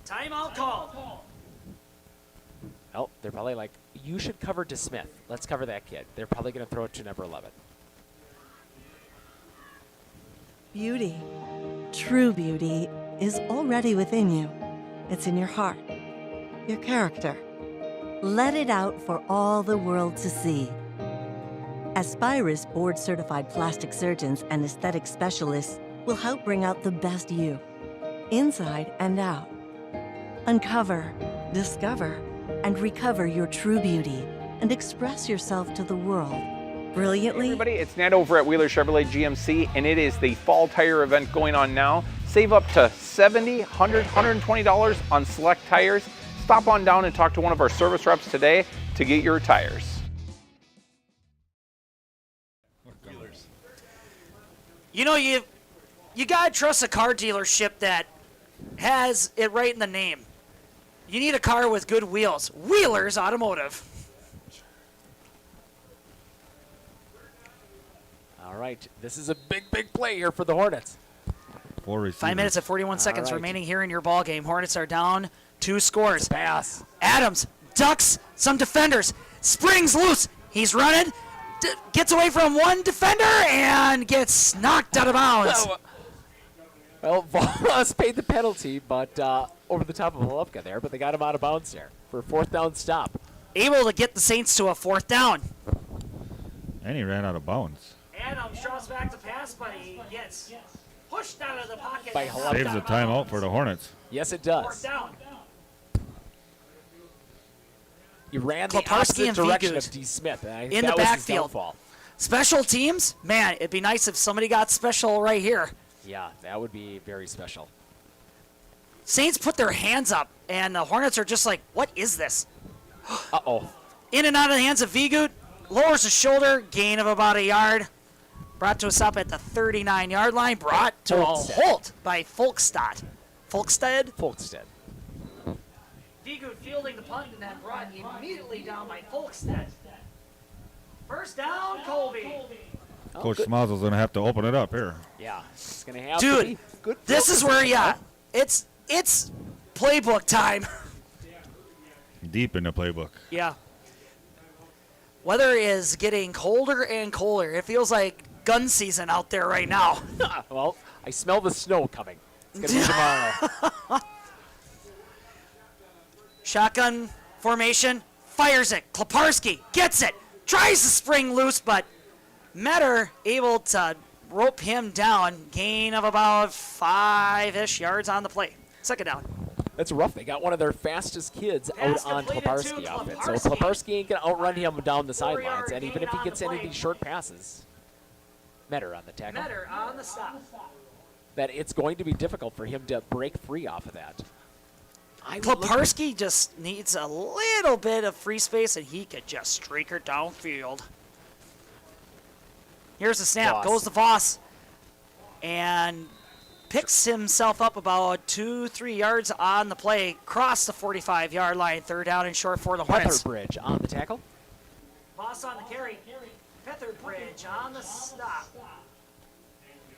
Timeout called. Oh, they're probably like, you should cover to Smith. Let's cover that kid. They're probably going to throw it to number 11. Beauty, true beauty, is already within you. It's in your heart, your character. Let it out for all the world to see. Aspirus board-certified plastic surgeons and aesthetic specialists will help bring out the best you, inside and out. Uncover, discover, and recover your true beauty and express yourself to the world brilliantly. Hey everybody, it's Ned over at Wheeler Chevrolet GMC, and it is the fall tire event going on now. Save up to $70, $100, $120 on select tires. Stop on down and talk to one of our service reps today to get your tires. You know, you gotta trust a car dealership that has it right in the name. You need a car with good wheels. Wheeler's Automotive. All right, this is a big, big play here for the Hornets. 4 receivers. 5 minutes and 41 seconds right. remaining here in your ball game. Hornets are down 2 scores. Pass. Adams ducks some defenders, springs loose. He's running, gets away from one defender and gets knocked out of bounds. Well, Voss paid the penalty, but over the top of Volupka there, but they got him out of bounds there for a 4th down stop. Able to get the Saints to a 4th down. And he ran out of bounds. Adams draws back the pass, but he gets pushed out of the pocket. By and Volupka. knocked Saves out the of bounds. timeout for the Hornets. Yes, it 4th does. down. He ran the Kleparski opposite and direction Vigus of D. Smith, and I think in the that was his backfield. downfall. Special teams, man, it'd be nice if somebody got special right here. Yeah, that would be very special. Saints put their hands up, and the Hornets are just like, what is this? Uh-oh. In and out of the hands of Vigut, lowers his shoulder, gain of about a yard. Brought to a stop at the 39-yard line, brought to a Folkstead. halt by Folkstead. Folkstead? Folkstead. Vigut fielding the punt and then brought immediately down by Folkstead. First down, Colby. Coach Smazel's going to have to open it up here. Yeah, it's going to have to be Dude, good. this is where, yeah, it's playbook time. Deep in the playbook. Yeah. Weather is getting colder and colder. It feels like gun season out there right now. Well, I smell the snow coming. It's going to be tomorrow. Shotgun formation, fires it. Kleparski gets it, tries to spring loose, but Metter able to rope him down. Gain of about 5-ish yards on the play. Second down. That's rough. They got one of their fastest kids Pass out on completed Kleparski to outfit. So Kleparski. Kleparski ain't going to outrun him down the 4-yard sidelines. And even gain if he on gets the any of play. these short passes, Metter on the tackle, Metter on the stop. that it's going to be difficult for him to break free off of that. I would look- Kleparski just needs a little bit of free space, and he could just streak her downfield. Here's the snap. Voss. Goes to Voss. And picks himself up about 2-3 yards on the play. Cross the 45-yard line. Third down and short for the Hornets. Featherbridge on the tackle. Voss on the carry. Featherbridge on the stop.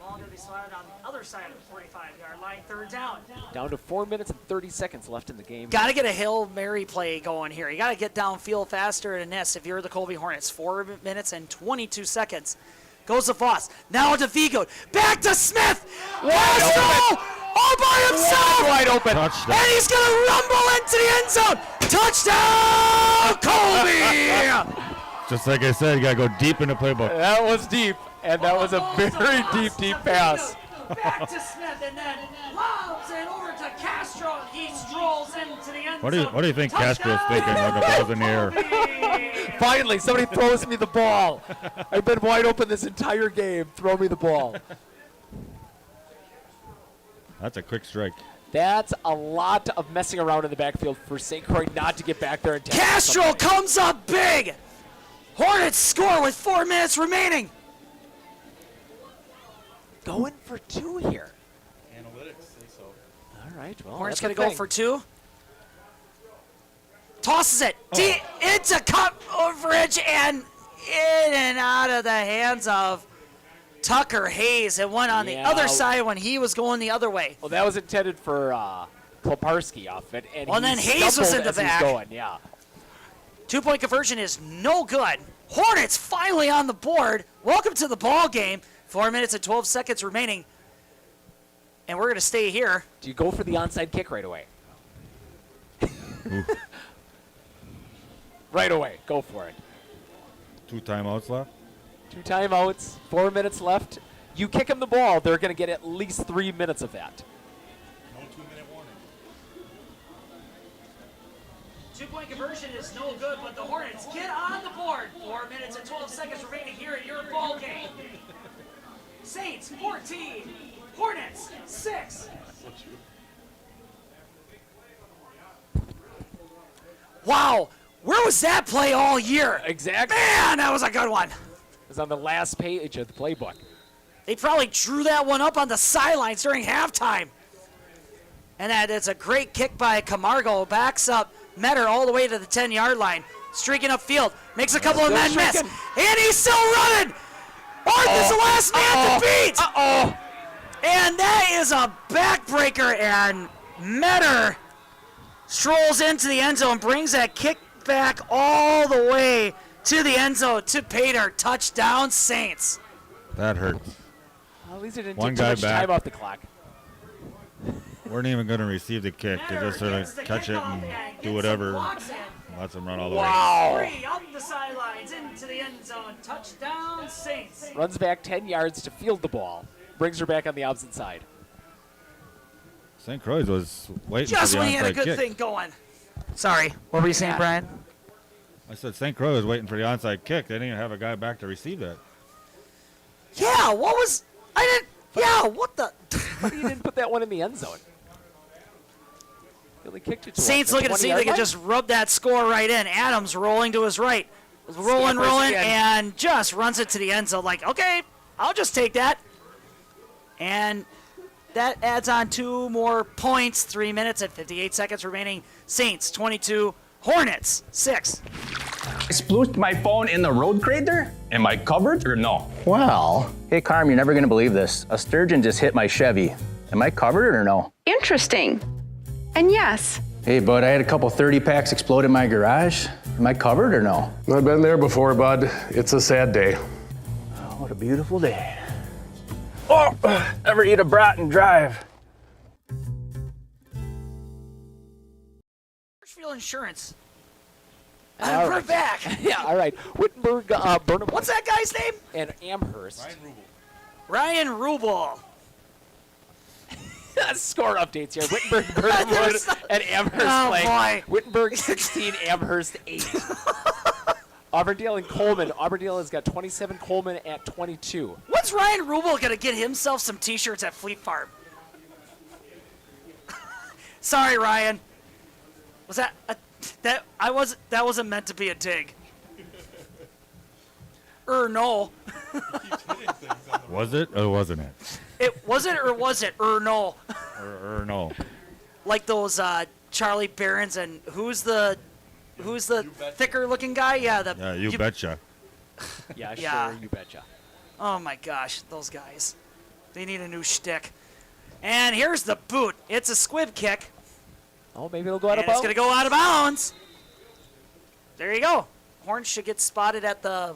ball going to be swatted on the other side of the 45-yard line. Third down. Down to 4 minutes and 30 seconds left in the game. Got to get a Hail Mary play going here. You got to get downfield faster than this if you're the Colby Hornets. 4 minutes and 22 seconds. Goes to Voss. Now to Vigo. Back to Smith. Castro all by himself. Wide open. Touchdown. And he's going to rumble into the end zone. Touchdown, Colby. Just like I said, you got to go deep in the playbook. That was deep, and that was a very deep pass. Back to Smith, and then lobs it over to Castro. He strolls into the end zone. What do you think Castro's thinking when the ball's in the air? Finally, somebody throws me the ball. I've been wide open this entire game. Throw me the ball. That's a quick strike. That's a lot of messing around in the backfield for St. Croix not to get back there and tackle Castro somebody. comes up big. Hornets score with 4 minutes remaining. Going for 2 here. Analytics say so. All right, well, Hornets that's going to the go thing. for 2. Tosses it deep into coverage and in and out of the hands of Tucker Hayes. It went on the Yeah. other side when he was going the other way. Well, that was intended for Kloparski off it. And Well, he then Hayes was in stumbled the as he's back. going, yeah. 2-point conversion is no good. Hornets finally on the board. Welcome to the ball game. 4 minutes and 12 seconds remaining. And we're going to stay here. Do you go for the onside kick right away? Right away. Go for it. 2 timeouts left. 2 timeouts, 4 minutes left. You kick them the ball, they're going to get at least 3 minutes of that. No 2-minute warning. 2-point conversion is no good, but the Hornets get on the board. 4 minutes and 12 seconds remaining here in your ball game. Saints 14, Hornets 6. Wow, where was that play all year? Exactly. Man, that was a good one. It was on the last page of the playbook. They probably drew that one up on the sidelines during halftime. And that it's a great kick by Camargo. Backs up Metter all the way to the 10-yard line. Streaking upfield. Makes a couple of men miss. And he's still running. Arth is the last man to beat. And that is a backbreaker. And Metter strolls into the end zone. Brings that kick back all the way to the end zone to Pater. Touchdown, Saints. That hurt. Well, at least it didn't One take too guy much back. time off the clock. Weren't even going to receive the kick. They just sort of catch it and do whatever. Lets them run all the way. Three up the sidelines into the end zone. Touchdown, Saints. Runs back 10 yards to field the ball. Brings her back on the opposite side. St. Croix was waiting Just for the when he had a onside good kick. thing going. Sorry, what were you saying, Brian? I said St. Croix was waiting for the onside kick. They didn't even have a guy back to receive that. Yeah, what was... I didn't... Yeah, what the... But you didn't put that one in the end zone. He only kicked it to Saints looking to see if they can just rub that score right in. Adams rolling to his right. Rolling, and just runs it to the end zone like, okay, I'll just take that. And that adds on 2 more points. 3 minutes and 58 seconds remaining. Saints 22, Hornets 6. I splooshed my phone in the road crater? Am I covered or no? Well, hey Carm, you're never gonna believe this. A sturgeon just hit my Chevy. Am I covered or no? Interesting. And yes, Hey bud, I had a couple 30 packs explode in my garage. Am I covered or no? I've been there before, bud. It's a sad day. Oh, what a beautiful day. Oh, ever eat a brat and drive? Marshfield Insurance. All We're right. back. Yeah, all right. Wittenberg, Burnham. What's that guy's name? And Amherst. Ryan Rubel. Score updates here. Wittenberg, Burnhamwood, and Amherst Oh, playing. boy. Wittenberg 16, Amherst 8. Auburndale and Coleman. Auburndale has got 27, Coleman at 22. When's Ryan Rubel going to get himself some T-shirts at Fleet Farm? Sorry, Ryan. Was that that wasn't meant to be a dig. No. Was it or wasn't it? It wasn't or was it? No. Or no. Like those Charlie Barons and who's the thicker looking guy? Yeah, Yeah, you betcha. Yeah, Yeah. sure, you betcha. Oh my gosh, those guys. They need a new shtick. And here's the boot. It's a squib kick. Oh, maybe it'll go out of And it's bounds. going to go out of bounds. There you go. Horns should get spotted at the,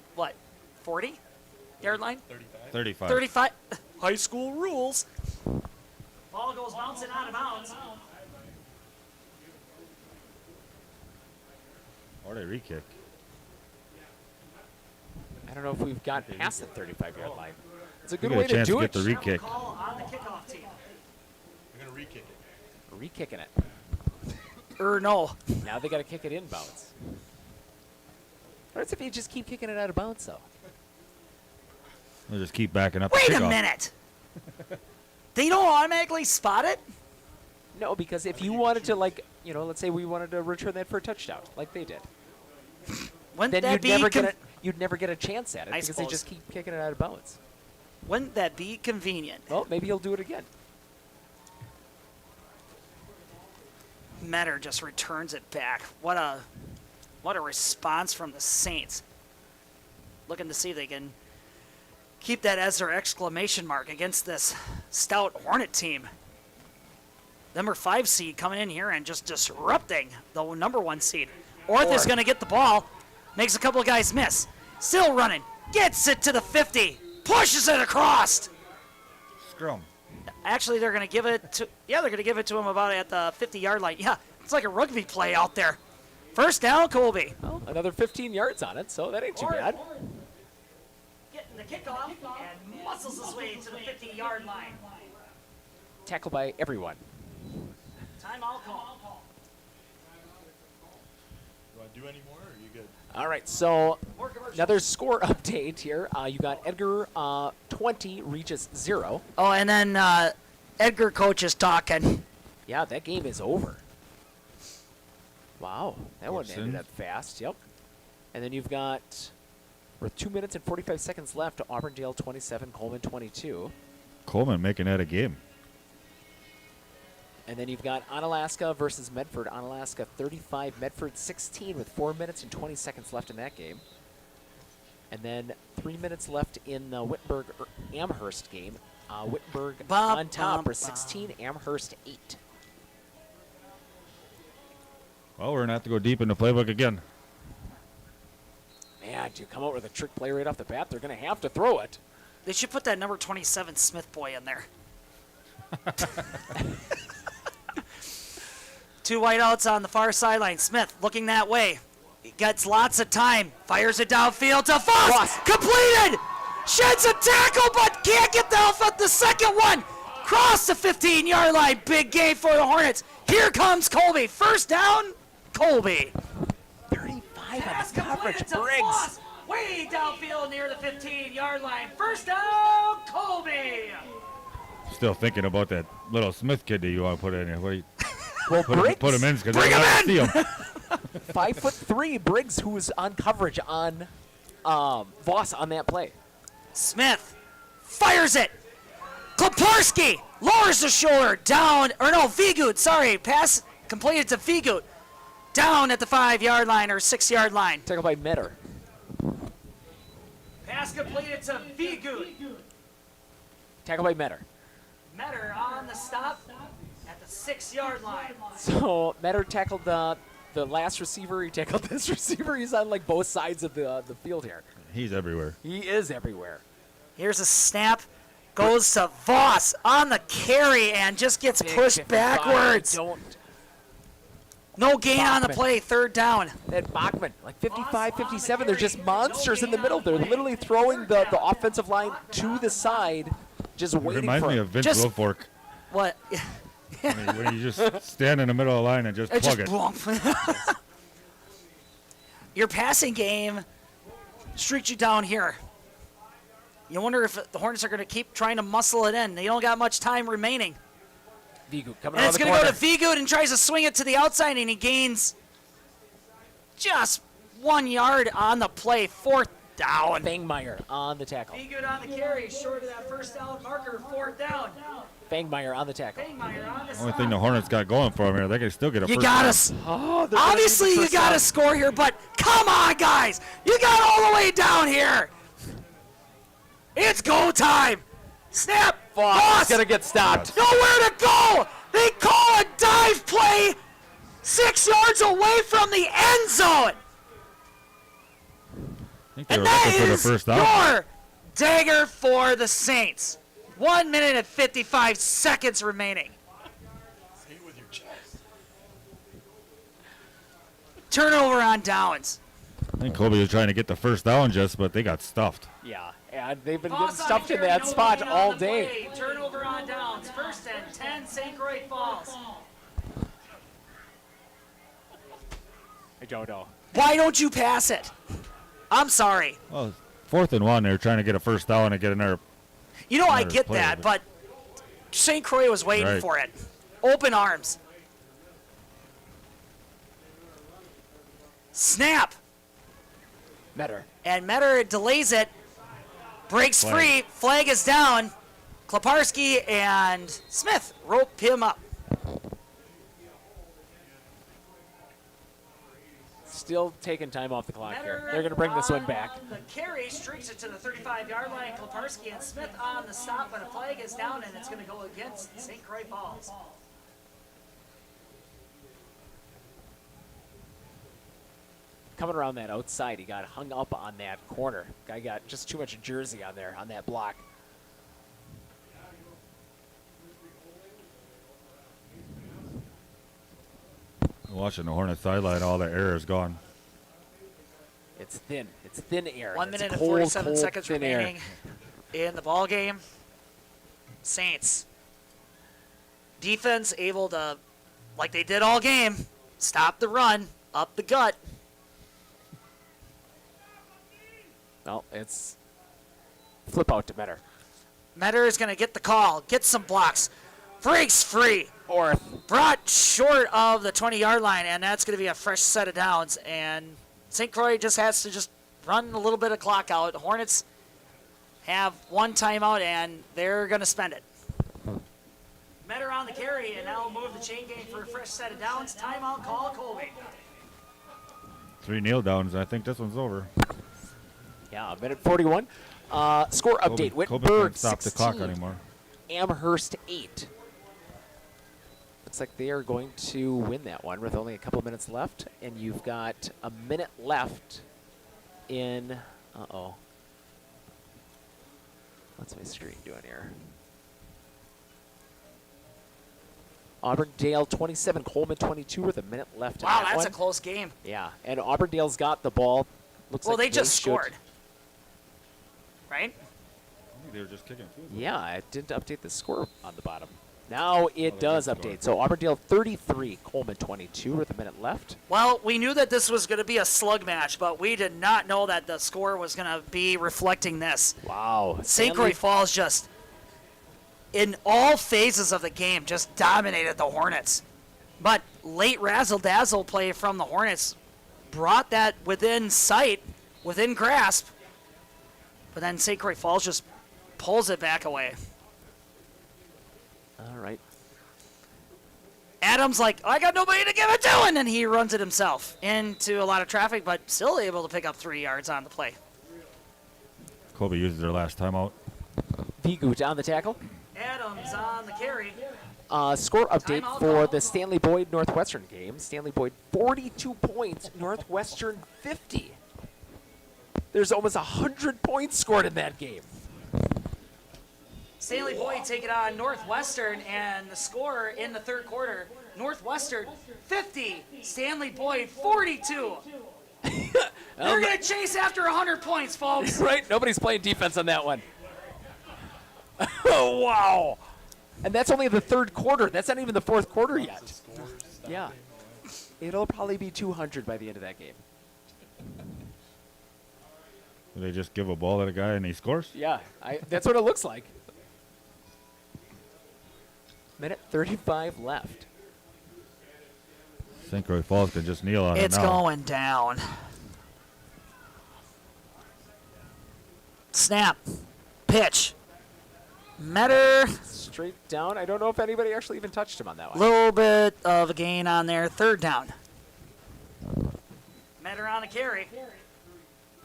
40-yard line? 35. 35. High school rules. Ball goes bouncing out of bounds. Or they re-kick. I don't know if we've gotten past the 35-yard line. It's a good We got way a chance to do to it. get the re-kick. Call on the kickoff team. They're going to re-kick it. Re-kicking it. No. Now they got to kick it inbounds. What if you just keep kicking it out of bounds, though? They'll just keep backing up. Wait the a kickoff. minute. They don't automatically spot it? No, because if you wanted to, let's say we wanted to return that for a touchdown, like they did, Wouldn't then that you'd never get a chance at it I because they suppose. just keep kicking it out of bounds. Wouldn't that be convenient? Well, maybe he'll do it again. Metter just returns it back. What a response from the Saints. Looking to see if they can keep that as their exclamation mark against this stout Hornet team. Number 5 seed coming in here and just disrupting the number 1 seed. Orth is going to get the ball. Makes a couple of guys miss. Still running. Gets it to the 50. Pushes it across. Scrum. Actually, they're going to give it to him about at the 50-yard line. Yeah, it's like a rugby play out there. First down, Colby. Well, another 15 yards on it, so that ain't too bad. Getting the kickoff and muscles his way to the 50-yard line. Tackled by everyone. Timeout call. You want to do any more, or are you good? All right, so another score update here. You got Edgar 20, Regis 0. Oh, and then Edgar coach is talking. Yeah, that game is over. Wow, that one Orson. ended up fast. Yep. And then you've got, with 2 minutes and 45 seconds left, Auburndale 27, Coleman 22. Coleman making that a game. And then you've got Onalaska versus Medford. Onalaska 35, Medford 16 with 4 minutes and 20 seconds left in that game. And then 3 minutes left in the Wittenberg-Amherst game. Wittenberg on top for 16, Amherst 8. Well, we're going to have to go deep in the playbook again. Man, do you come out with a trick play right off the bat? They're going to have to throw it. They should put that number 27 Smith boy in there. 2 wideouts on the far sideline. Smith looking that way. He gets lots of time. Fires it downfield to Foss. Completed! Sheds a tackle, but can't get the off at the second one. Cross the 15-yard line. Big game for the Hornets. Here comes Colby. First down, Colby. 35 on the coverage. To Briggs. Foss. Way downfield near the 15-yard line. First down, Colby. Still thinking about that little Smith kid that you want to put in here. What do you Well, Briggs. put him in because Bring I him see him. 5'3" Briggs, who was on coverage on Voss on that play. Smith fires it. Klaparski lowers the shoulder down, Vigut, sorry, pass completed to Vigut. Down at the 5-yard line or 6-yard line. Tackled by Metter. Pass completed to Vigut. Tackled by Metter. Metter on the stop at the 6-yard line. So Metter tackled the last receiver. He tackled this receiver. He's on like both sides of the field here. He's everywhere. He is everywhere. Here's a snap. Goes to Voss on the carry and just gets pushed backwards. No gain on the play. Third down. That Bachman, like 55, 57, they're just monsters in the middle. They're literally throwing the offensive line to the side, just waiting Reminds for me it. of Vince Wilfork. What? when you just stand in the middle of the line and just plug it. Boom. Your passing game streaks you down here. You wonder if the Hornets are going to keep trying to muscle it in. They don't got much time remaining. Vigut coming And out it's of the going to corner. go to Vigut and tries to swing it to the outside, and he gains just 1 yard on the play. Fourth down. Bangmeyer on the tackle. Vigut on the carry, short of that first down marker. Fourth down. Bangmeyer on the tackle. Bangmeyer on the Only thing the Hornets got going for them here, they can still get a You first got down. us. Oh, Obviously, you got to score here, but come on, guys. You got all the way down here. It's go time. Snap. Voss is going to get stopped. Nowhere to go! They call a dive play 6 yards away from the end zone! I think they were And that looking for the is first down. your dagger for the Saints. 1 minute and 55 seconds remaining. Say it with your chest. Turnover on downs. I think Colby was trying to get the first down just, but they got stuffed. Yeah, and they've been Voss getting on stuffed the in carry, that no spot gain on all the day. play. Turnover on downs. 1st and 10, St. Croix Falls. I don't know. Why don't you pass it? I'm sorry. Well, 4th and 1, they were trying to get a first down and get in there. You know, I Another get play, that, but St. Croix was waiting Right. for it. Open arms. Snap. Metter. And Metter delays it. Breaks Flag. free. Flag is down. Klaparski and Smith rope him up. Still taking time off the clock here. They're going to bring this one back. The carry streaks it to the 35-yard line. Klaparski and Smith on the stop, but a flag is down, and it's going to go against St. Croix Falls. Coming around that outside, he got hung up on that corner. Guy got just too much jersey on there, on that block. Watching the Hornets sideline, all the air is gone. It's thin. It's thin air. 1 It's minute and cold, 47 cold, seconds thin air. remaining in the ball game. Saints. Defense able to, like they did all game, stop the run, up the gut. Well, it's flip out to Metter. Metter is going to get the call, get some blocks. Breaks free. Fourth. Brought short of the 20-yard line, and that's going to be a fresh set of downs. And St. Croix just has to just run a little bit of clock out. Hornets have one timeout, and they're going to spend it. Metter on the carry, and now move the chain game for a fresh set of downs. Timeout call, Colby. 3 kneel downs. I think this one's over. Yeah, a minute 41. Score update. Colby Wittenberg can't stop 16. the clock anymore. Amherst 8. Looks like they are going to win that one with only a couple minutes left, and you've got a minute left in. Uh-oh. What's my screen doing here? Auburndale 27, Coleman 22 with a minute left. Wow, in that that's one. a close game. Yeah, and Auburndale's got the ball. Looks Well, like they just should- scored. Right? They were just kicking field goals. Yeah, I didn't update the score on the bottom. Now it does did update. So Auburndale 33, Coleman 22 with a minute left. Well, we knew that this was going to be a slug match, but we did not know that the score was going to be reflecting this. Wow. St. Croix Falls just, in all phases of the game, just dominated the Hornets. But late razzle-dazzle play from the Hornets brought that within sight, within grasp. But then St. Croix Falls just pulls it back away. All right. Adams like, I got nobody to give it to, and then he runs it himself into a lot of traffic, but still able to pick up 3 yards on the play. Colby uses their last timeout. Vigut on the tackle. Adams on the carry. Score update for the Stanley Boyd Northwestern game. Stanley Boyd 42 points, Northwestern 50. There's almost 100 points scored in that game. Stanley Boyd taking on Northwestern, and the score in the third quarter, Northwestern 50, Stanley Boyd 42. They're going to chase after 100 points, folks. Right? Nobody's playing defense on that one. Oh, wow. And that's only the third quarter. That's not even the fourth quarter yet. Yeah. It'll probably be 200 by the end of that game. They just give a ball to a guy and he scores? Yeah, that's what it looks like. Minute 35 left. St. Croix Falls can just kneel on it now. It's going down. Snap. Pitch. Metter. Straight down. I don't know if anybody actually even touched him on that one. Little bit of a gain on there. Third down. Metter on a carry.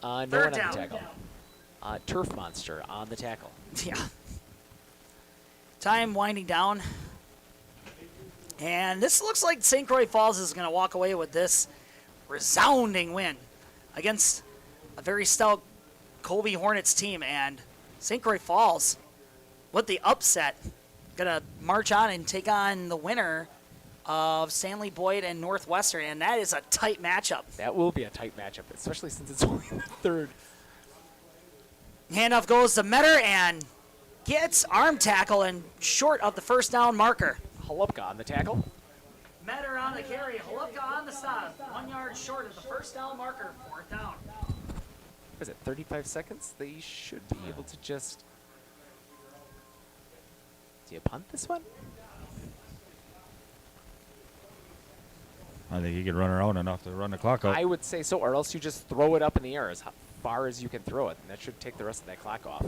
No one Third on the down. tackle. Turf Monster on the tackle. Yeah. Time winding down. And this looks like St. Croix Falls is going to walk away with this resounding win against a very stout Colby Hornets team. And St. Croix Falls, with the upset, going to march on and take on the winner of Stanley Boyd and Northwestern. And that is a tight matchup. That will be a tight matchup, especially since it's only the third. Handoff goes to Metter and gets arm tackle and short of the first down marker. Holupka on the tackle. Metter on the carry. Holupka on the stop. 1 yard short of the first down marker. 4th down. What is it, 35 seconds? They should be able to just... Do you punt this one? I think he could run around enough to run the clock out. I would say so, or else you just throw it up in the air as far as you can throw it, and that should take the rest of that clock off.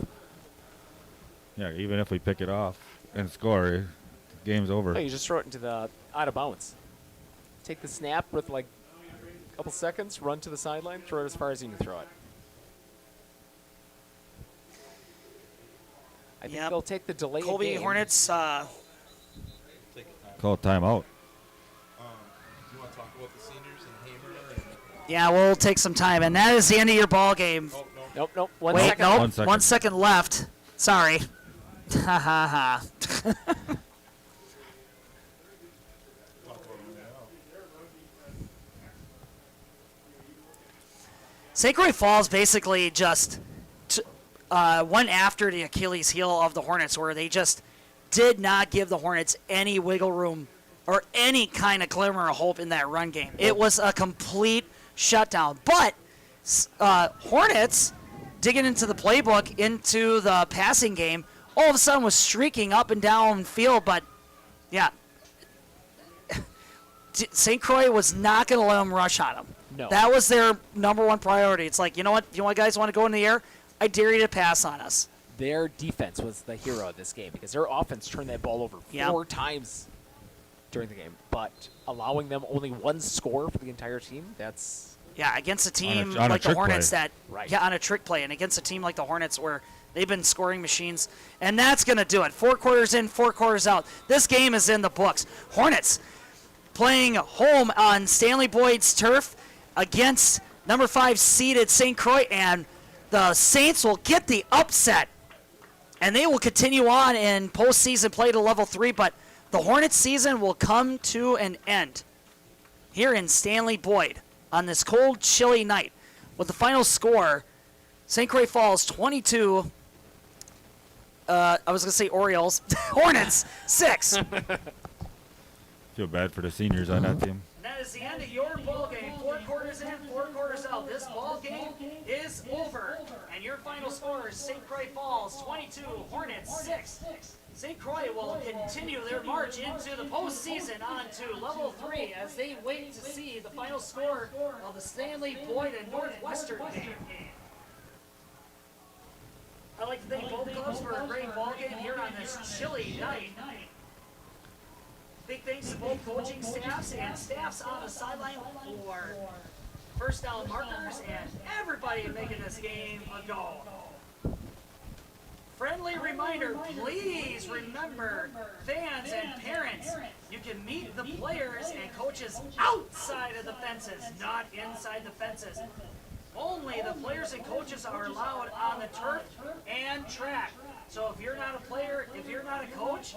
Yeah, even if we pick it off and score, game's over. No, you just throw it into the out of bounds. Take the snap with like a couple seconds, run to the sideline, throw it as far as you can throw it. I think they'll take the delay. Colby Hornets. Call timeout. Do you want to talk about the seniors and Hamer? Yeah, we'll take some time. And that is the end of your ball game. Nope. Wait, second. nope. 1 second. 1 second left. Sorry. Ha ha ha. St. Croix Falls basically just went after the Achilles heel of the Hornets, where they just did not give the Hornets any wiggle room or any kind of glimmer of hope in that run game. It was a complete shutdown. But Hornets, digging into the playbook, into the passing game, all of a sudden was streaking up and down field. But, yeah, St. Croix was not going to let them rush on them. No. That was their number one priority. It's like, you know what? If you guys want to go in the air, I dare you to pass on us. Their defense was the hero of this game because their offense turned that ball over 4 times during the game. But allowing them only 1 score for the entire team, that's... Yeah, against a team on a like the trick Hornets play. Yeah, on a trick play. And against a team like the Hornets where they've been scoring machines. And that's going to do it. 4 quarters in, 4 quarters out. This game is in the books. Hornets playing home on Stanley Boyd's turf against number 5 seeded St. Croix, and the Saints will get the upset, and they will continue on in postseason play to level 3, but the Hornets season will come to an end here in Stanley Boyd on this cold, chilly night with the final score, St. Croix Falls 22, I was going to say Orioles, Hornets 6. Feel bad for the seniors on that team. And that is the end of your ball game. 4 quarters in, 4 quarters out. This ball game is over. And your final score is St. Croix Falls 22, Hornets 6. St. Croix will continue their march into the postseason on to level 3 as they wait to see the final score of the Stanley Boyd and Northwestern game. I'd like to thank both clubs for a great ball game here on this chilly night. Big thanks to both coaching staffs and staffs on the sideline for first down markers and everybody making this game a go. Friendly reminder, please remember, fans and parents, you can meet the players and coaches outside of the fences, not inside the fences. Only the players and coaches are allowed on the turf and track. So if you're not a player, if you're not a coach,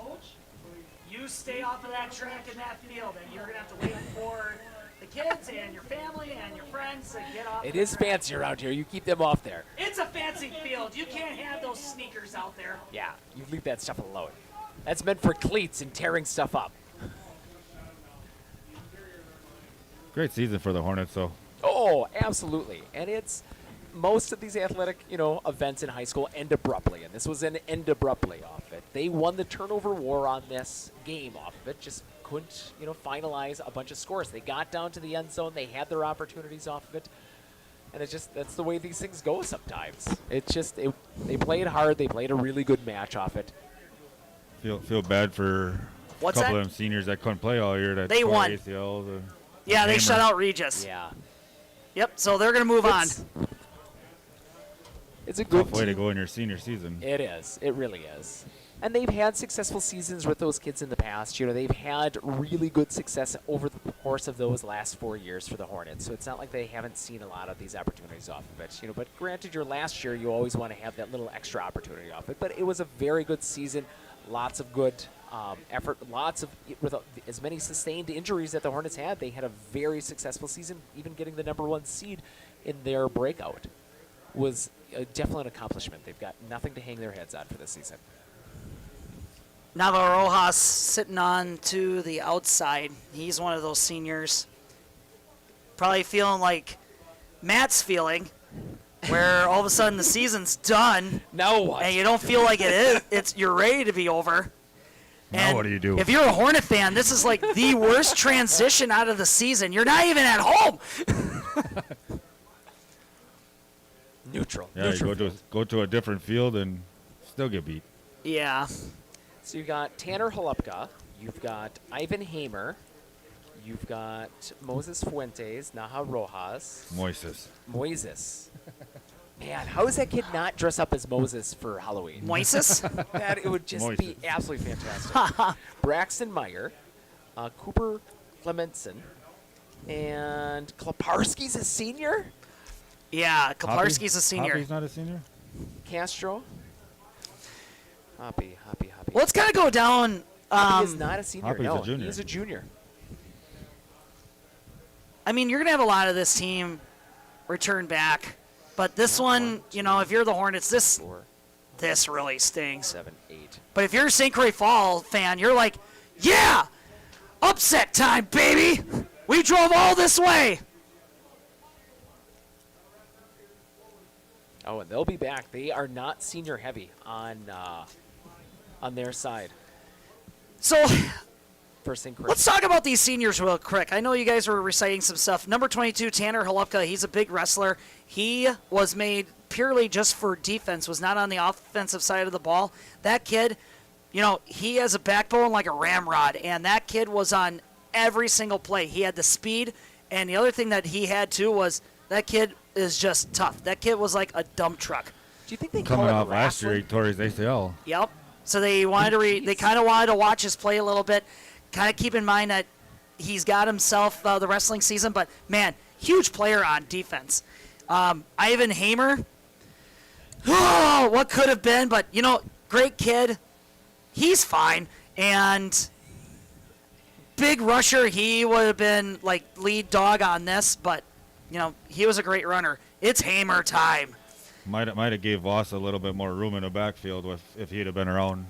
you stay off of that track and that field, and you're going to have to wait for the kids and your family and your friends to get off. It is fancy around here. You keep them off there. It's a fancy field. You can't have those sneakers out there. Yeah, you leave that stuff alone. That's meant for cleats and tearing stuff up. Great season for the Hornets, though. Oh, absolutely. And it's most of these athletic, events in high school end abruptly, and this was an end abruptly off it. They won the turnover war on this game off of it, just couldn't, finalize a bunch of scores. They got down to the end zone, they had their opportunities off of it, and that's the way these things go sometimes. It's just, they played hard, they played a really good match off it. Feel bad for What's a couple that? of them seniors that couldn't play all year. That They tore won. ACLs and Yeah, they hammer. shut out Regis. Yeah. Yep, so they're going to move on. It's a good Tough way to team. go in your senior season. It is. It really is. And they've had successful seasons with those kids in the past. You know, they've had really good success over the course of those last 4 years for the Hornets. So it's not like they haven't seen a lot of these opportunities off of it. You know, but granted, your last year, you always want to have that little extra opportunity off it. But it was a very good season. Lots of good effort. Lots of with as many sustained injuries that the Hornets had, they had a very successful season. Even getting the #1 seed in their breakout was definitely an accomplishment. They've got nothing to hang their heads on for this season. Rojas sitting on to the outside. He's one of those seniors. Probably feeling like Matt's feeling, where all of a sudden the season's done. Now what? And you don't feel like it is. You're ready to be over. Now what do you do? If you're a Hornet fan, this is like the worst transition out of the season. You're not even at home. Neutral. Yeah, Neutral. you go to a different field and still get beat. Yeah. So you've got Tanner Holupka, you've got Ivan Hamer, you've got Moses Fuentes, Naha Rojas. Moises. Man, how does that kid not dress up as Moses for Halloween? Moises? That it would just be absolutely fantastic. Braxton Meyer, Cooper Clementson, and Klaparski's a senior? Yeah, Klaparski's a senior. Hoppy's not a senior? Castro? Hoppy. Well, let's kind of go down. Hoppy is not a senior. Hoppy's no, a junior. he's a junior. I mean, you're going to have a lot of this team return back. But this one, you know, if you're the Hornets, this really stings. 7, 8. But if you're a St. Croix Fall fan, you're like, yeah, upset time, baby. We drove all this way. Oh, and they'll be back. They are not senior heavy on their side. So for St. Croix. let's talk about these seniors real quick. I know you guys were reciting some stuff. Number 22, Tanner Holupka, he's a big wrestler. He was made purely just for defense, was not on the offensive side of the ball. That kid, you know, he has a backbone like a ramrod, and that kid was on every single play. He had the speed, and the other thing that he had, too, was that kid is just tough. That kid was like a dump truck. Do you think they Coming call it off last year, he tore his ACL. Yep. So they wanted to they kind of wanted to watch his play a little bit. Kind of keep in mind that he's got himself the wrestling season, but man, huge player on defense. Ivan Hamer, what could have been, but you know, great kid. He's fine, and big rusher. He would have been like lead dog on this, but you know, he was a great runner. It's Hamer time. Might have gave Voss a little bit more room in the backfield if he'd have been around.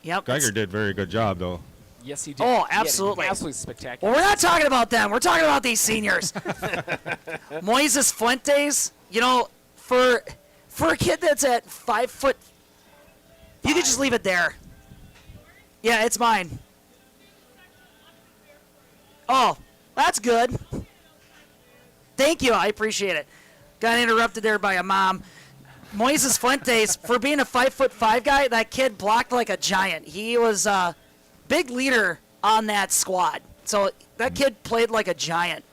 Yep. Geiger did a very good job, though. Yes, he did. Oh, He had absolutely. absolutely spectacular. Well, we're not talking about them. We're talking about these seniors. Moises Fuentes, you know, for a kid that's at 5 foot, you could just leave it there. Yeah, it's mine. Oh, that's good. Thank you. I appreciate it. Got interrupted there by a mom. Moises Fuentes, for being a 5'5" guy, that kid blocked like a giant. He was a big leader on that squad. So that kid played like a giant.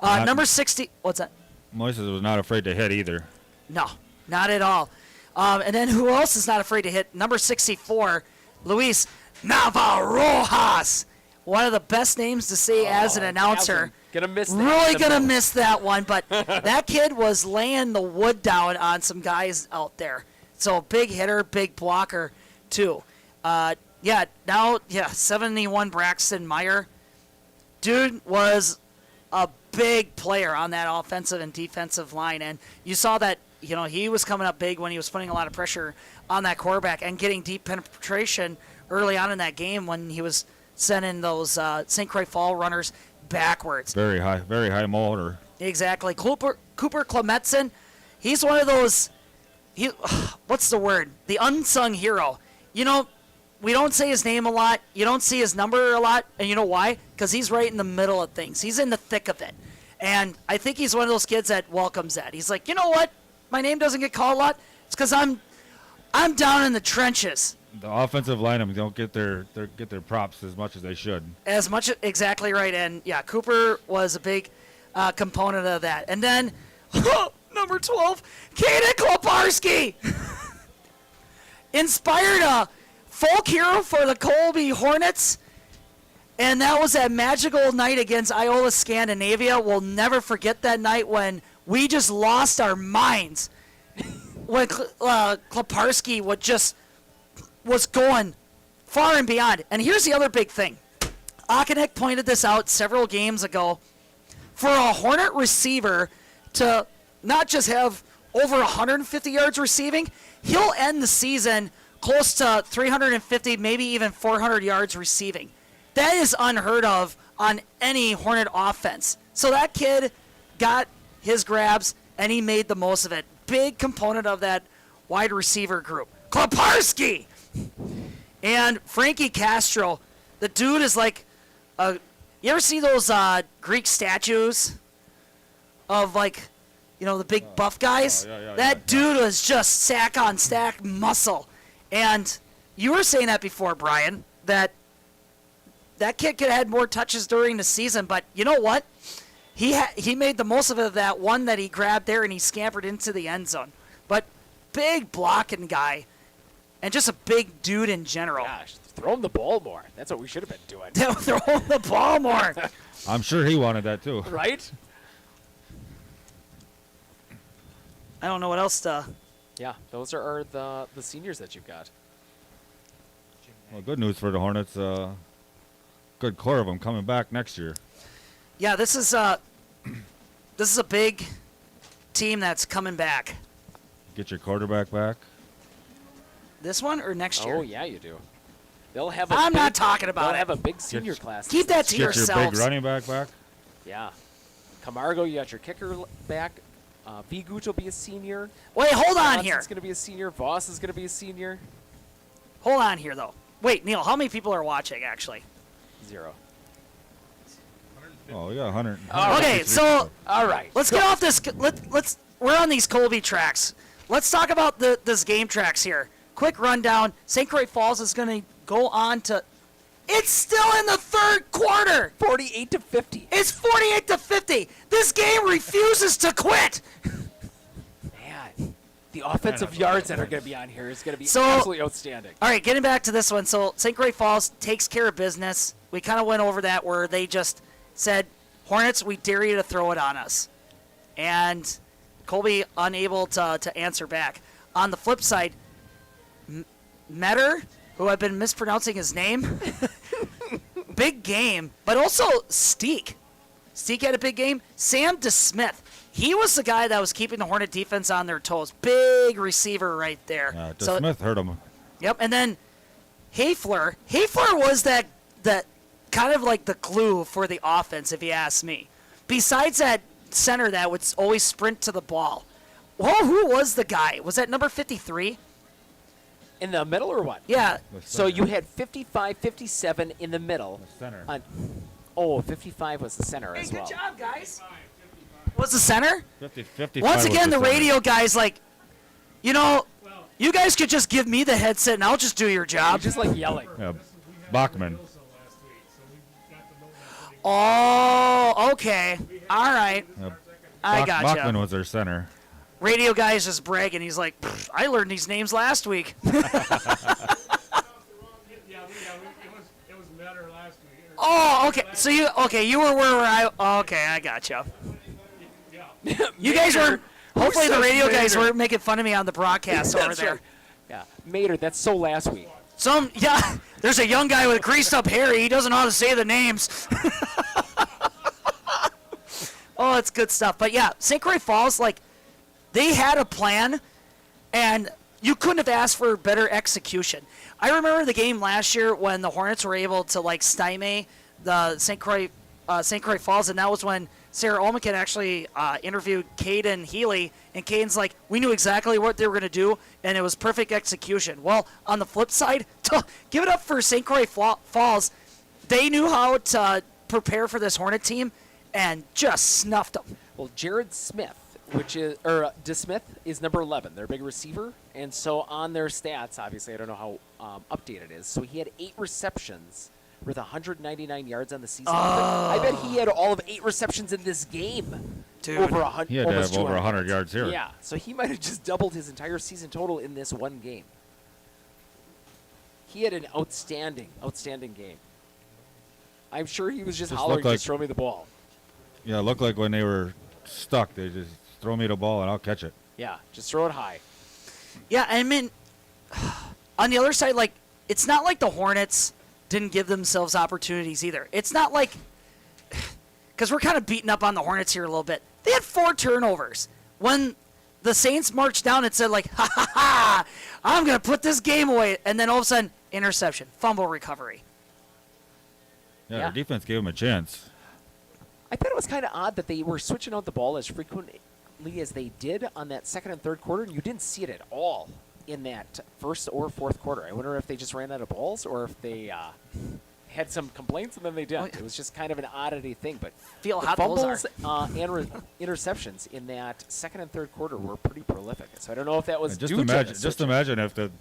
Number 60, what's that? Moises was not afraid to hit either. No, not at all. And then who else is not afraid to hit? Number 64, Luis Navarrojas. One of the best names to say as an announcer. Gonna miss that. Really gonna miss that one, but that kid was laying the wood down on some guys out there. So big hitter, big blocker, too. 71 Braxton Meyer. Dude was a big player on that offensive and defensive line, and you saw that, you know, he was coming up big when he was putting a lot of pressure on that quarterback and getting deep penetration early on in that game when he was sending those St. Croix Fall runners backwards. Very high motor. Exactly. Cooper Clementson, he's one of those, what's the word? The unsung hero. You know, we don't say his name a lot. You don't see his number a lot. And you know why? Because he's right in the middle of things. He's in the thick of it. And I think he's one of those kids that welcomes that. He's like, you know what? My name doesn't get called a lot. It's because I'm down in the trenches. The offensive linemen don't get their props as much as they should. Exactly right. And yeah, Cooper was a big component of that. And then number 12, Kaden Kloparski. inspired a folk hero for the Colby Hornets. And that was that magical night against Iola Scandinavia. We'll never forget that night when we just lost our minds. When Kleparski was going far and beyond. And here's the other big thing. Akanek pointed this out several games ago. For a Hornet receiver to not just have over 150 yards receiving, he'll end the season close to 350, maybe even 400 yards receiving. That is unheard of on any Hornet offense. So that kid got his grabs, and he made the most of it. Big component of that wide receiver group. Kleparski! And Frankie Castro, the dude is like, you ever see those Greek statues of like, the big buff guys? That dude was just stack on stack muscle. And you were saying that before, Brian, that kid could have had more touches during the season, but you know what? He made the most of it, that one that he grabbed there, and he scampered into the end zone. But big blocking guy, and just a big dude in general. Gosh, throw him the ball more. That's what we should have been doing. Throw him the ball more. I'm sure he wanted that too. Right? I don't know what else to... Yeah, those are the seniors that you've got. Well, good news for the Hornets. Good core of them coming back next year. Yeah, this is a big team that's coming back. Get your quarterback back. This one or next year? Oh yeah, you do. They'll have. I'm not talking about They'll it. have a big senior class. Keep that to yourselves. Get your big running back back. Yeah, Camargo, you got your kicker back. Vigut will be a senior. Wait, hold on here. Johnson's going to be a senior. Voss is going to be a senior. Hold on here, though. Wait, Neil, how many people are watching, actually? 0. Oh, yeah, 100. Okay, so all right, let's get off this. Let's. We're on these Colby tracks. Let's talk about this game tracks here. Quick rundown. St. Croix Falls is going to go on to. It's still in the third quarter. 48-50. It's 48-50. This game refuses to quit. Man, the offensive yards that are going to be on here is going to be absolutely outstanding. All right, getting back to this one. So St. Croix Falls takes care of business. We kind of went over that where they just said, Hornets, we dare you to throw it on us. And Colby unable to answer back. On the flip side, Metter, who I've been mispronouncing his name, big game, but also Steek. Steek had a big game. Sam DeSmith, he was the guy that was keeping the Hornet defense on their toes. Big receiver right there. DeSmith hurt him. Yep, and then Hafler. Hafler was that kind of like the glue for the offense, if you ask me. Besides that center that would always sprint to the ball. Well, who was the guy? Was that number 53? In the middle or what? Yeah. So you had 55, 57 in the middle. The center. 55 was the center as well. Good job, guys. Was the center? 50. Once again, the radio guy's like, you guys could just give me the headset and I'll just do your job. Just like yelling. Yeah, Bachman. Oh, okay. All right. I gotcha. Bachman was their center. Radio guy's just bragging. He's like, I learned these names last week. It was better last week. Oh, okay. So you were where I gotcha. You guys were. Hopefully the radio guys weren't making fun of me on the broadcast over there. Right. Yeah, Mater, that's so last week. There's a young guy with greased up hair. He doesn't know how to say the names. Oh, it's good stuff. But yeah, St. Croix Falls, they had a plan, and you couldn't have asked for better execution. I remember the game last year when the Hornets were able to stymie the St. Croix Falls, and that was when Sarah Olmeken actually interviewed Caden Healy, and Caden's like, we knew exactly what they were going to do, and it was perfect execution. Well, on the flip side, give it up for St. Croix Falls. They knew how to prepare for this Hornet team, and just snuffed them. Well, Jared Smith, DeSmith is number 11, their big receiver. And so on their stats, obviously, I don't know how updated it is. So he had 8 receptions with 199 yards on the season. I bet he had all of 8 receptions in this game. Dude. Over 100. He had to have over 100 yards here. Yeah, so he might have just doubled his entire season total in this one game. he had an outstanding game. I'm sure he was just Just hollering, looked like- just throw me the ball. Yeah, it looked like when they were stuck, they just throw me the ball and I'll catch it. Yeah, just throw it high. Yeah, I mean, on the other side, like, it's not like the Hornets didn't give themselves opportunities either. It's not like, because we're kind of beating up on the Hornets here a little bit. They had 4 turnovers. When the Saints marched down and said, like, ha, ha, ha, I'm going to put this game away. And then all of a sudden, interception, fumble recovery. Yeah, Yeah. their defense gave them a chance. I thought it was kind of odd that they were switching out the ball as frequently as they did on that second and third quarter, and you didn't see it at all in that first or fourth quarter. I wonder if they just ran out of balls or if they had some complaints and then they didn't. It was just kind of an oddity thing, but Feel the how those fumbles and interceptions in that second and third quarter were pretty prolific. So I don't know if that was And just due to imagine, the just switch. imagine if the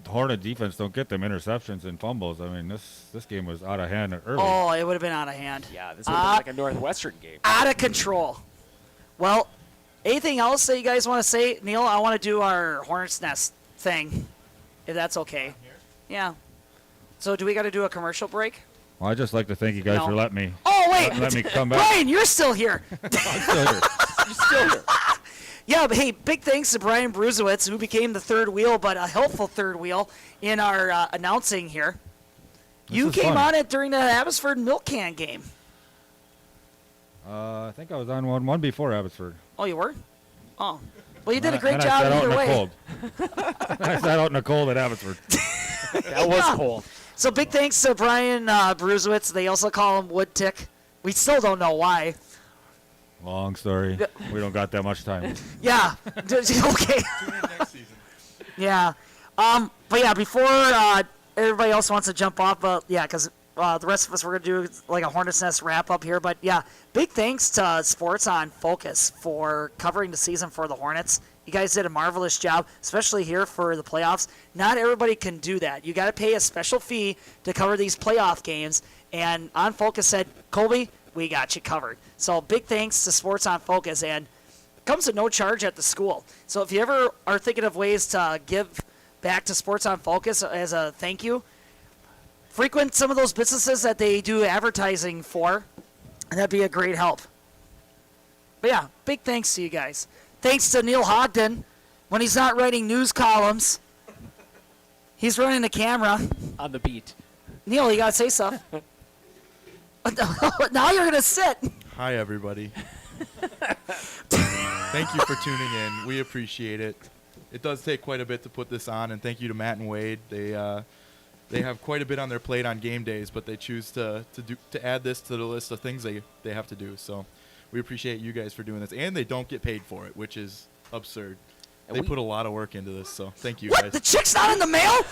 Hornet defense don't get them interceptions and fumbles. I mean, this game was out of hand early. Oh, it would have been out of hand. Yeah, this would have been like a Northwestern game. Out of control. Well, anything else that you guys want to say? Neil, I want to do our Hornets Nest thing, if that's okay. Yeah. So do we got to do a commercial break? Well, I'd just like to thank you guys No. for letting me. Oh, wait. Let me come back. Brian, you're still here. I'm still here. You're still here. Yeah, but hey, big thanks to Brian Bruzowitz, who became the third wheel, but a helpful third wheel in our announcing here. You is came fun. on it during the Abbotsford Milk Can game. I think I was on one before Abbotsford. Oh, you were? Oh. Well, you did a great And job I sat out either in way. the cold. I sat out in the cold at Abbotsford. That was cold. So big thanks to Brian Bruzowitz. They also call him Wood Tick. We still don't know why. Long story. We don't got that much time. Yeah. Okay. Yeah. But yeah, before everybody else wants to jump off, but yeah, because the rest of us, we're going to do like a Hornets Nest wrap up here. But yeah, big thanks to Sports on Focus for covering the season for the Hornets. You guys did a marvelous job, especially here for the playoffs. Not everybody can do that. You got to pay a special fee to cover these playoff games. And On Focus said, Colby, we got you covered. So big thanks to Sports on Focus. And it comes at no charge at the school. So if you ever are thinking of ways to give back to Sports on Focus as a thank you, frequent some of those businesses that they do advertising for, and that'd be a great help. But yeah, big thanks to you guys. Thanks to Neil Hogden. When he's not writing news columns, he's running the camera. On the beat. Neil, you gotta say stuff. Now you're gonna sit. Hi, everybody. Thank you for tuning in. We appreciate it. It does take quite a bit to put this on, and thank you to Matt and Wade. They have quite a bit on their plate on game days, but they choose to add this to the list of things they have to do. So we appreciate you guys for doing this, and they don't get paid for it, which is absurd. And They we- put a lot of work into this, so thank you What? guys. The chick's not in the mail?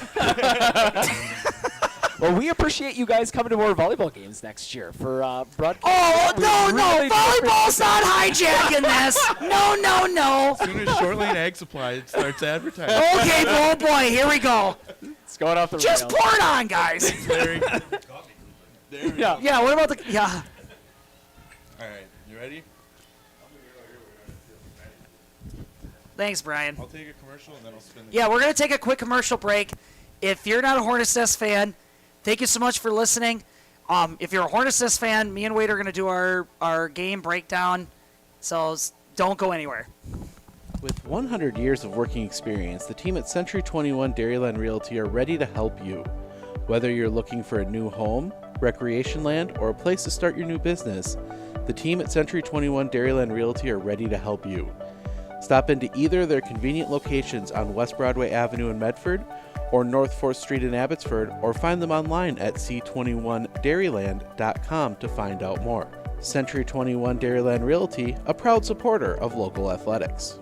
Well, we appreciate you guys coming to more volleyball games next year for broadcast. Oh, We no, really no. Volleyball's not hijacking this. No, no, no. As soon as Short Lane Ag Supply starts advertising. Okay, oh boy, here we go. It's going off the Just rails. pour it on, guys. Larry. Yeah. Yeah, what about the... Yeah. All right, you ready? Thanks, Brian. I'll take a commercial and then I'll spin the Yeah, we're going to take a quick commercial break. If you're not a Hornets Nest fan, thank you so much for listening. If you're a Hornets Nest fan, me and Wade are going to do our game breakdown. So don't go anywhere. With 100 years of working experience, the team at Century 21 Dairyland Realty are ready to help you. Whether you're looking for a new home, recreation land, or a place to start your new business, the team at Century 21 Dairyland Realty are ready to help you. Stop into either of their convenient locations on West Broadway Avenue in Medford or North 4th Street in Abbotsford, or find them online at c21dairyland.com to find out more. Century 21 Dairyland Realty, a proud supporter of local athletics.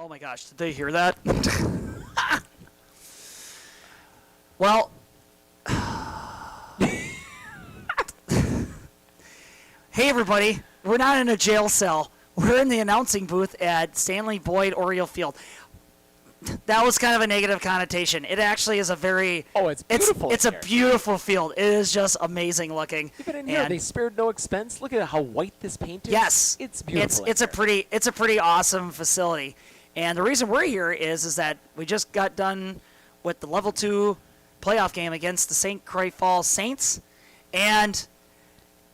Oh my gosh, did they hear that? Well, hey everybody, we're not in a jail cell. We're in the announcing booth at Stanley Boyd Oriole Field. That was kind of a negative connotation. It actually is a very... Oh, it's beautiful. It's a beautiful field. It is just amazing looking. Even in here, they spared no expense. Look at how white this paint is. Yes. It's beautiful. It's a pretty awesome facility. And the reason we're here is that we just got done with the Level 2 playoff game against the St. Croix Falls Saints. And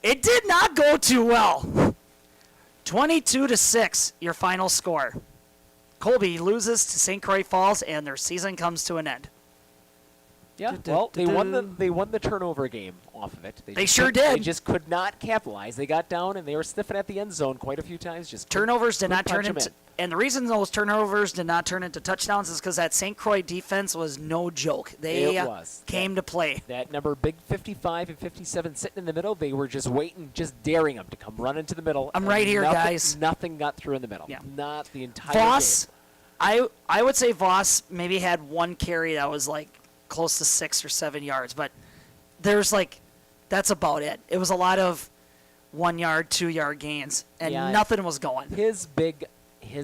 it did not go too well. 22-6, your final score. Colby loses to St. Croix Falls, and their season comes to an end. Yeah, well, they won the turnover game off of it. They sure did. They just could not capitalize. They got down, and they were sniffing at the end zone quite a few times. Just turnovers did not turn into... And the reason those turnovers did not turn into touchdowns is because that St. Croix defense was no joke. They came to play. That number, big 55 and 57 sitting in the middle, they were just waiting, just daring them to come run into the middle. I'm right here, guys. Nothing got through in the middle. Yeah. Not the entire Voss, game. I would say Voss maybe had one carry that was like close to 6 or 7 yards, but there's like, that's about it. It was a lot of 1 yard, 2 yard gains, and nothing was going. His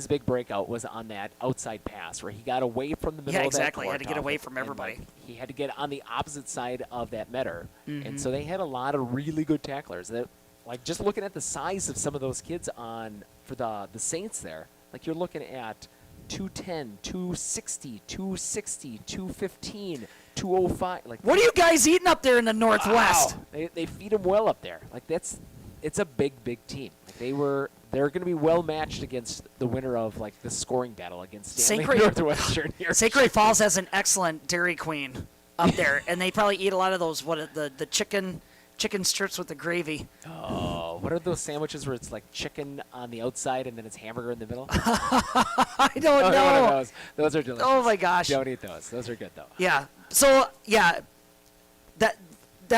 big breakout was on that outside pass where he got away from the middle of that exactly. He court had to get away from everybody. Like, he had to get on the opposite side of that Metter. And so they had a lot of really good tacklers. That, like, just looking at the size of some of those kids for the Saints there, like you're looking at 210, 260, 260, 215, 205. Like, what are you guys eating up there in the Northwest? Wow. They feed them well up there. Like, it's a big team. Like, they're going to be well matched against the winner of like the scoring battle against Stanley Northwestern here. St. Croix Falls has an excellent Dairy Queen up there, and they probably eat a lot of those the chicken strips with the gravy. Oh, what are those sandwiches where it's like chicken on the outside and then it's hamburger in the middle? I don't know. Those are delicious. Oh my gosh! Don't eat those. Those are good though. Yeah. So yeah, that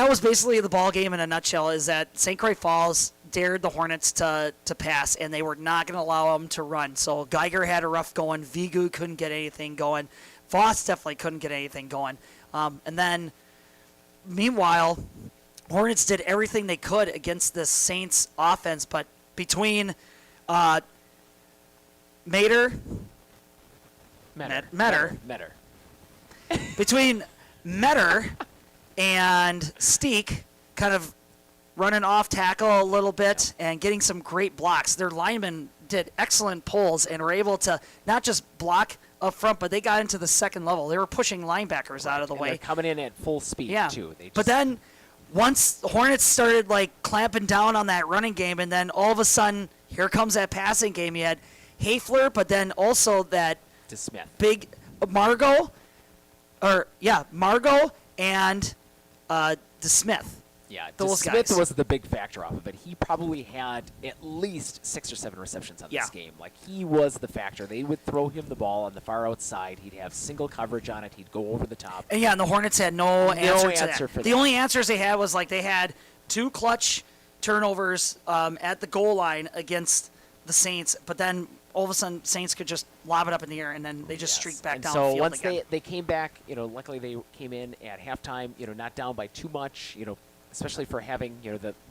was basically the ball game in a nutshell. Is that St. Croix Falls dared the Hornets to pass, and they were not going to allow them to run. So Geiger had a rough going. Vigu couldn't get anything going. Voss definitely couldn't get anything going. And then, meanwhile, Hornets did everything they could against the Saints offense, but between Metter. Between Metter and Steek kind of running off tackle a little bit and getting some great blocks. Their linemen did excellent pulls and were able to not just block up front, but they got into the second level. They were pushing linebackers out of the way. They're coming in at full speed, too. But then once the Hornets started like clamping down on that running game, and then all of a sudden, here comes that passing game. You had Hafler, but then also that big Margot and DeSmith. Yeah, those Smith guys. was the big factor off of it. He probably had at least 6 or 7 receptions on this game. Like, he was the factor. They would throw him the ball on the far outside. He'd have single coverage on it. He'd go over the top. And and the Hornets had no answer to that. For the only answers they had was like they had 2 clutch turnovers at the goal line against the Saints, but then all of a sudden Saints could just lob it up in the air, and then they just streaked back down the field once again. they came back, luckily they came in at halftime, not down by too much, especially for having,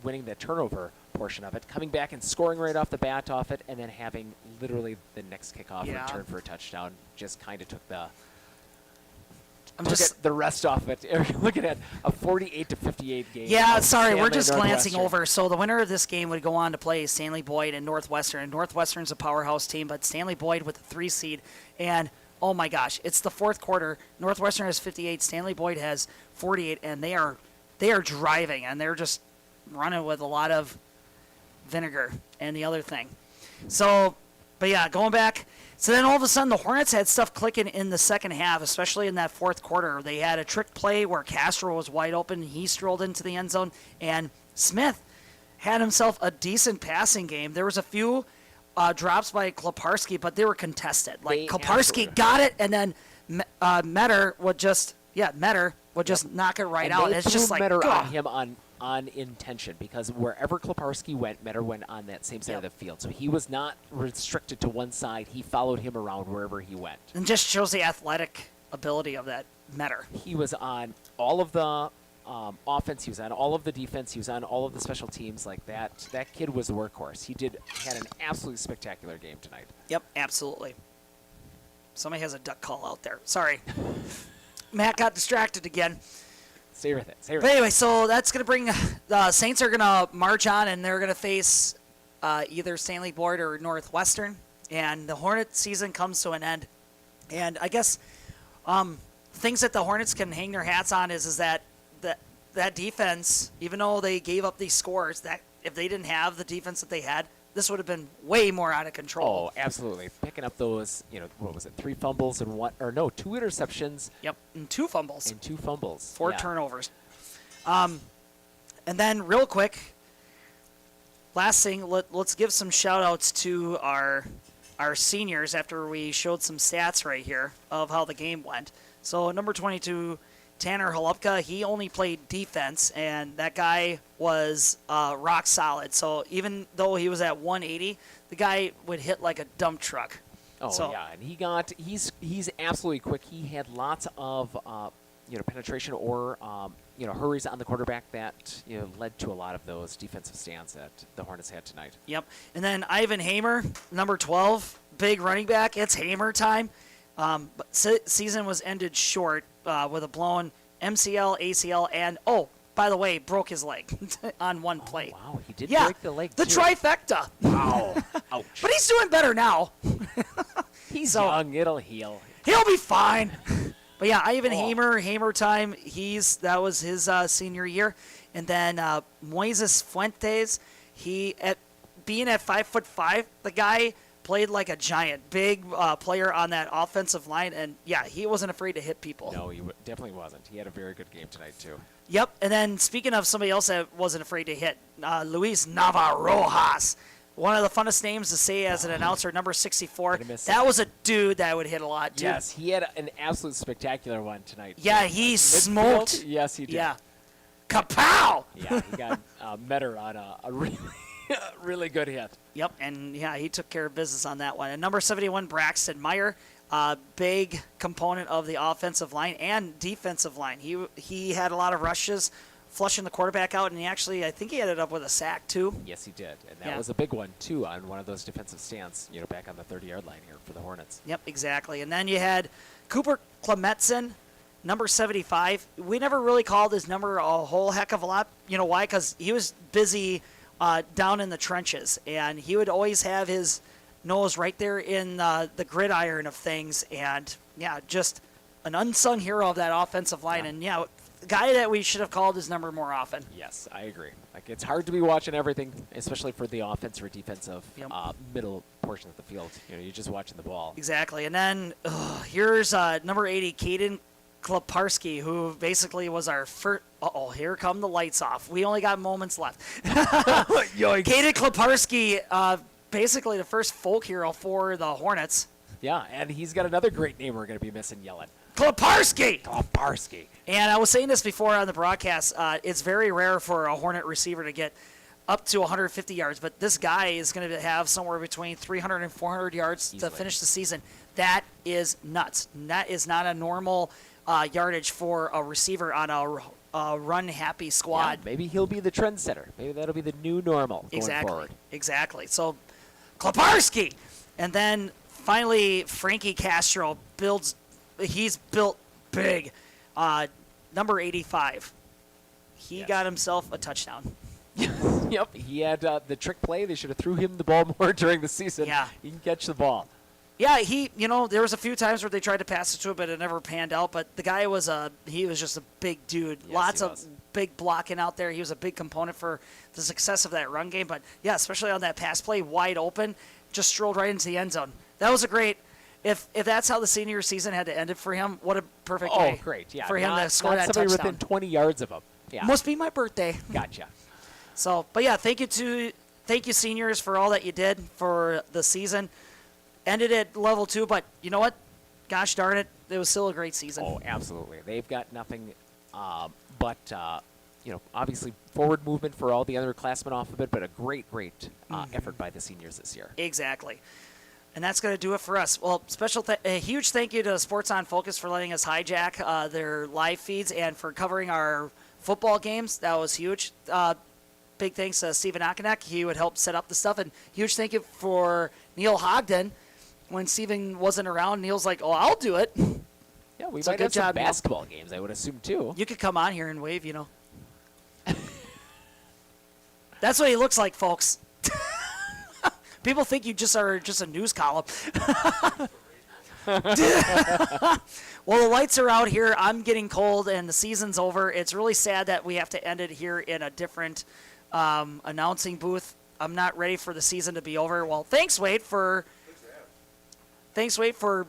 winning the turnover portion of it, coming back and scoring right off the bat off it, and then having literally the next kickoff return for a touchdown just kind of took the the rest off of it. You're looking at a 48-58 game. Yeah, sorry, we're just glancing over. So the winner of this game would go on to play Stanley Boyd and Northwestern. And Northwestern's a powerhouse team, but Stanley Boyd with the 3 seed. And oh my gosh, it's the fourth quarter. Northwestern has 58, Stanley Boyd has 48, and they are driving, and they're just running with a lot of vinegar and the other thing. So, but yeah, going back. So then all of a sudden the Hornets had stuff clicking in the second half, especially in that fourth quarter. They had a trick play where Castro was wide open. He strolled into the end zone, and Smith had himself a decent passing game. There was a few drops by Kleparski, but they were contested. Like Kleparski got it, and then Metter would just knock it right and out. They It's just like Metter on him on on intention because wherever Kleparski went, Metter went on that same side of the field. So he was not restricted to one side. He followed him around wherever he went. And just shows the athletic ability of that Metter. He was on all of the offense. He was on all of the defense. He was on all of the special teams. Like that kid was a workhorse. Had an absolutely spectacular game tonight. Yep, absolutely. Somebody has a duck call out there. Sorry. Matt got distracted again. Stay with it. But anyway, so that's going to bring the Saints are going to march on, and they're going to face either Stanley Boyd or Northwestern, and the Hornet season comes to an end. And I guess things that the Hornets can hang their hats on is that defense, even though they gave up these scores, that if they didn't have the defense that they had, this would have been way more out of control. Oh, absolutely. Picking up those, what was it, 3 fumbles and 2 interceptions. Yep, and 2 fumbles. 4 turnovers. And then real quick, last thing, let's give some shout-outs to our seniors after we showed some stats right here of how the game went. So number 22, Tanner Holupka, he only played defense, and that guy was rock solid. So even though he was at 180, the guy would hit like a dump truck. Oh, yeah, and he's absolutely quick. He had lots of penetration or hurries on the quarterback that led to a lot of those defensive stands that the Hornets had tonight. Yep, and then Ivan Hamer, number 12, big running back. It's Hamer time. But season was ended short with a blown MCL, ACL, and, by the way, broke his leg on one play. Wow, he did break break the leg, the too. trifecta. Wow. Ouch. But he's doing better now. He's young. It'll heal. He'll be fine. But yeah, Ivan Hamer time. That was his senior year. And then Moises Fuentes, being at 5'5", the guy played like a giant, big player on that offensive line, and yeah, he wasn't afraid to hit people. No, he definitely wasn't. He had a very good game tonight too. Yep, and then speaking of somebody else that wasn't afraid to hit, Luis Navarrojas, one of the funnest names to say as an announcer, number 64. That was a dude that would hit a lot too. Yes, he had an absolute spectacular one tonight. Yeah, he smoked. Yes, he did. Yeah. Kapow! Yeah, he got Metter on a really really good hit. Yep, and yeah, he took care of business on that one. And number 71, Braxton Meyer, big component of the offensive line and defensive line. He had a lot of rushes, flushing the quarterback out, and I think he ended up with a sack too. Yes, he did, and that was a big one too on one of those defensive stands, back on the 30-yard line here for the Hornets. Yep, exactly. And then you had Cooper Klemetson, number 75. We never really called his number a whole heck of a lot. You know why? Because he was busy down in the trenches, and he would always have his nose right there in the gridiron of things, and yeah, just an unsung hero of that offensive line, and yeah, a guy that we should have called his number more often. Yes, I agree. Like, it's hard to be watching everything, especially for the offensive or defensive middle portion of the field. You're just watching the ball. Exactly, and then here's number 80, Caden Kleparski, who basically was our first. Here come the lights off. We only got moments left. Yikes. Caden Kleparski, basically the first folk hero for the Hornets. Yeah, and he's got another great name we're going to be missing yelling. Kleparski! Kleparski. And I was saying this before on the broadcast. It's very rare for a Hornet receiver to get up to 150 yards, but this guy is going to have somewhere between 300 and 400 yards to finish the season. That is nuts. That is not a normal yardage for a receiver on a run-happy squad. Yeah, maybe he'll be the trendsetter. Maybe that'll be the new normal going forward. Exactly. So, Kleparski! And then, finally, Frankie Castro he's built big. Number 85. He got himself a touchdown. Yep, he had the trick play. They should have threw him the ball more during the season. Yeah. He can catch the ball. Yeah, there was a few times where they tried to pass it to him, but it never panned out. But the guy he was just a big dude. Yes, Lots of big blocking out there. He was a big component for the success of that run game. But yeah, especially on that pass play, wide open, just strolled right into the end zone. That was a great. If that's how the senior season had to end it for him, what a perfect way. Oh, great! Yeah, for him to score that somebody touchdown. within 20 yards of him. Yeah, must be my birthday. Gotcha. So, but yeah, thank you seniors for all that you did for the season. Ended at level 2, but you know what? Gosh darn it, it was still a great season. Oh, absolutely. They've got nothing but obviously forward movement for all the other classmen off of it, but a great effort by the seniors this year. Exactly. And that's going to do it for us. Well, a huge thank you to Sports on Focus for letting us hijack their live feeds and for covering our football games. That was huge. Big thanks to Steven Akanek. He would help set up the stuff. And huge thank you for Neil Hogden. When Steven wasn't around, Neil's like, oh, I'll do it. Yeah, we So might good have some job, Neil. basketball games, I would assume, too. You could come on here and wave, That's what he looks like, folks. People think you are just a news column. Well, the lights are out here. I'm getting cold, and the season's over. It's really sad that we have to end it here in a different announcing booth. I'm not ready for the season to be over. Well, thanks, Wade, for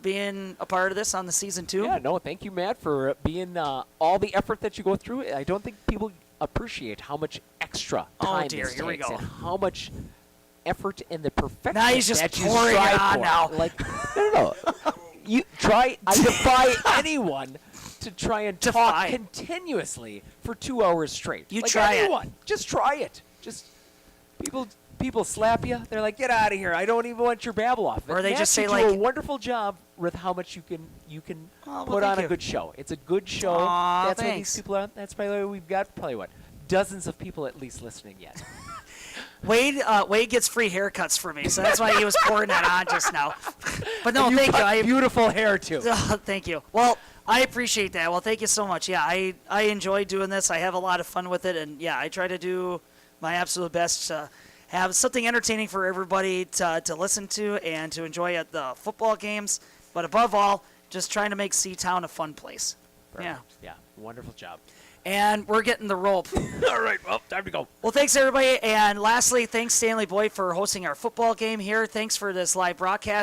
being a part of this on the season 2. Yeah, no, thank you, Matt, for being all the effort that you go through. I don't think people appreciate how much extra time dear, this here we takes go. and how much effort and the perfection Now he's just that you pouring it strive on for. now. Like, no. You try. I defy anyone to try and talk continuously for 2 hours straight. You like try it. anyone. Just try it. Just people slap you. They're like, get out of here. I don't even want your babble off. Or they Matt, just you say, do like- a wonderful job with how much you can well, put thank on you. a good show. It's a good show. Aw, That's why these thanks. people are. That's probably why we've got dozens of people at least listening yet. Wade gets free haircuts for me, so that's why he was pouring that on just now. But no, And you thank cut you. beautiful hair too. Thank you. Well, I appreciate that. Well, thank you so much. Yeah, I enjoy doing this. I have a lot of fun with it, and yeah, I try to do my absolute best to have something entertaining for everybody to listen to and to enjoy at the football games. But above all, just trying to make Seatown a fun place. Yeah. Yeah. Wonderful job. And we're getting the rope. All right, well, time to go. Well, thanks, everybody. And lastly, thanks, Stanley Boyd, for hosting our football game here. Thanks for this live broadcast.